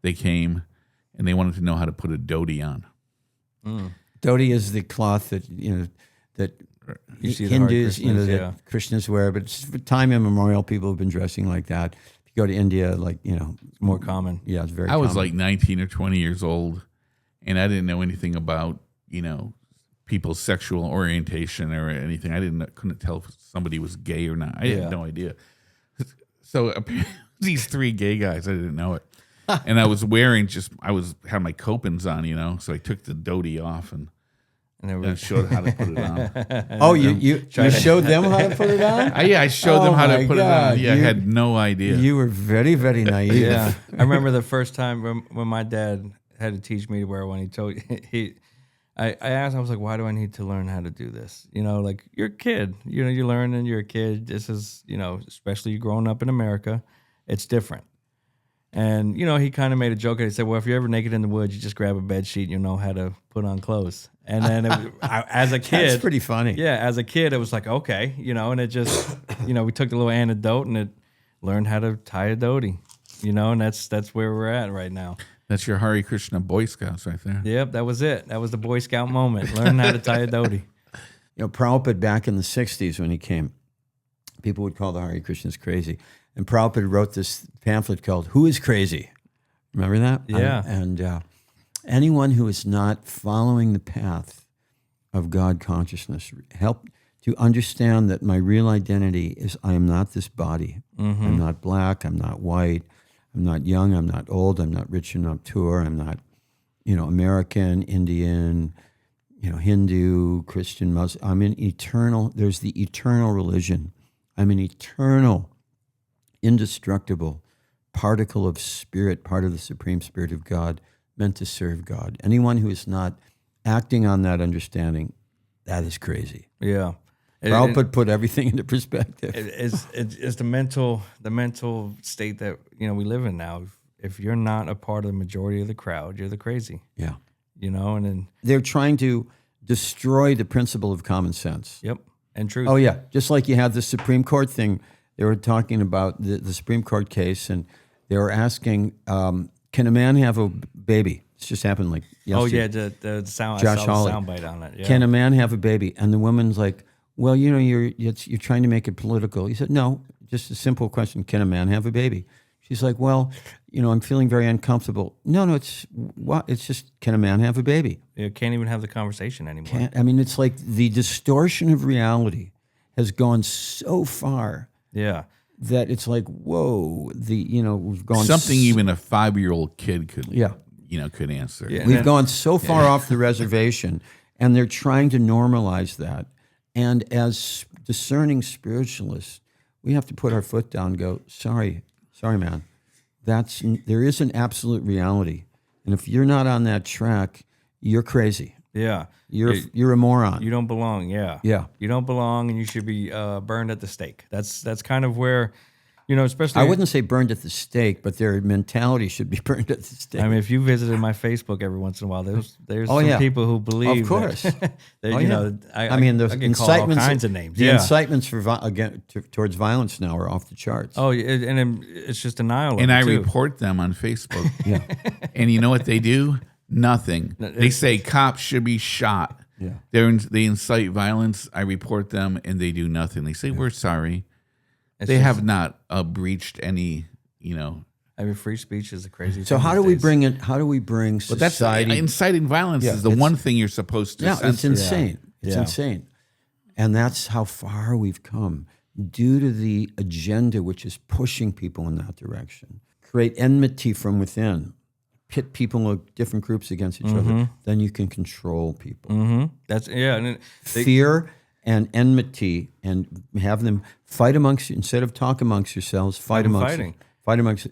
they came and they wanted to know how to put a dhoti on. Dhoti is the cloth that Hindus, that Krishnas wear, but for time immemorial, people have been dressing like that. If you go to India, it's more common. Yeah, it's very. I was common. like 19 or 20 years old, and I didn't know anything about people's sexual orientation or anything. Couldn't tell if somebody was gay or not. I had no idea. So these three gay guys, I didn't know it. and I was had my copings on, so I took the dhoti off and showed how to put it on. Oh, you showed them how to put it on? I showed them how to put it on. Yeah, I had no idea. You were very, very naive. Yeah, I remember the first time when my dad had to teach me to wear one. He told I asked, I was like, why do I need to learn how to do this? Like you're a kid, you learn and you're a kid. This is, especially you growing up in America, it's different. And, he kind of made a joke. And he said, well, if you're ever naked in the woods, you just grab a bed sheet and you'll know how to put on clothes. And then as a kid. That's pretty funny. Yeah, as a kid, it was like, okay, and it just, we took the little antidote and it learned how to tie a dhoti, and that's where we're at right now. That's your Hare Krishna Boy Scouts right there. Yep, that was it. That was the Boy Scout moment. Learn how to tie a dhoti. Prabhupada back in the 60s when he came, people would call the Hare Krishnas crazy. And Prabhupada wrote this pamphlet called Who is Crazy? Remember that? Yeah. And anyone who is not following the path of God consciousness, help to understand that my real identity is I am not this body. Mm-hmm. I'm not black. I'm not white. I'm not young. I'm not old. I'm not rich. I'm not poor. I'm not, American, Indian, Hindu, Christian, Muslim. I'm an eternal. There's the eternal religion. I'm an eternal, indestructible particle of spirit, part of the Supreme Spirit of God, meant to serve God. Anyone who is not acting on that understanding, that is crazy. Yeah. Prabhupada put everything into perspective. It's the mental state that we live in now. If you're not a part of the majority of the crowd, you're the crazy. Yeah. And then they're trying to destroy the principle of common sense. Yep. And truth. Oh yeah. Just like you had the Supreme Court thing. They were talking about the Supreme Court case, and they were asking, can a man have a baby? It's just happened like yesterday. Oh, yeah, the sound, Josh I saw Hawley. the soundbite on it. Yeah. Can a man have a baby? And the woman's like, well, you're trying to make it political. He said, no, just a simple question. Can a man have a baby? She's like, well, I'm feeling very uncomfortable. No, it's just, can a man have a baby? You can't even have the conversation anymore. It's like the distortion of reality has gone so far. Yeah. That it's like, whoa, we've gone something even a 5-year-old kid could could answer. Yeah, we've gone so far off the reservation, and they're trying to normalize that. And as discerning spiritualists, we have to put our foot down and go, sorry, man. There is an absolute reality. And if you're not on that track, you're crazy. Yeah. You're a moron. You don't belong, yeah. Yeah. You don't belong, and you should be burned at the stake. That's kind of where, especially... I wouldn't say burned at the stake, but their mentality should be burned at the stake. I mean, if you visited my Facebook every once in a while, there's some people who believe... Of course. That, I mean, the incitements, all kinds of names. The incitements towards violence now are off the charts. Oh, and it's just denial. And I report them on Facebook. Yeah. And you know what they do? Nothing. They say cops should be shot. Yeah. They incite violence. I report them, and they do nothing. They say, we're sorry. They have not breached any, I mean, free speech is a crazy thing. So how do we bring it? How do we bring society? That's inciting violence is the one thing you're supposed to censor. It's insane. It's insane. And that's how far we've come due to the agenda which is pushing people in that direction. Create enmity from within. Pit people of different groups against each other, then you can control people. Mm-hmm. Fear and enmity, and have them fight amongst you. Instead of talk amongst yourselves, fight amongst you,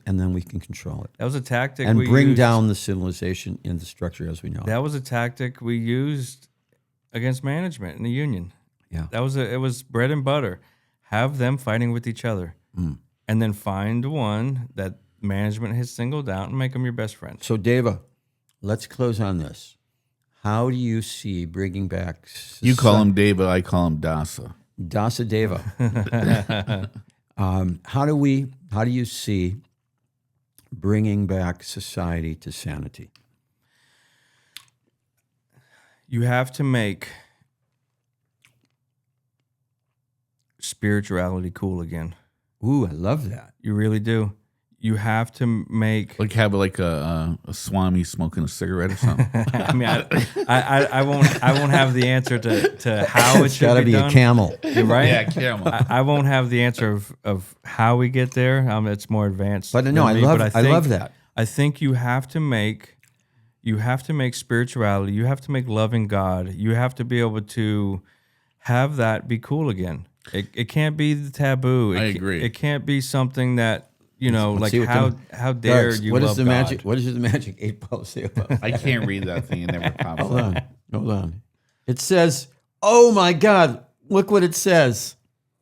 and then we can control it. That was a tactic and we bring used. down the civilization in the structure as we know. That was a tactic we used against management in the union. Yeah, it was bread and butter. Have them fighting with each other, and then find one that management has singled out and make them your best friend. So, Dava, let's close on this. How do you see bringing back... You call him Dava, I call him Dasa. Dasa Dava. How do you see bringing back society to sanity? You have to make spirituality cool again. Ooh, I love that. You really do. You have to make have a Swami smoking a cigarette or something. I mean, I won't have the answer to how it should gotta be be done. a camel. You're right. Yeah, camel. I won't have the answer of how we get there. It's more advanced. But no, I love that. I think you have to make spirituality, you have to make loving God, you have to be able to have that be cool again. It can't be the taboo. I agree. It can't be something that, Let's like see what how dare Guys, you what love is the God? magic? What does the magic 8 ball say about? I can't read that thing. It never pops Hold up. on, hold on. It says, "Oh my God, look what it says."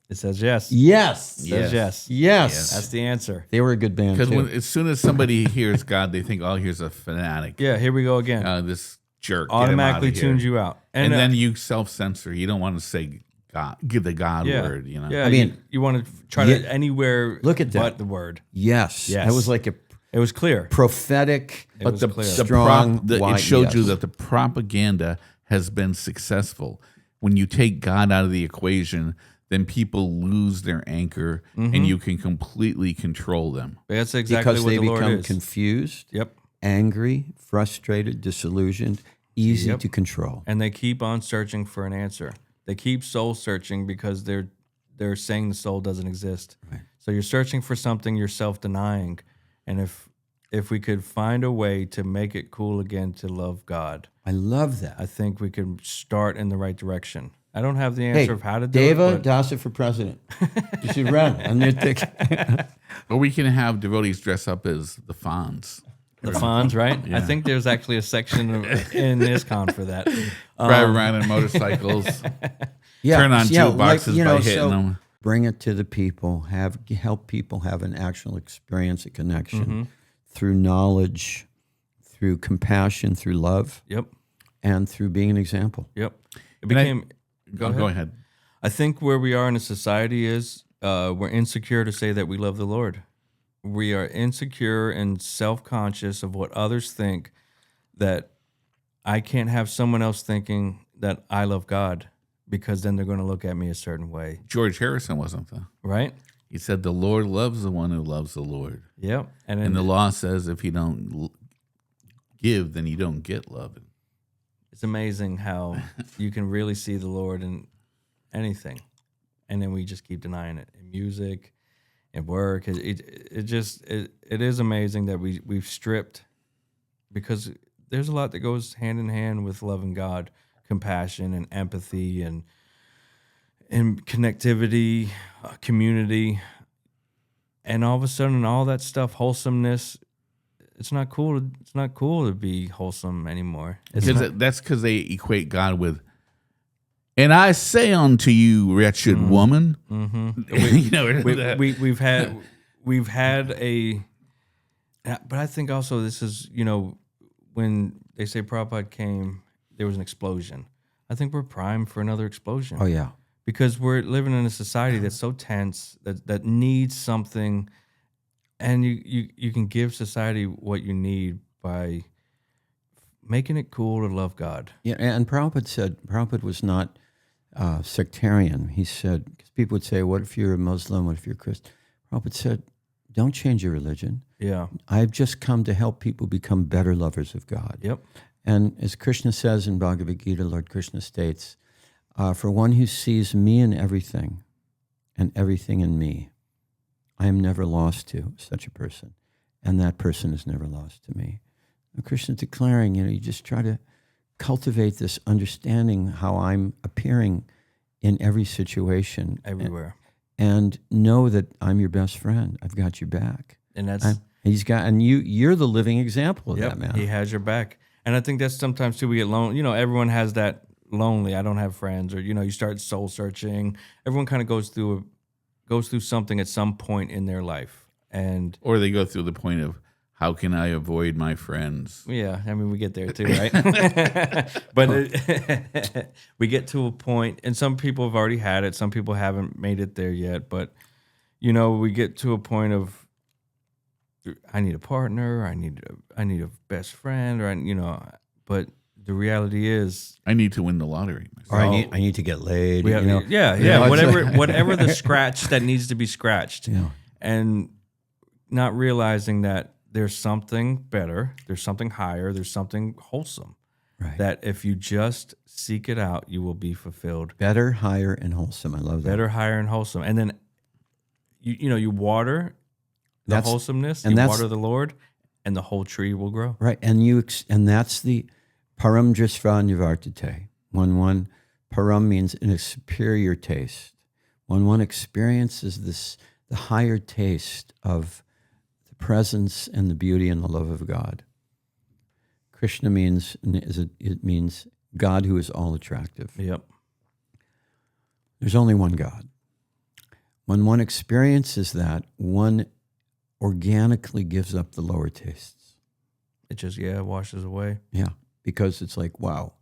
It says yes. Yes, It says yes. yes. That's the answer. They were a good band Because too. as soon as somebody hears God, they think, "Oh, here's a fanatic. Yeah, here we go again. This jerk Automatically get him out of tunes here." you out. And then you self-censor. You don't want to say God, give the God word. You know. Yeah, I mean, you want to try yeah, to anywhere look at that. but the word. Yes, Yes. that was like a It was clear. prophetic, It was clear. strong. It showed yes. you that the propaganda has been successful. When you take God out of the equation, then people lose their anchor, and you can completely control them. That's exactly because what they the Lord become is. confused, Yep. angry, frustrated, disillusioned, easy to control. And they keep on searching for an answer. They keep soul searching because they're saying the soul doesn't exist. Right. So you're searching for something, you're self-denying. And if we could find a way to make it cool again to love God, I love that. I think we could start in the right direction. I don't have the answer of how to do Dava, it. Dasa for president. You should run on your ticket. Or we can have devotees dress up as the Fonz. The Fonz, right? I think there's actually a section in ISKCON for that. Drive around on motorcycles. Turn on jukeboxes by hitting them. Bring it to the people. Help people have an actual experience, a connection through knowledge, through compassion, through love, Yep. and through being an example. Yep. It became. Go ahead. I think where we are in a society is we're insecure to say that we love the Lord. We are insecure and self-conscious of what others think, that I can't have someone else thinking that I love God, because then they're going to look at me a certain way. George Harrison wasn't though. Right? He said, "The Lord loves the one who loves the Lord." Yep. And the law says if you don't give, then you don't get love. It's amazing how you can really see the Lord in anything, and then we just keep denying it in music, in work. It is amazing that we've stripped, because there's a lot that goes hand in hand with loving God, compassion and empathy and connectivity, community, and all of a sudden all that stuff, wholesomeness. It's not cool. It's not cool to be wholesome anymore. That's because they equate God with, "And I say unto you, wretched woman." We've had a, but I think also this is, when they say Prabhupada came, there was an explosion. I think we're primed for another explosion. Oh, yeah. Because we're living in a society that's so tense, that needs something. And you can give society what you need by making it cool to love God. Yeah, and Prabhupada was not sectarian. He said, because people would say, what if you're a Muslim? What if you're a Christian? Prabhupada said, don't change your religion. Yeah. I've just come to help people become better lovers of God. Yep. And as Krishna says in Bhagavad Gita, Lord Krishna states, for one who sees me in everything and everything in me, I am never lost to such a person, and that person is never lost to me. And Krishna's declaring, you just try to cultivate this understanding how I'm appearing in every situation. Everywhere. And know that I'm your best friend. I've got your back. And that's... you're the living example of that, man. He has your back. And I think that's sometimes too, we get lonely. Everyone has that lonely, I don't have friends, or, you start soul searching. Everyone kind of goes through something at some point in their life. Or they go through the point of, how can I avoid my friends? Yeah, I mean, we get there too, right? But we get to a point, and some people have already had it. Some people haven't made it there yet. But, we get to a point of, I need a partner, I need a best friend, or, but the reality is, I need to win the lottery. Or I need to get laid. Whatever the scratch that needs to be scratched, and not realizing that there's something better, there's something higher, there's something wholesome. Right. That if you just seek it out, you will be fulfilled. Better, higher, and wholesome. I love that. Better, higher, and wholesome. And then you water the wholesomeness, and you water the Lord, and the whole tree will grow. Right, and and that's the param drisva nivartate. When param means in a superior taste. When one experiences the higher taste of the presence and the beauty and the love of God. Krishna means God who is all attractive. Yep. There's only one God. When one experiences that, one organically gives up the lower tastes. It just, washes away. Yeah, because it's like, wow,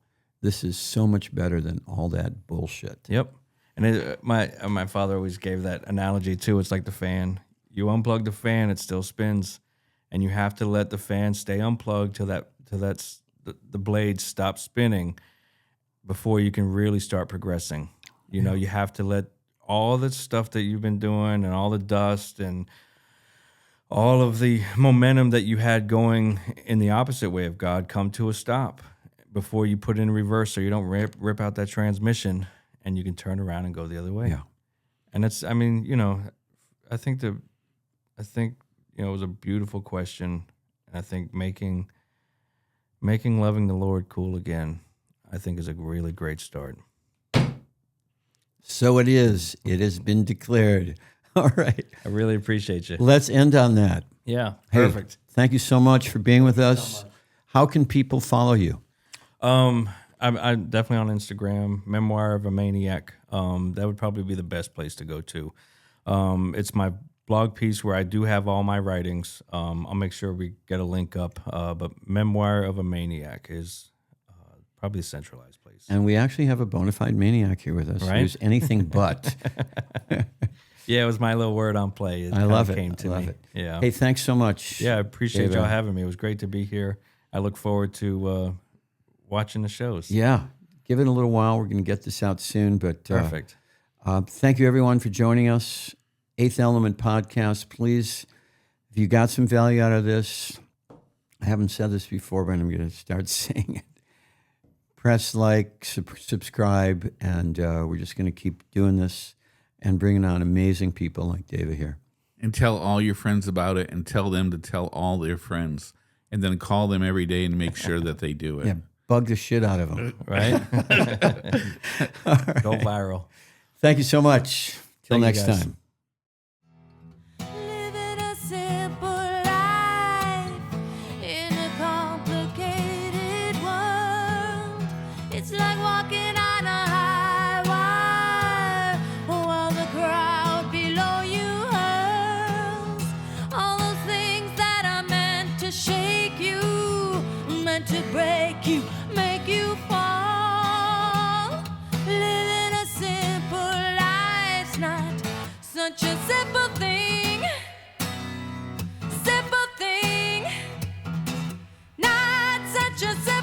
this is so much better than all that bullshit. Yep. And my father always gave that analogy too. It's like the fan. You unplug the fan, it still spins, and you have to let the fan stay unplugged till the blades stop spinning before you can really start progressing. You know, you have to let all the stuff that you've been doing and all the dust and all of the momentum that you had going in the opposite way of God come to a stop before you put in reverse, so you don't rip out that transmission and you can turn around and go the other way. Yeah. And it's, I mean, you know, I think you know, it was a beautiful question. And I think making loving the Lord cool again, I think is a really great start. So it is. It has been declared. All right. I really appreciate you. Let's end on that. Yeah, Hey, perfect. thank you so much for being with us. How can people follow you? I'm definitely on Instagram, Memoir of a Maniac. That would probably be the best place to go to. It's my blog piece where I do have all my writings. I'll make sure we get a link up. But Memoir of a Maniac is probably a centralized place. And we actually have a bona fide maniac here with us, Right? who's anything but. Yeah, it was my little word on play. I love it. Came to I love me. it. Yeah. Hey, thanks so much. Yeah, I appreciate Dava. y'all having me. It was great to be here. I look forward to watching the shows. Yeah. Give it a little while. We're going to get this out soon. But Perfect. thank you, everyone, for joining us. Eighth Element Podcast. Please, if you got some value out of this, I haven't said this before, but I'm going to start saying it. Press like, subscribe, and we're just going to keep doing this and bringing on amazing people like Dava here. And tell all your friends about it, and tell them to tell all their friends, and then call them every day and make sure that they do it. Yeah, bug the shit out of them. Right? Go viral. Thank you so much. Till Thank you, next guys. time. Living a simple life in a complicated world. It's like walking on a high wire while the crowd below you hurls. All those things that are meant to shake you, meant to break you, make you fall. Living a simple life's not such a simple thing. Simple thing. Not such a simple